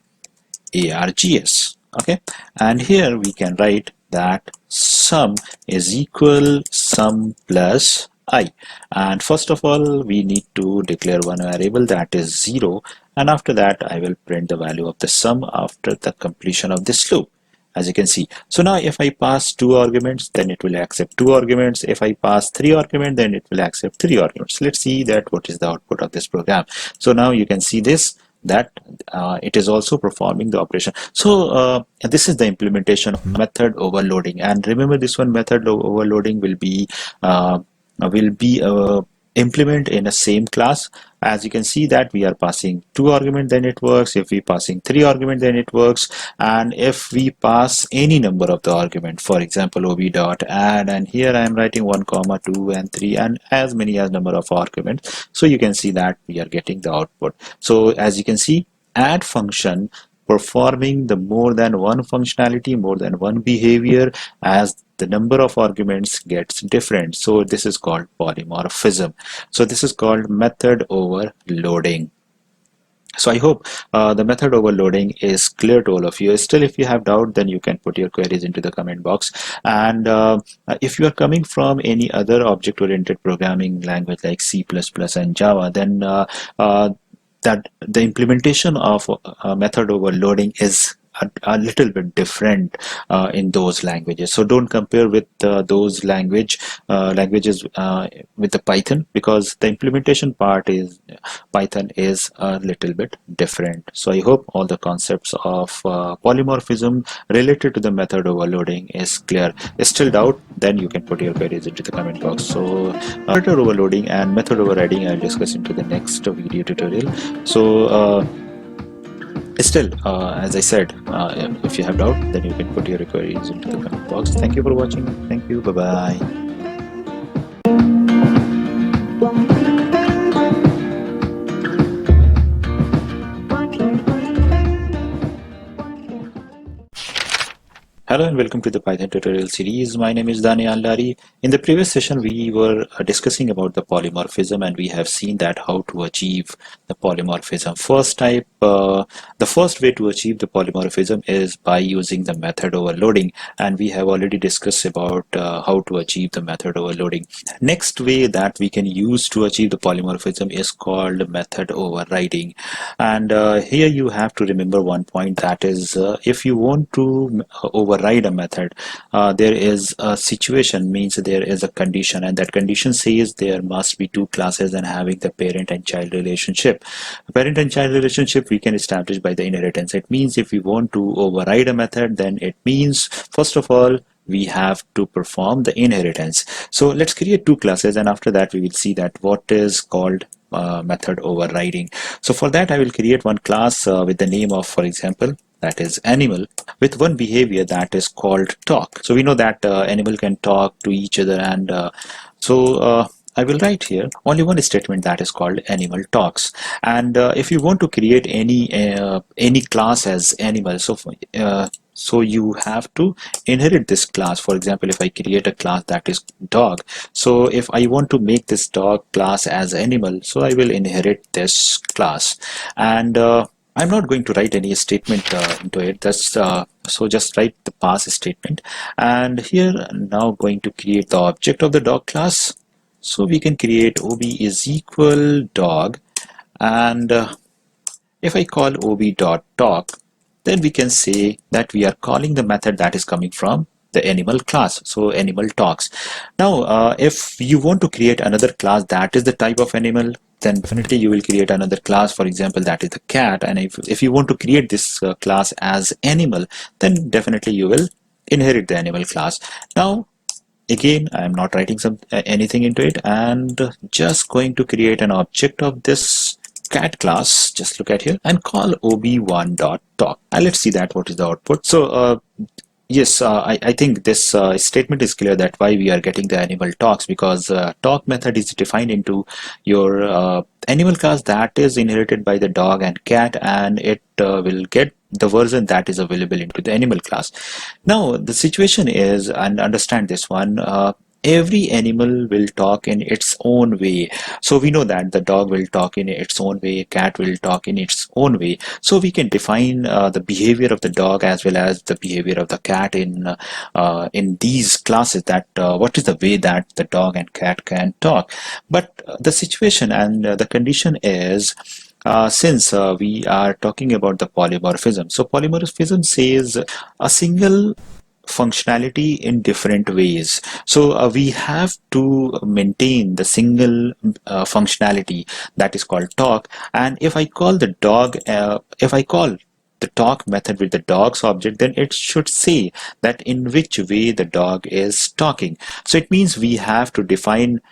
args. Okay, and here we can write that sum is equal sum plus I, and first of all we need to declare one variable that is 0, and after that I will print the value of the sum after the completion of this loop, as you can see. So now if I pass two arguments, then it will accept two arguments. If I pass three arguments, then it will accept three arguments. Let's see that what is the output of this program. So now you can see this, that it is also performing the operation. So this is the implementation of method overloading, and remember this one, method overloading will be implement in a same class. As you can see that we are passing two arguments, then it works. If we passing three arguments, then it works. And if we pass any number of the argument, for example ob dot add, and here I am writing 1 comma 2 and 3 and as many as number of arguments, so you can see that we are getting the output. So as you can see, add function performing the more than one functionality, more than one behavior, as the number of arguments gets different. So this is called polymorphism. So this is called method overloading. So I hope the method overloading is clear to all of you. Still, if you have doubt, then you can put your queries into the comment box. And if you are coming from any other object-oriented programming language like C++ and Java, then that the implementation of method overloading is a little bit different in those languages. So don't compare with those languages with the Python, because the implementation part is Python is a little bit different. So I hope all the concepts of polymorphism related to the method overloading is clear. Still doubt, then you can put your queries into the comment box. So method overloading and method overriding I'll discuss into the next video tutorial. So still, as I said, if you have doubt, then you can put your queries into the comment box. Thank you for watching. Thank you. Bye-bye. Hello and welcome to the Python tutorial series. My name is Daneyal. In the previous session, we were discussing about the polymorphism, and we have seen that how to achieve the polymorphism. First type, the first way to achieve the polymorphism is by using the method overloading, and we have already discussed about how to achieve the method overloading. Next way that we can use to achieve the polymorphism is called method overriding. And here you have to remember one point, that is if you want to override a method, there is a situation, means there is a condition, and that condition says there must be two classes and having the parent and child relationship. Parent and child relationship we can establish by the inheritance. It means if we want to override a method, then it means first of all we have to perform the inheritance. So let's create two classes, and after that we will see that what is called method overriding. So for that I will create one class with the name of, for example, that is animal, with one behavior that is called talk. So we know that animal can talk to each other, and I will write here only one statement that is called animal talks. And if you want to create any class as animal, so you have to inherit this class. For example, if I create a class that is dog, so if I want to make this dog class as animal, so I will inherit this class. And I'm not going to write any statement into it. So just write the pass statement. And here now going to create the object of the dog class. So we can create ob is equal dog, and if I call ob.talk, then we can say that we are calling the method that is coming from the animal class. So animal talks. Now, if you want to create another class that is the type of animal, then definitely you will create another class, for example, that is the cat. And if you want to create this class as animal, then definitely you will inherit the animal class. Now, again, I am not writing anything into it, and just going to create an object of this cat class. Just look at here and call ob1.talk, and let's see that what is the output. So yes, I think this statement is clear that why we are getting the animal talks, because talk method is defined into your animal class that is inherited by the dog and cat, and it will get the version that is available into the animal class. Now the situation is, and understand this one, every animal will talk in its own way. So we know that the dog will talk in its own way, cat will talk in its own way. So we can define the behavior of the dog as well as the behavior of the cat in these classes, that what is the way that the dog and cat can talk. But the situation and the condition is, since we are talking about the polymorphism. So polymorphism says a single functionality in different ways. So we have to maintain the single functionality that is called talk. And if I call the dog, if I call the talk method with the dogs object, then it should say that in which way the dog is talking. So it means we have to define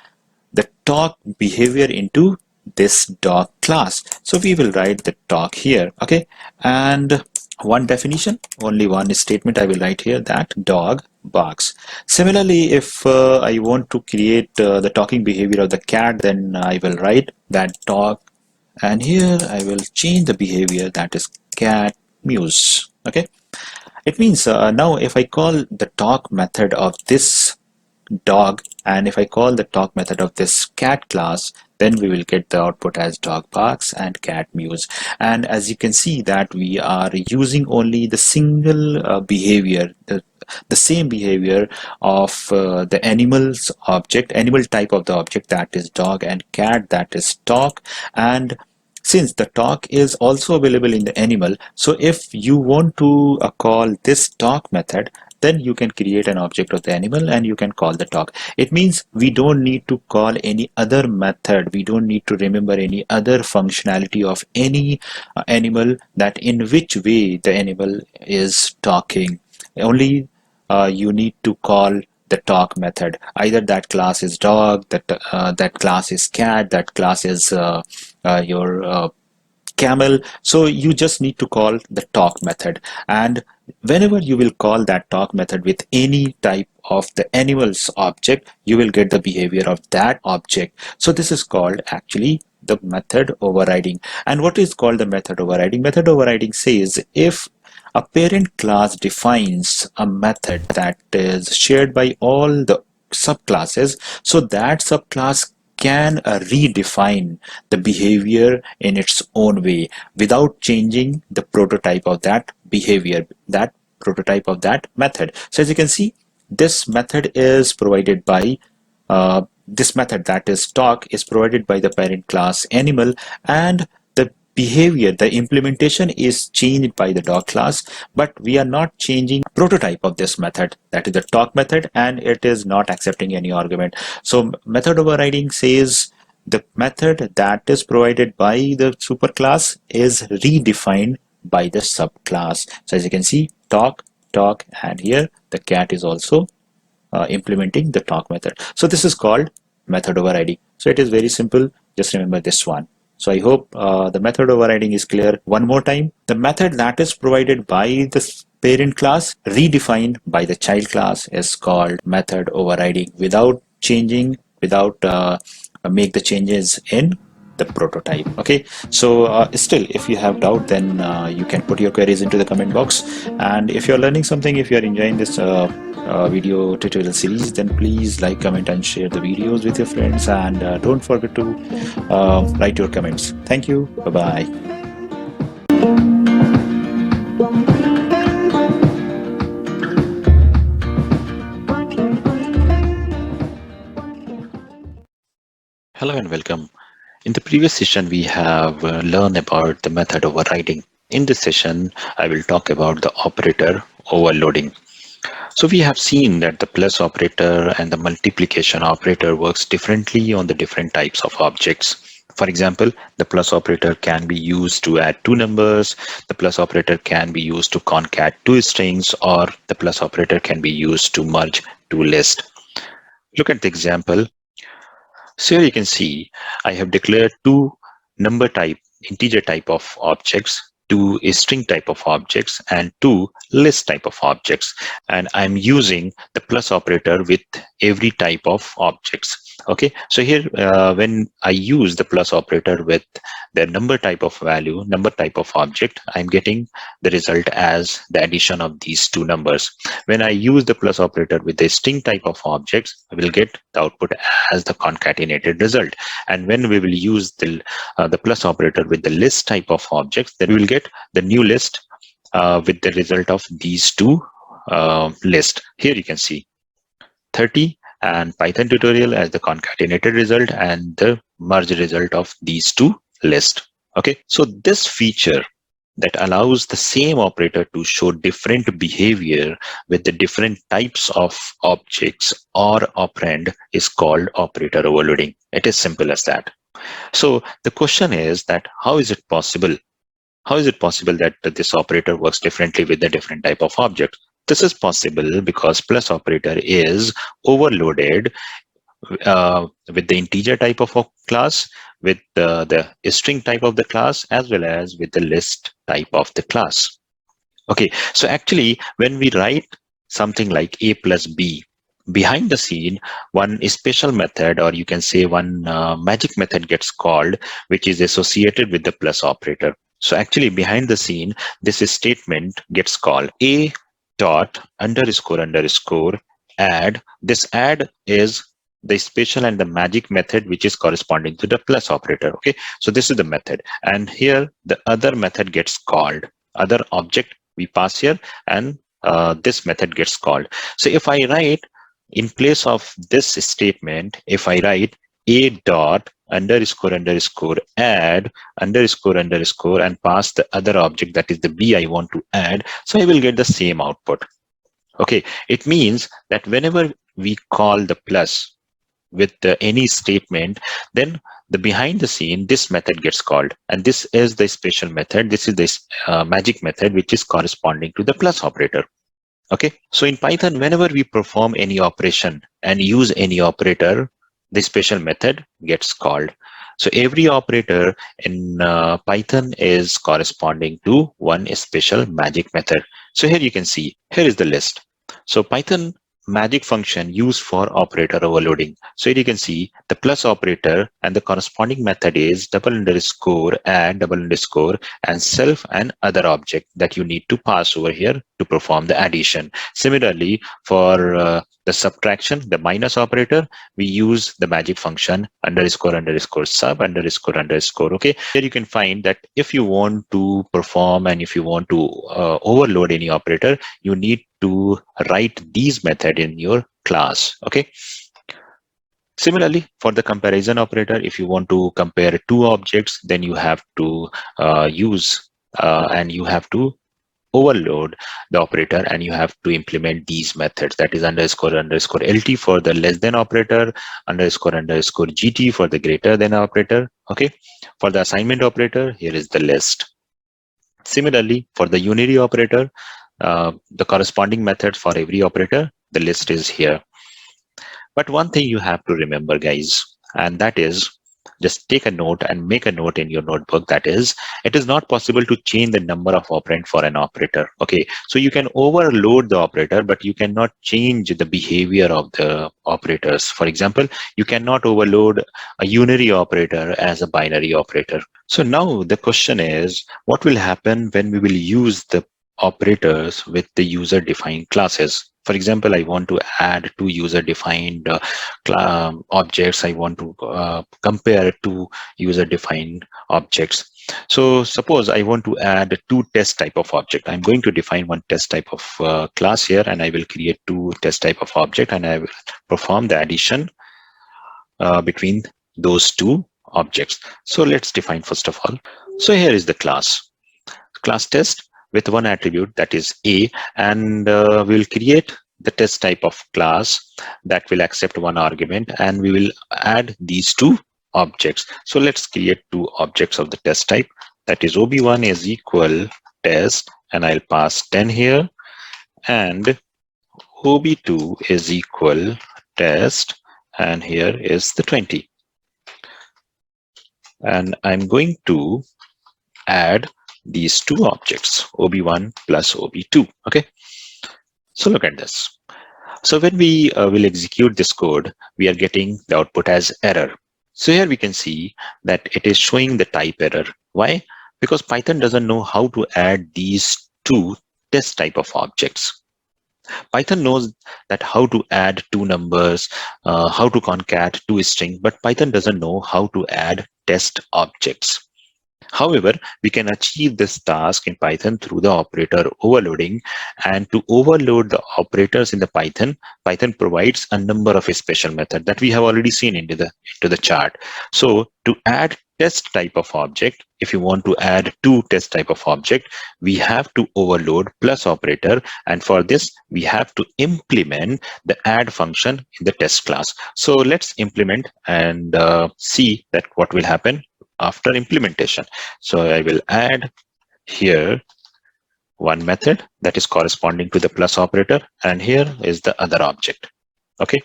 the talk behavior into this dog class. So we will write the talk here, okay? And one definition, only one statement I will write here, that dog barks. Similarly, if I want to create the talking behavior of the cat, then I will write that dog, and here I will change the behavior, that is cat mews, okay? It means now if I call the talk method of this dog, and if I call the talk method of this cat class, then we will get the output as dog barks and cat mews. And as you can see that we are using only the single behavior, the same behavior of the animal's object, animal type of the object, that is dog, and cat, that is talk. And since the talk is also available in the animal, so if you want to call this talk method, then you can create an object of the animal and you can call the talk. It means we don't need to call any other method. We don't need to remember any other functionality of any animal, that in which way the animal is talking. Only you need to call the talk method. Either that class is dog, that class is cat, that class is your camel. So you just need to call the talk method, and whenever you will call that talk method with any type of the animal's object, you will get the behavior of that object. So this is called actually the method overriding. And what is called the method overriding? Method overriding says if a parent class defines a method that is shared by all the subclasses, so that subclass can redefine the behavior in its own way without changing the prototype of that behavior, that prototype of that method. So as you can see, this method is provided by this method, that is talk, is provided by the parent class animal, and the behavior, the implementation is changed by the dog class, but we are not changing prototype of this method, that is the talk method, and it is not accepting any argument. So method overriding says the method that is provided by the superclass is redefined by the subclass. So as you can see, talk, and here the cat is also implementing the talk method. So this is called method overriding. So it is very simple. Just remember this one. So I hope the method overriding is clear. One more time, the method that is provided by the parent class redefined by the child class is called method overriding without changing, without make the changes in the prototype. Okay, so still if you have doubt, then you can put your queries into the comment box. And if you're learning something, if you're enjoying this video tutorial series, then please like, comment and share the videos with your friends, and don't forget to write your comments. Thank you. Bye bye. Hello and welcome. In the previous session, we have learned about the method overriding. In this session, I will talk about the operator overloading. So we have seen that the plus operator and the multiplication operator works differently on the different types of objects. For example, the plus operator can be used to add two numbers, the plus operator can be used to concat two strings, or the plus operator can be used to merge two lists. Look at the example. So here you can see I have declared two number type, integer type of objects, two string type of objects, and two list type of objects. And I'm using the plus operator with every type of objects. Okay, so here when I use the plus operator with the number type of value, number type of object, I'm getting the result as the addition of these two numbers. When I use the plus operator with the string type of objects, I will get the output as the concatenated result. And when we will use the plus operator with the list type of objects, then we will get the new list with the result of these two lists. Here you can see 30 and Python tutorial as the concatenated result and the merge result of these two lists. Okay, so this feature that allows the same operator to show different behavior with the different types of objects or operand is called operator overloading. It is simple as that. So the question is that how is it possible? How is it possible that this operator works differently with the different type of objects? This is possible because plus operator is overloaded with the integer type of a class, with the string type of the class, as well as with the list type of the class. Okay, so actually when we write something like a plus b, behind the scene, one special method, or you can say one magic method gets called, which is associated with the plus operator. So actually behind the scene, this statement gets called a dot underscore underscore add. This add is the special and the magic method which is corresponding to the plus operator. Okay, so this is the method, and here the other method gets called, other object we pass here, and this method gets called. So if I write in place of this statement, if I write a dot underscore underscore add underscore underscore and pass the other object, that is the b I want to add, so I will get the same output. Okay, it means that whenever we call the plus with any statement, then the behind the scene this method gets called, and this is the special method, this is this magic method which is corresponding to the plus operator. Okay, so in Python, whenever we perform any operation and use any operator, the special method gets called. So every operator in Python is corresponding to one special magic method. So here you can see, here is the list. So Python magic function used for operator overloading. So here you can see the plus operator and the corresponding method is double underscore add double underscore and self and other object that you need to pass over here to perform the addition. Similarly, for the subtraction, the minus operator, we use the magic function underscore underscore sub underscore underscore. Okay, here you can find that if you want to perform and if you want to overload any operator, you need to write these method in your class. Okay, similarly for the comparison operator, if you want to compare two objects, then you have to use and you have to overload the operator, and you have to implement these methods, that is underscore underscore lt for the less than operator, underscore underscore gt for the greater than operator. Okay, for the assignment operator, here is the list. Similarly, for the unary operator, the corresponding method for every operator, the list is here. But one thing you have to remember, guys, and that is just take a note and make a note in your notebook. That is, it is not possible to change the number of operand for an operator. Okay, so you can overload the operator, but you cannot change the behavior of the operators. For example, you cannot overload a unary operator as a binary operator. So now the question is, what will happen when we will use the operators with the user-defined classes? For example, I want to add two user-defined objects. I want to compare two user-defined objects. So suppose I want to add two test type of object. I'm going to define one test type of class here, and I will create two test type of object, and I will perform the addition between those two objects. So let's define first of all. So here is the class test with one attribute, that is A, and we'll create the test type of class that will accept one argument, and we will add these two objects. So let's create two objects of the test type, that is ob1 is equal test, and I'll pass 10 here, and ob2 is equal test, and here is the 20. And I'm going to add these two objects, ob1 plus ob2. Okay, so look at this. So when we will execute this code, we are getting the output as error. So here we can see that it is showing the type error. Why? Because Python doesn't know how to add these two test type of objects. Python knows that how to add two numbers, how to concat two strings, but Python doesn't know how to add test objects. However, we can achieve this task in Python through the operator overloading. And to overload the operators in the Python provides a number of special methods that we have already seen into the chart. So to add test type of object, if you want to add two test type of object, we have to overload plus operator. And for this, we have to implement the add function in the test class. So let's implement and see that what will happen after implementation. So I will add here one method that is corresponding to the plus operator, and here is the other object. Okay.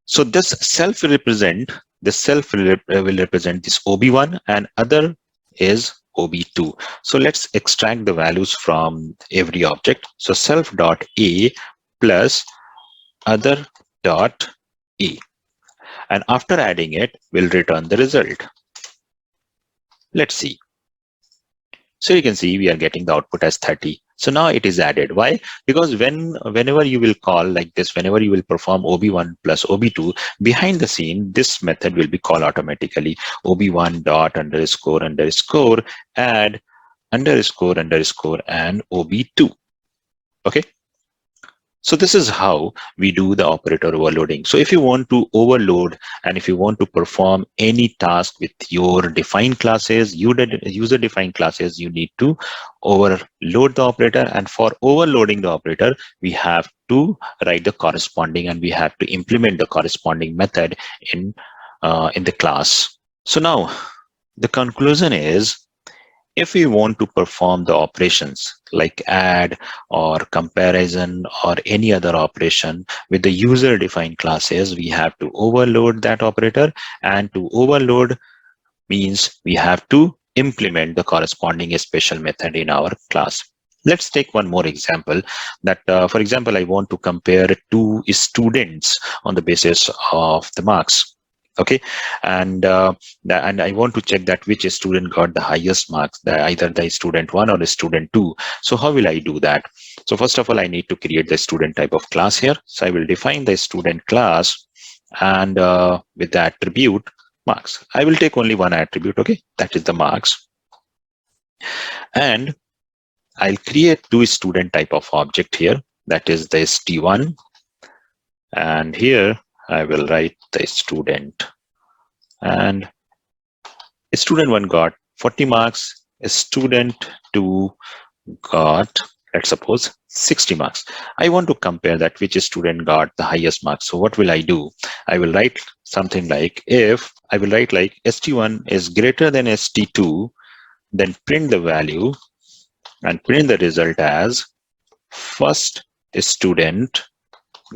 So this self will represent this ob1, and other is ob2. So let's extract the values from every object. So self dot a plus other dot a. And after adding it, we'll return the result. Let's see. So you can see we are getting the output as 30. So now it is added. Why? Because whenever you will call like this, whenever you will perform ob1 plus ob2, behind the scene, this method will be called automatically. ob1 dot underscore underscore add underscore underscore and ob2. Okay. So this is how we do the operator overloading. So if you want to overload and if you want to perform any task with your defined classes, user-defined classes, you need to overload the operator. And for overloading the operator, we have to write the corresponding, and we have to implement the corresponding method in the class. So now the conclusion is, if we want to perform the operations like add or comparison or any other operation with the user-defined classes, we have to overload that operator. And to overload means we have to implement the corresponding special method in our class. Let's take one more example that, for example, I want to compare two students on the basis of the marks. Okay, and I want to check that which student got the highest marks, either the student 1 or the student 2. So how will I do that? So first of all, I need to create the student type of class here. So I will define the student class, and with the attribute marks, I will take only one attribute. Okay, that is the marks, and I'll create two student type of object here, that is the st1, and here I will write the student, and student 1 got 40 marks, student 2 got, let's suppose, 60 marks. I want to compare that which student got the highest marks. So what will I do? I will write something like, if I will write like st1 is greater than st2, then print the value and print the result as first student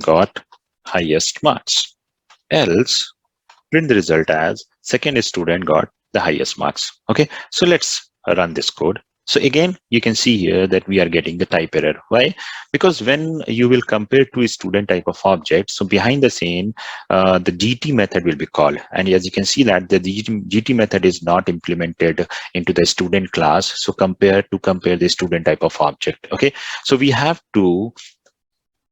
got highest marks. Else print the result as second student got the highest marks. Okay, so let's run this code. So again, you can see here that we are getting the type error. Why? Because when you will compare two student type of objects, so behind the scene, the GT method will be called. And as you can see that the GT method is not implemented into the student class. So compare the student type of object. Okay, so we have to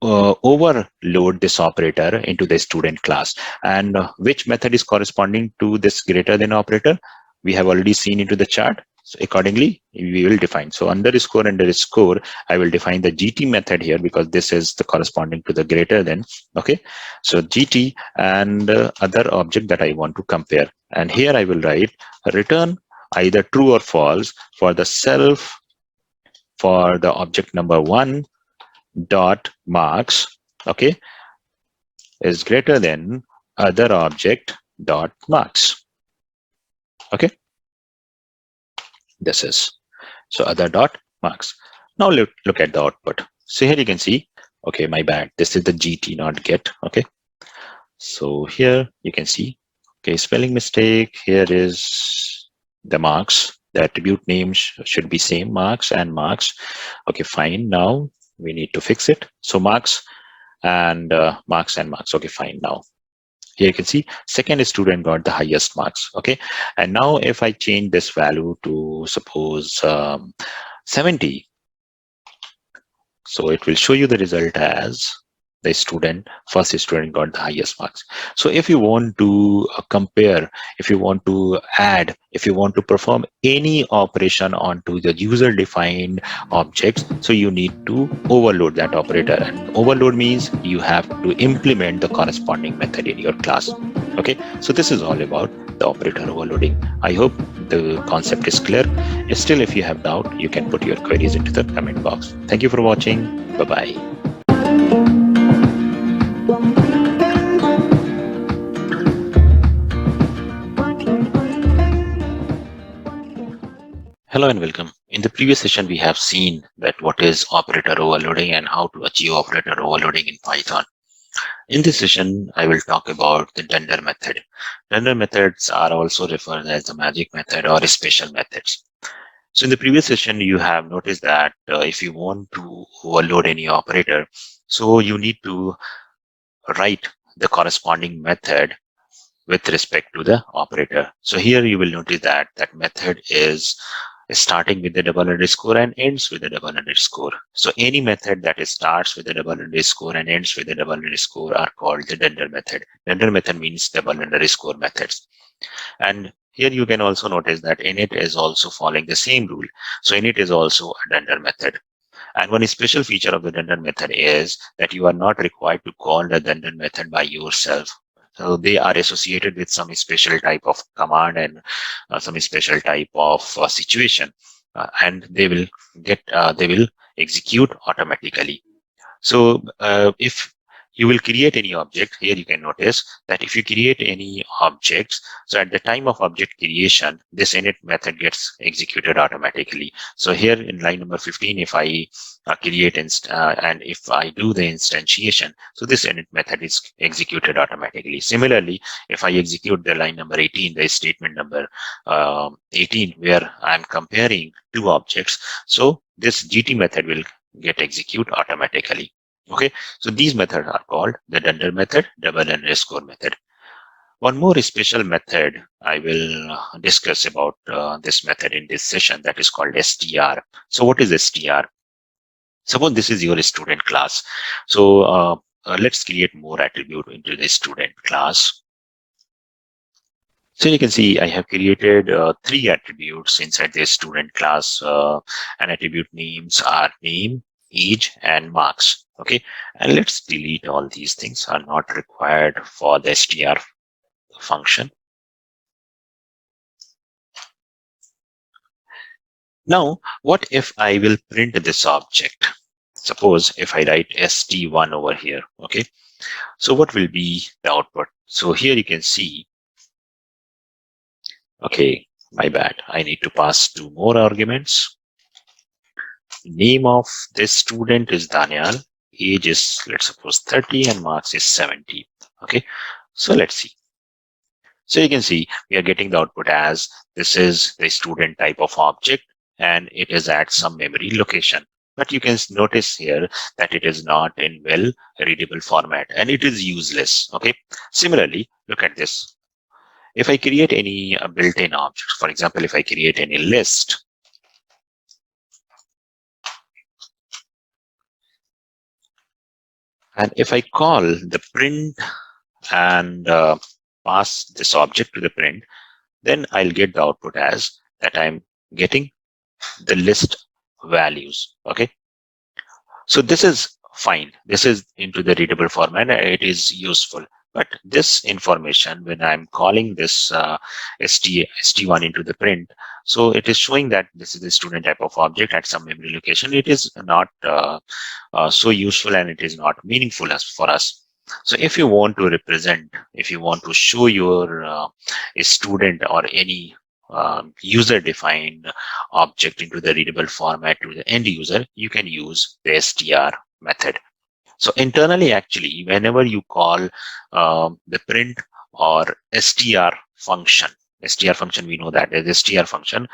overload this operator into the student class. And which method is corresponding to this greater than operator? We have already seen into the chart. So accordingly, we will define. So underscore, I will define the GT method here because this is the corresponding to the greater than. Okay, so GT and other object that I want to compare. And here I will write return either true or false for the self for the object number 1 dot marks, okay, is greater than other object dot marks. Okay, this is so other dot marks. Now look at the output. So here you can see, okay, my bad, this is the GT, not get. Okay, so here you can see, okay, spelling mistake. Here is the marks. The attribute names should be same, marks and marks. Okay, fine. Now we need to fix it. So marks and marks. Okay, fine. Now here you can see second student got the highest marks. Okay, and now if I change this value to suppose 70, so it will show you the result as the first student got the highest marks. So if you want to compare, if you want to add, if you want to perform any operation onto the user defined objects, so you need to overload that operator. And overload means you have to implement the corresponding method in your class. Okay, so this is all about the operator overloading. I hope the concept is clear. Still, if you have doubt, you can put your queries into the comment box. Thank you for watching. Bye-bye. Hello and welcome. In the previous session, we have seen that what is operator overloading and how to achieve operator overloading in Python. In this session, I will talk about the Dunder method. Dunder methods are also referred as the magic method or special methods. So in the previous session, you have noticed that if you want to overload any operator, so you need to write the corresponding method with respect to the operator. So here you will notice that that method is starting with the double underscore and ends with the double underscore. So any method that starts with the double underscore and ends with the double underscore are called the Dunder method. Dunder method means double underscore methods. And here you can also notice that init is also following the same rule. So init is also a Dunder method. And one special feature of the Dunder method is that you are not required to call the Dunder method by yourself. So they are associated with some special type of command and some special type of situation, and they will execute automatically. So if you will create any object, here you can notice that if you create any objects, so at the time of object creation, this init method gets executed automatically. So here in line number 15, if I create and if I do the instantiation, so this init method is executed automatically. Similarly, if I execute the line number 18, the statement number 18, where I'm comparing two objects, so this GT method will get executed automatically. Okay, so these methods are called the Dunder method, double underscore method. One more special method I will discuss about this method in this session, that is called str. So what is str? Suppose this is your student class. So let's create more attribute into the student class. So you can see I have created 3 attributes inside the student class, and attribute names are name, age, and marks. Okay, and let's delete all these things are not required for the str function. Now, what if I will print this object? Suppose if I write st1 over here, okay, so what will be the output? So here you can see, okay, my bad, I need to pass 2 more arguments. Name of this student is Daneyal, age is, let's suppose 30, and marks is 70. Okay, so let's see. So you can see we are getting the output as this is the student type of object and it is at some memory location. But you can notice here that it is not in well readable format and it is useless. Okay. Similarly, look at this. If I create any built-in object, for example, if I create any list, and if I call the print and pass this object to the print, then I'll get the output as that I'm getting the list values. Okay. So this is fine. This is into the readable format. It is useful. But this information, when I'm calling this st1 into the print, so it is showing that this is the student type of object at some memory location. It is not so useful and it is not meaningful as for us. So if you want to represent, if you want to show your a student or any user-defined object into the readable format to the end user, you can use the str method. So internally, actually, whenever you call the print or str function, we know that is str function,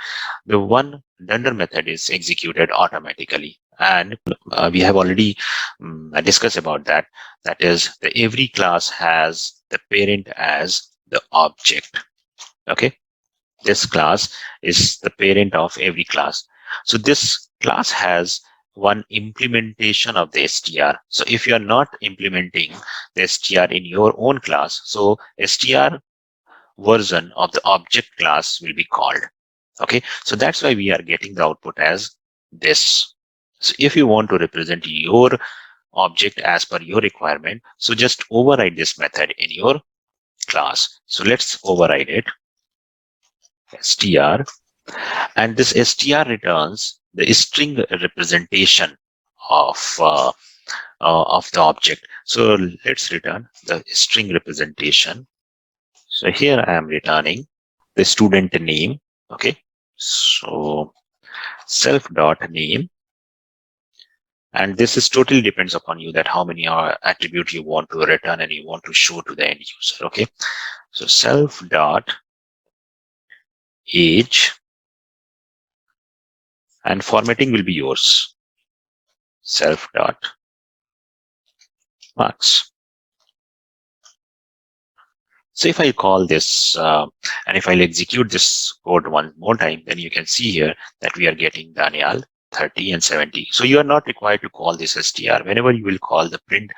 the one Dunder method is executed automatically. And we have already discussed about that. That is, the every class has the parent as the object. Okay. This class is the parent of every class. So this class has one implementation of the str. So if you are not implementing the str in your own class, so str version of the object class will be called. Okay, so that's why we are getting the output as this. So if you want to represent your object as per your requirement, so just override this method in your class. So let's override it, str, and this str returns the string representation of the object. So let's return the string representation. So here I am returning the student name. Okay, so self dot name, and this is totally depends upon you that how many attribute you want to return and you want to show to the end user. Okay, so self dot age, and formatting will be yours, self dot marks. So if I call this and if I'll execute this code one more time, then you can see here that we are getting Daneyal 30 and 70. So you are not required to call this str. Whenever you will call the print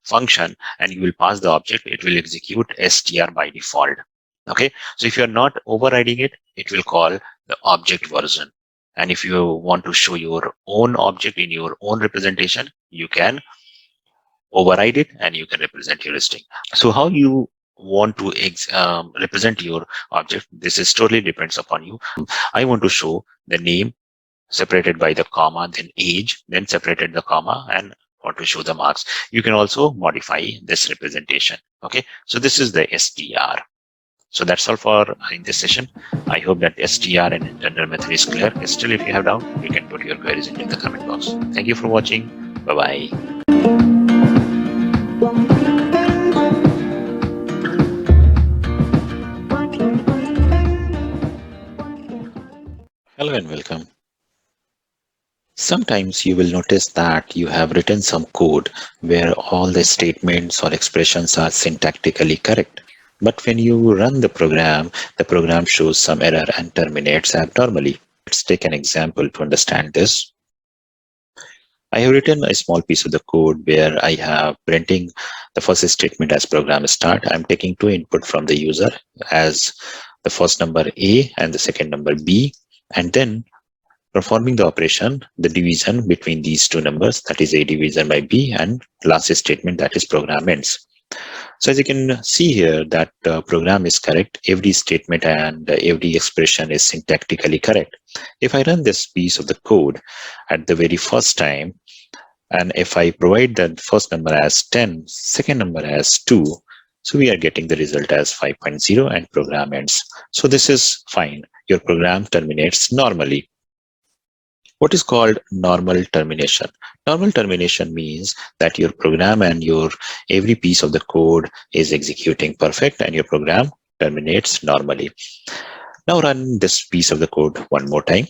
function and you will pass the object, it will execute str by default. Okay, so if you are not overriding it, it will call the object version. And if you want to show your own object in your own representation, you can override it and you can represent your string. So how you want to represent your object, this is totally depends upon you. I want to show the name separated by the comma, then age, then separated the comma, and want to show the marks. You can also modify this representation. Okay, so this is the str. So that's all for in this session. I hope that str and Dunder method is clear. Still, if you have doubt, you can put your queries into the comment box. Thank you for watching. Bye-bye. Hello and welcome. Sometimes you will notice that you have written some code where all the statements or expressions are syntactically correct. But when you run the program shows some error and terminates abnormally. Let's take an example to understand this. I have written a small piece of the code where I have printing the first statement as program start. I'm taking two input from the user as the first number A and the second number B, and then performing the operation, the division between these two numbers, that is A division by B, and last statement, that is program ends. So as you can see here that program is correct. Every statement and every expression is syntactically correct. If I run this piece of the code at the very first time, and if I provide the first number as 10, second number as 2, so we are getting the result as 5.0 and program ends. So this is fine. Your program terminates normally. What is called normal termination? Normal termination means that your program and your every piece of the code is executing perfect and your program terminates normally. Now run this piece of the code one more time.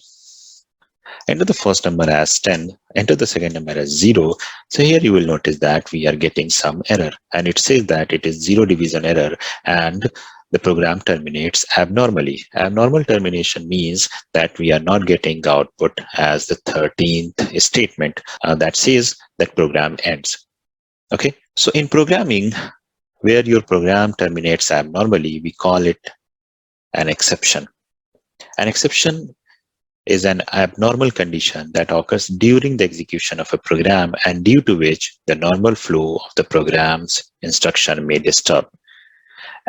Enter the first number as 10, enter the second number as 0. So here you will notice that we are getting some error, and it says that it is zero division error and the program terminates abnormally. Abnormal termination means that we are not getting the output as the 13th statement that says that program ends. Okay, so in programming, where your program terminates abnormally, we call it an exception. An exception is an abnormal condition that occurs during the execution of a program and due to which the normal flow of the program's instruction may disturb.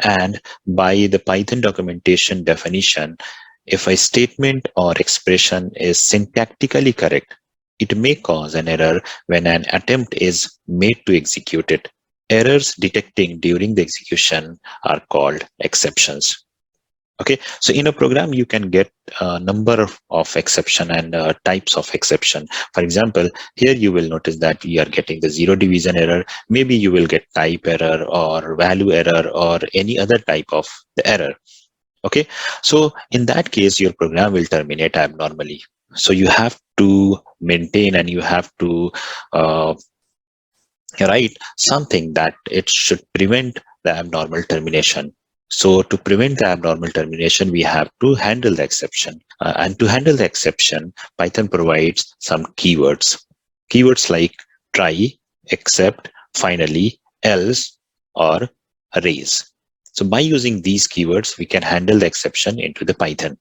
And by the Python documentation definition, if a statement or expression is syntactically correct, it may cause an error when an attempt is made to execute it. Errors detecting during the execution are called exceptions. Okay, so in a program, you can get a number of exception and types of exception. For example, here you will notice that we are getting the zero division error. Maybe you will get type error or value error or any other type of the error. Okay, so in that case, your program will terminate abnormally. So you have to maintain and you have to write something that it should prevent the abnormal termination. So to prevent the abnormal termination, we have to handle the exception. And to handle the exception, Python provides some keywords. Keywords like try, except, finally, else, or raise. So by using these keywords, we can handle the exception into the Python.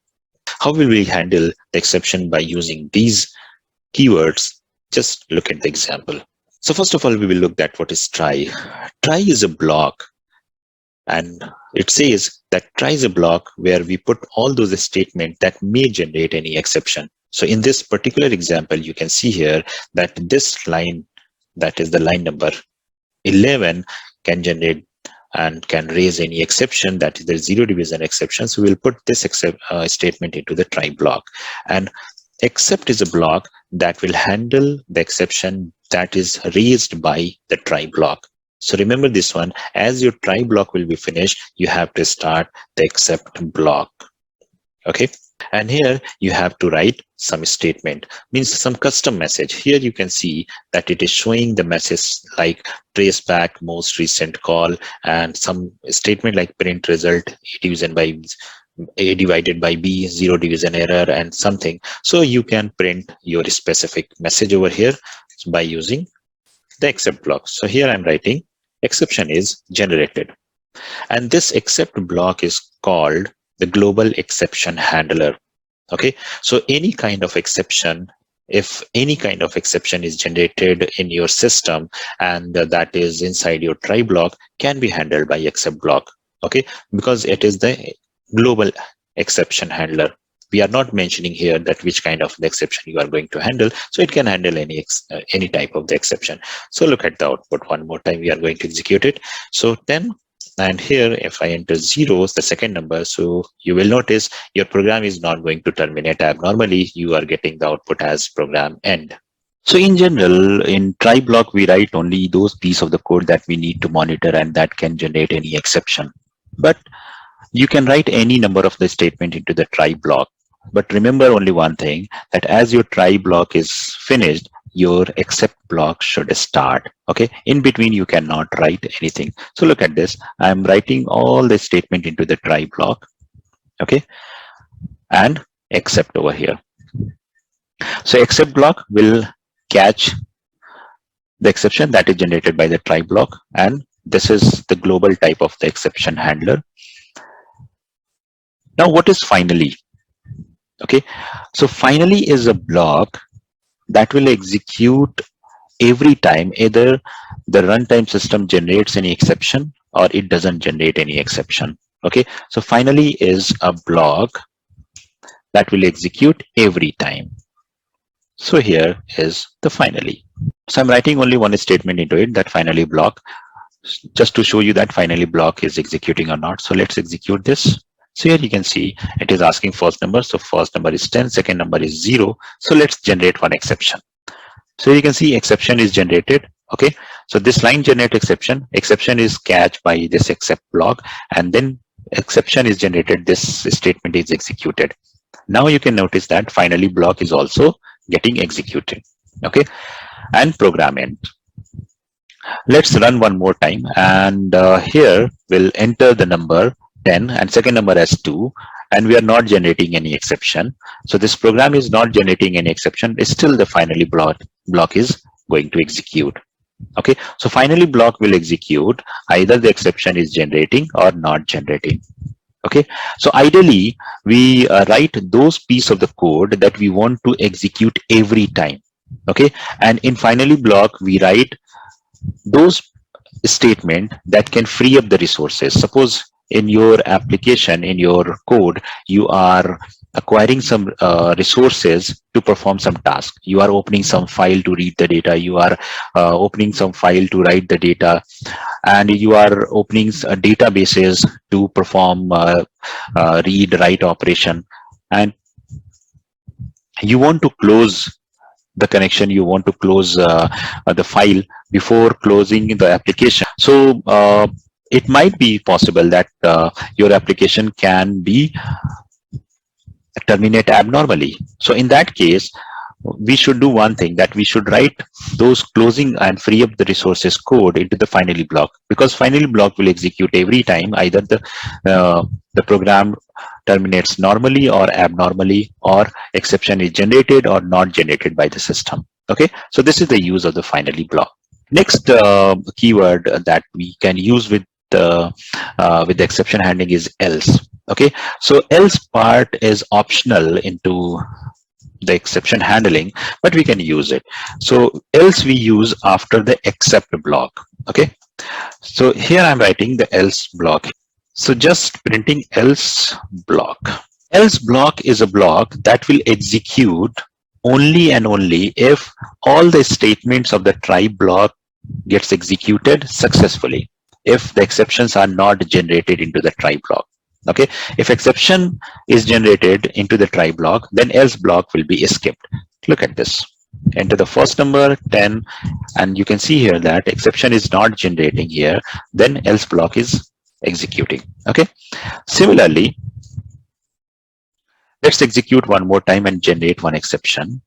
How will we handle the exception by using these keywords? Just look at the example. So first of all, we will look at what is try. Try is a block. And it says that try is a block where we put all those statements that may generate any exception. So in this particular example, you can see here that this line, that is the line number 11, can generate and can raise any exception, that is the zero division exception. So we'll put this statement into the try block. And except is a block that will handle the exception that is raised by the try block. So remember this one, as your try block will be finished, you have to start the except block. Okay. And here you have to write some statement, means some custom message. Here you can see that it is showing the message like trace back most recent call and some statement like print result A divided by B, zero division error and something. So you can print your specific message over here by using the except block. So here I'm writing exception is generated. And this except block is called the global exception handler. Okay, so any kind of exception, if any kind of exception is generated in your system and that is inside your try block, can be handled by except block. Okay, because it is the global exception handler. We are not mentioning here that which kind of the exception you are going to handle. So it can handle any type of the exception. So look at the output one more time. We are going to execute it. So 10. And here, if I enter zeros, the second number, so you will notice your program is not going to terminate abnormally. You are getting the output as program end. So in general, in try block, we write only those pieces of the code that we need to monitor and that can generate any exception. But you can write any number of the statement into the try block. But remember only one thing, that as your try block is finished, your except block should start. Okay, in between you cannot write anything. So look at this, I'm writing all the statement into the try block. Okay, and except over here. So except block will catch the exception that is generated by the try block, and this is the global type of the exception handler. Now what is finally? Okay, so finally is a block that will execute every time either the runtime system generates any exception or it doesn't generate any exception. Okay, so finally is a block that will execute every time. So here is the finally. So I'm writing only one statement into it, that finally block, just to show you that finally block is executing or not. So let's execute this. So here you can see it is asking first number. So first number is 10, second number is 0. So let's generate one exception. So you can see exception is generated. Okay, so this line generate exception. Exception is catched by this except block, and then exception is generated. This statement is executed. Now you can notice that finally block is also getting executed. Okay, and program end. Let's run one more time, and here we'll enter the number 10 and second number as 2, and we are not generating any exception. So this program is not generating any exception. It's still the finally block is going to execute. Okay, so finally block will execute either the exception is generating or not generating. Okay, so ideally we write those piece of the code that we want to execute every time. Okay, and in finally block we write those statement that can free up the resources. Suppose in your application, in your code, you are acquiring some resources to perform some task. You are opening some file to read the data. You are opening some file to write the data, and you are opening databases to perform read write operation, and you want to close the connection, you want to close the file before closing the application. So it might be possible that your application can be terminate abnormally. So in that case, we should do one thing, that we should write those closing and free up the resources code into the finally block, because finally block will execute every time either the program terminates normally or abnormally, or exception is generated or not generated by the system. Okay, so this is the use of the finally block. Next keyword that we can use with the exception handling is else. Okay, so else part is optional into the exception handling, but we can use it. So else we use after the except block. Okay, so here I'm writing the else block. So just printing else block. Else block is a block that will execute only and only if all the statements of the try block gets executed successfully, if the exceptions are not generated into the try block. Okay, if exception is generated into the try block, then else block will be skipped. Look at this. Enter the first number 10, and you can see here that exception is not generating here, then else block is executing. Okay, similarly, let's execute one more time and generate one exception.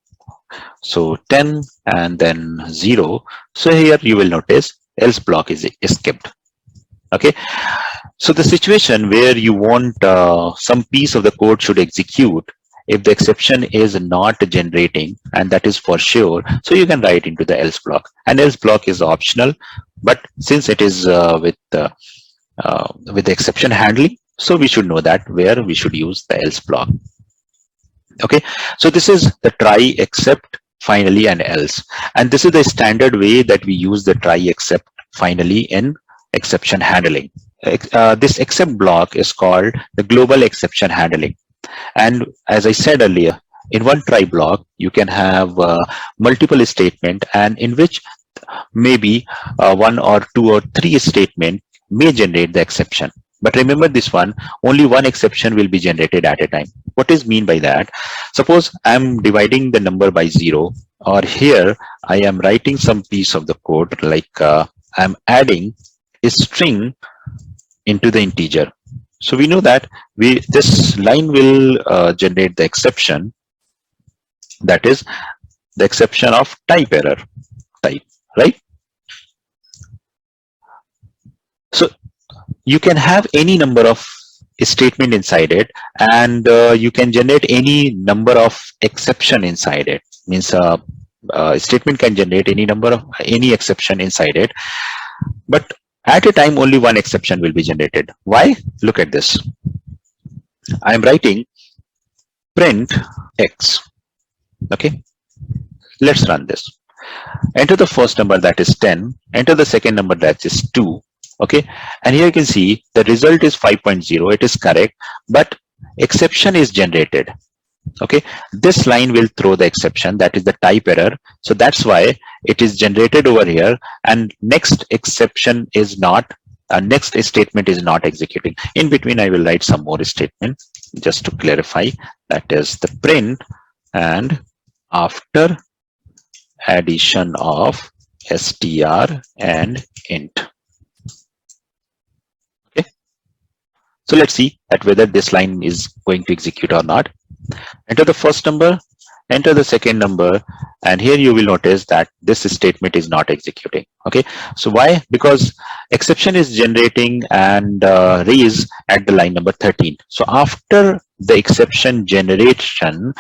So 10 and then 0. So here you will notice else block is skipped. Okay, so the situation where you want some piece of the code should execute if the exception is not generating, and that is for sure, so you can write into the else block. And else block is optional, but since it is with the exception handling, so we should know that where we should use the else block. Okay, so this is the try, except, finally, and else, and this is the standard way that we use the try, except, finally in exception handling. This except block is called the global exception handling, and as I said earlier, in one try block you can have multiple statement, and in which maybe one or two or three statement may generate the exception. But remember this one, only one exception will be generated at a time. What is mean by that? Suppose I'm dividing the number by 0, or here I am writing some piece of the code, like I'm adding a string into the integer. So we know that this line will generate the exception, that is the exception of type error type, right? So you can have any number of statement inside it, and you can generate any number of exception inside it. Means a statement can generate any number of any exception inside it, but at a time only one exception will be generated. Why? Look at this. I am writing print x. Okay, let's run this. Enter the first number, that is 10. Enter the second number, that is 2. Okay, and here you can see the result is 5.0. It is correct, but exception is generated. Okay, this line will throw the exception, that is the type error. So that's why it is generated over here, and next exception is not next statement is not executing. In between, I will write some more statement just to clarify. That is the print and after addition of str and int. Okay. So let's see that whether this line is going to execute or not. Enter the first number, enter the second number, and here you will notice that this statement is not executing. Okay, so why? Because exception is generating and raise at the line number 13. So after the exception generation,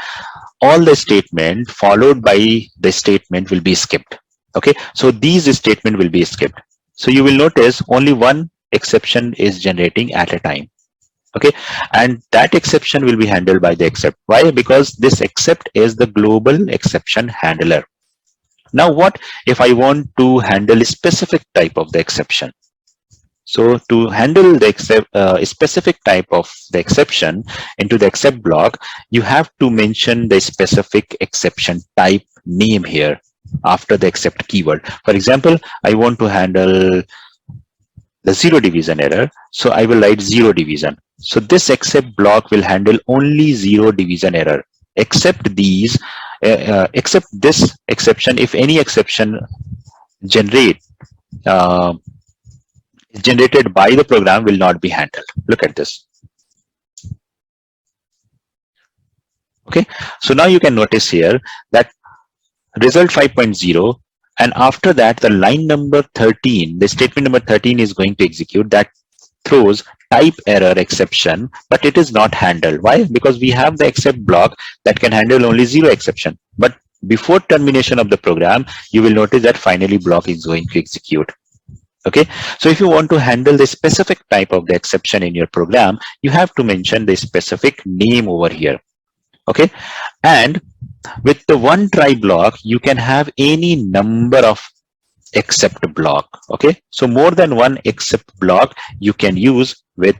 all the statement followed by the statement will be skipped. Okay, so these statement will be skipped. So you will notice only one exception is generating at a time. Okay, and that exception will be handled by the except. Why? Because this except is the global exception handler. Now what if I want to handle a specific type of the exception? So to handle the specific type of the exception into the except block, you have to mention the specific exception type name here after the except keyword. For example, I want to handle the zero division error, so I will write zero division. So this except block will handle only zero division error, except these, except this exception. If any exception generated by the program will not be handled. Look at this. Okay, so now you can notice here that result 5.0, and after that the line number 13, the statement number 13 is going to execute. That throws type error exception, but it is not handled. Why? Because we have the except block that can handle only zero exception. But before termination of the program, you will notice that finally block is going to execute. Okay, so if you want to handle the specific type of the exception in your program, you have to mention the specific name over here. Okay, and with the one try block, you can have any number of except block. Okay, so more than one except block you can use with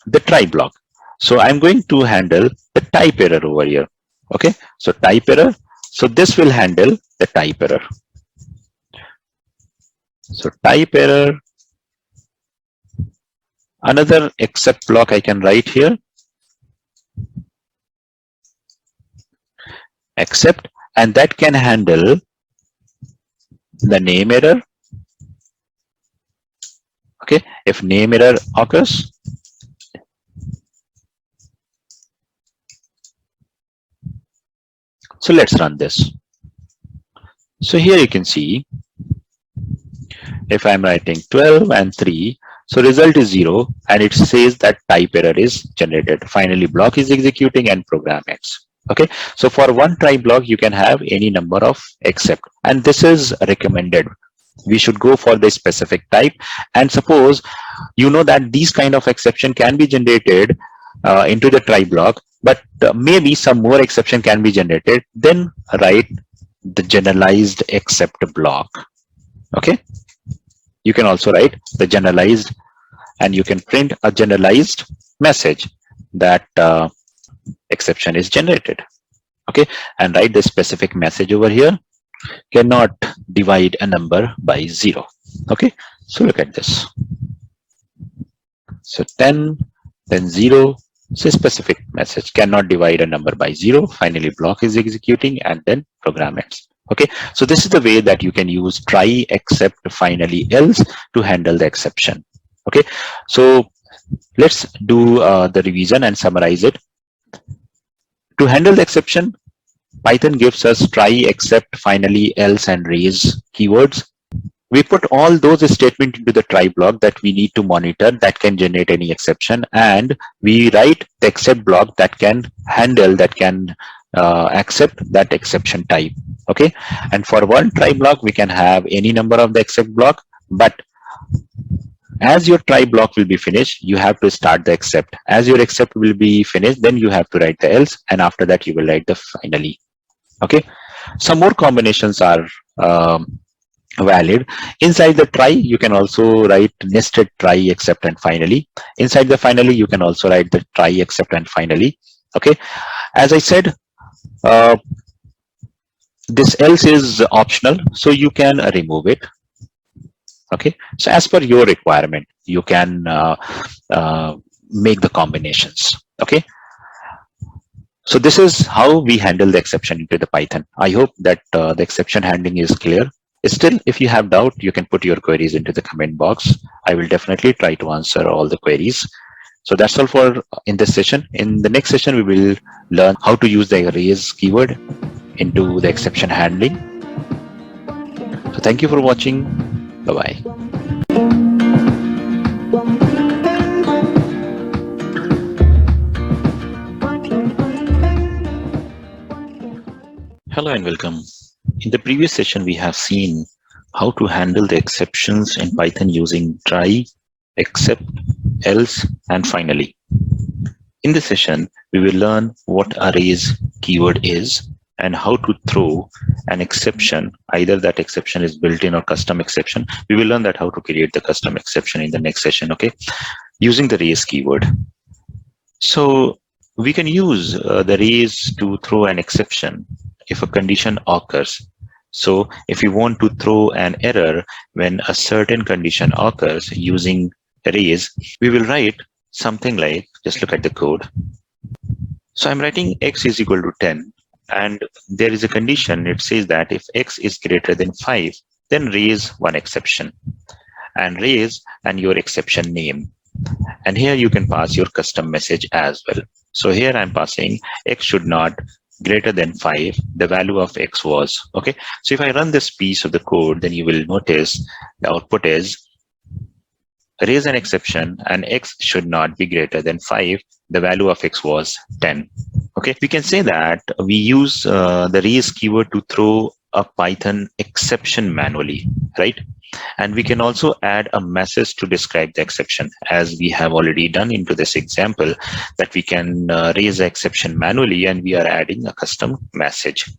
the try block. So I'm going to handle the type error over here. Okay, so type error, so this will handle the type error. So type error, another except block I can write here, except, and that can handle the name error. Okay, if name error occurs, so let's run this. So here you can see if I'm writing 12 and 3, so result is 0, and it says that type error is generated. Finally block is executing and program ends. Okay, so for one try block you can have any number of except, and this is recommended. We should go for the specific type, and suppose you know that these kind of exception can be generated into the try block, but maybe some more exception can be generated, then write the generalized except block. Okay, you can also write the generalized, and you can print a generalized message that exception is generated. Okay, and write the specific message over here, cannot divide a number by 0. Okay, so look at this. So 10, then 0, so specific message, cannot divide a number by 0. Finally block is executing and then program ends. Okay, so this is the way that you can use try, except, finally, else to handle the exception. Okay, so let's do the revision and summarize it. To handle the exception, Python gives us try, except, finally, else, and raise keywords. We put all those statements into the try block that we need to monitor that can generate any exception, and we write the except block that can handle, that can accept that exception type. Okay, and for one try block we can have any number of the except block, but as your try block will be finished, you have to start the except. As your except will be finished, then you have to write the else, and after that you will write the finally. Okay, some more combinations are valid. Inside the try, you can also write nested try, except, and finally. Inside the finally, you can also write the try, except, and finally. Okay, as I said, this else is optional, so you can remove it. Okay, so as per your requirement, you can make the combinations. Okay, so this is how we handle the exception into the Python. I hope that the exception handling is clear. Still, if you have doubt, you can put your queries into the comment box. I will definitely try to answer all the queries. So that's all for in this session. In the next session, we will learn how to use the arrays keyword into the exception handling. So thank you for watching. Bye-bye. Hello and welcome. In the previous session, we have seen how to handle the exceptions in Python using try, except, else, and finally. In this session, we will learn what arrays keyword is and how to throw an exception, either that exception is built-in or custom exception. We will learn that how to create the custom exception in the next session, okay, using the arrays keyword. So we can use the arrays to throw an exception if a condition occurs. So if you want to throw an error when a certain condition occurs using arrays, we will write something like, just look at the code. So I'm writing x is equal to 10, and there is a condition. It says that if x is greater than 5, then raise one exception, and raise and your exception name. And here you can pass your custom message as well. So here I'm passing x should not greater than 5. The value of x was, okay. So if I run this piece of the code, then you will notice the output is raise an exception and x should not be greater than 5. The value of x was 10. Okay, we can say that we use the raise keyword to throw a Python exception manually, right? And we can also add a message to describe the exception, as we have already done into this example, that we can raise the exception manually and we are adding a custom message.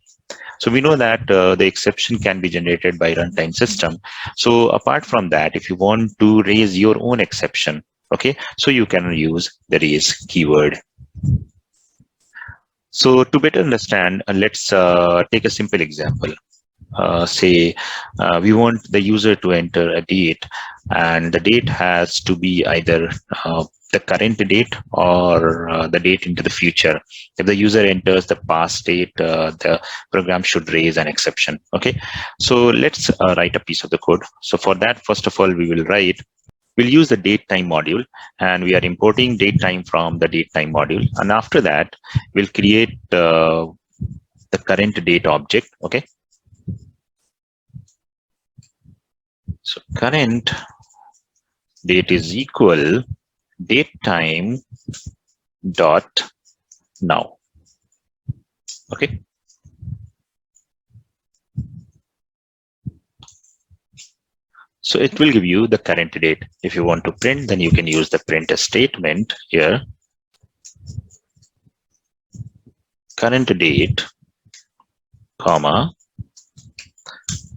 So we know that the exception can be generated by runtime system. So apart from that, if you want to raise your own exception, okay, so you can use the raise keyword. So to better understand, let's take a simple example. Say we want the user to enter a date, and the date has to be either the current date or the date into the future. If the user enters the past date, the program should raise an exception. Okay, so let's write a piece of the code. So for that, first of all, we'll use the datetime module, and we are importing datetime from the datetime module. And after that, we'll create the current date object. Okay. So current date is equal datetime dot now. Okay. So it will give you the current date. If you want to print, then you can use the print statement here. Current date, comma,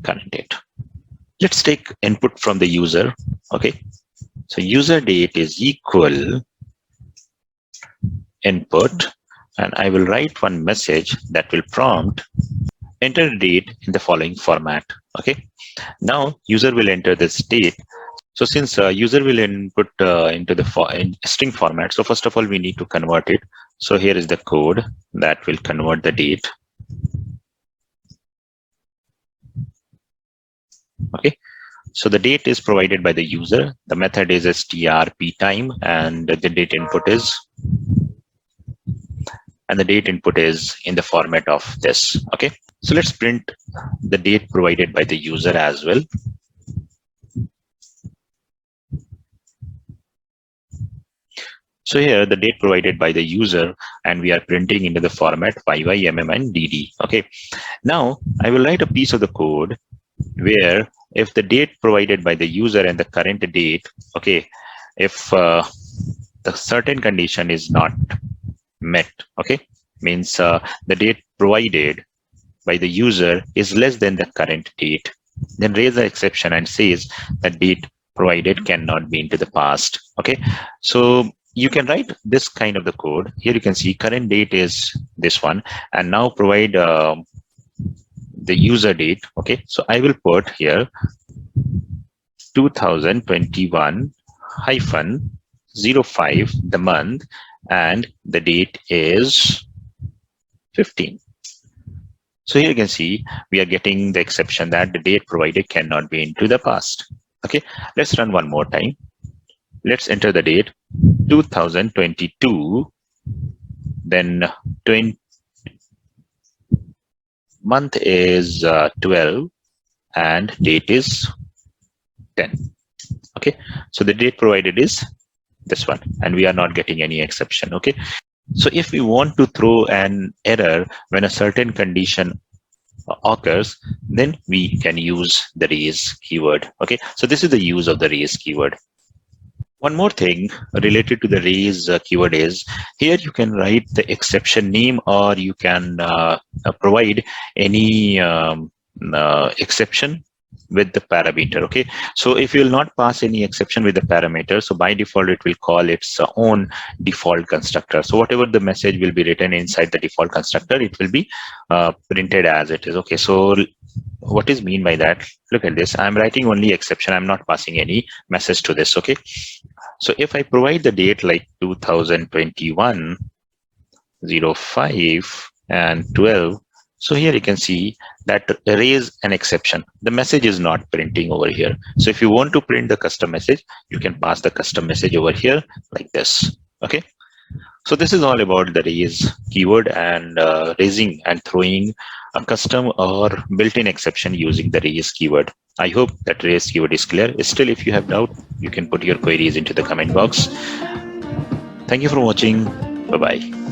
current date. Let's take input from the user. Okay. So user date is equal input, and I will write one message that will prompt enter date in the following format. Okay. Now user will enter this date. So since user will input into the string format, so first of all we need to convert it. So here is the code that will convert the date. Okay. So the date is provided by the user. The method is strptime, and the date input is, and the date input is in the format of this. Okay. So let's print the date provided by the user as well. So here the date provided by the user, and we are printing into the format YYMM and DD. Okay. Now I will write a piece of the code where if the date provided by the user and the current date, okay, if the certain condition is not met, okay, means the date provided by the user is less than the current date, then raise the exception and says that date provided cannot be into the past. Okay, so you can write this kind of the code. Here you can see current date is this one, and now provide the user date. Okay, so I will put here 2021 hyphen 05, the month, and the date is 15. So here you can see we are getting the exception that the date provided cannot be into the past. Okay, let's run one more time. Let's enter the date 2022, then 20, month is 12, and date is 10. Okay, so the date provided is this one, and we are not getting any exception. Okay, so if we want to throw an error when a certain condition occurs, then we can use the raise keyword. Okay, so this is the use of the raise keyword. One more thing related to the raise keyword is here you can write the exception name, or you can provide any exception with the parameter. Okay, so if you will not pass any exception with the parameter, so by default it will call its own default constructor. So whatever the message will be written inside the default constructor, it will be printed as it is. Okay, so what is mean by that? Look at this, I'm writing only exception, I'm not passing any message to this. Okay, so if I provide the date like 2021 05 and 12, so here you can see that raise an exception, the message is not printing over here. So if you want to print the custom message, you can pass the custom message over here like this. Okay, so this is all about the raise keyword and raising and throwing a custom or built-in exception using the raise keyword. I hope that raise keyword is clear. Still, if you have doubt, you can put your queries into the comment box. Thank you for watching. Bye-bye.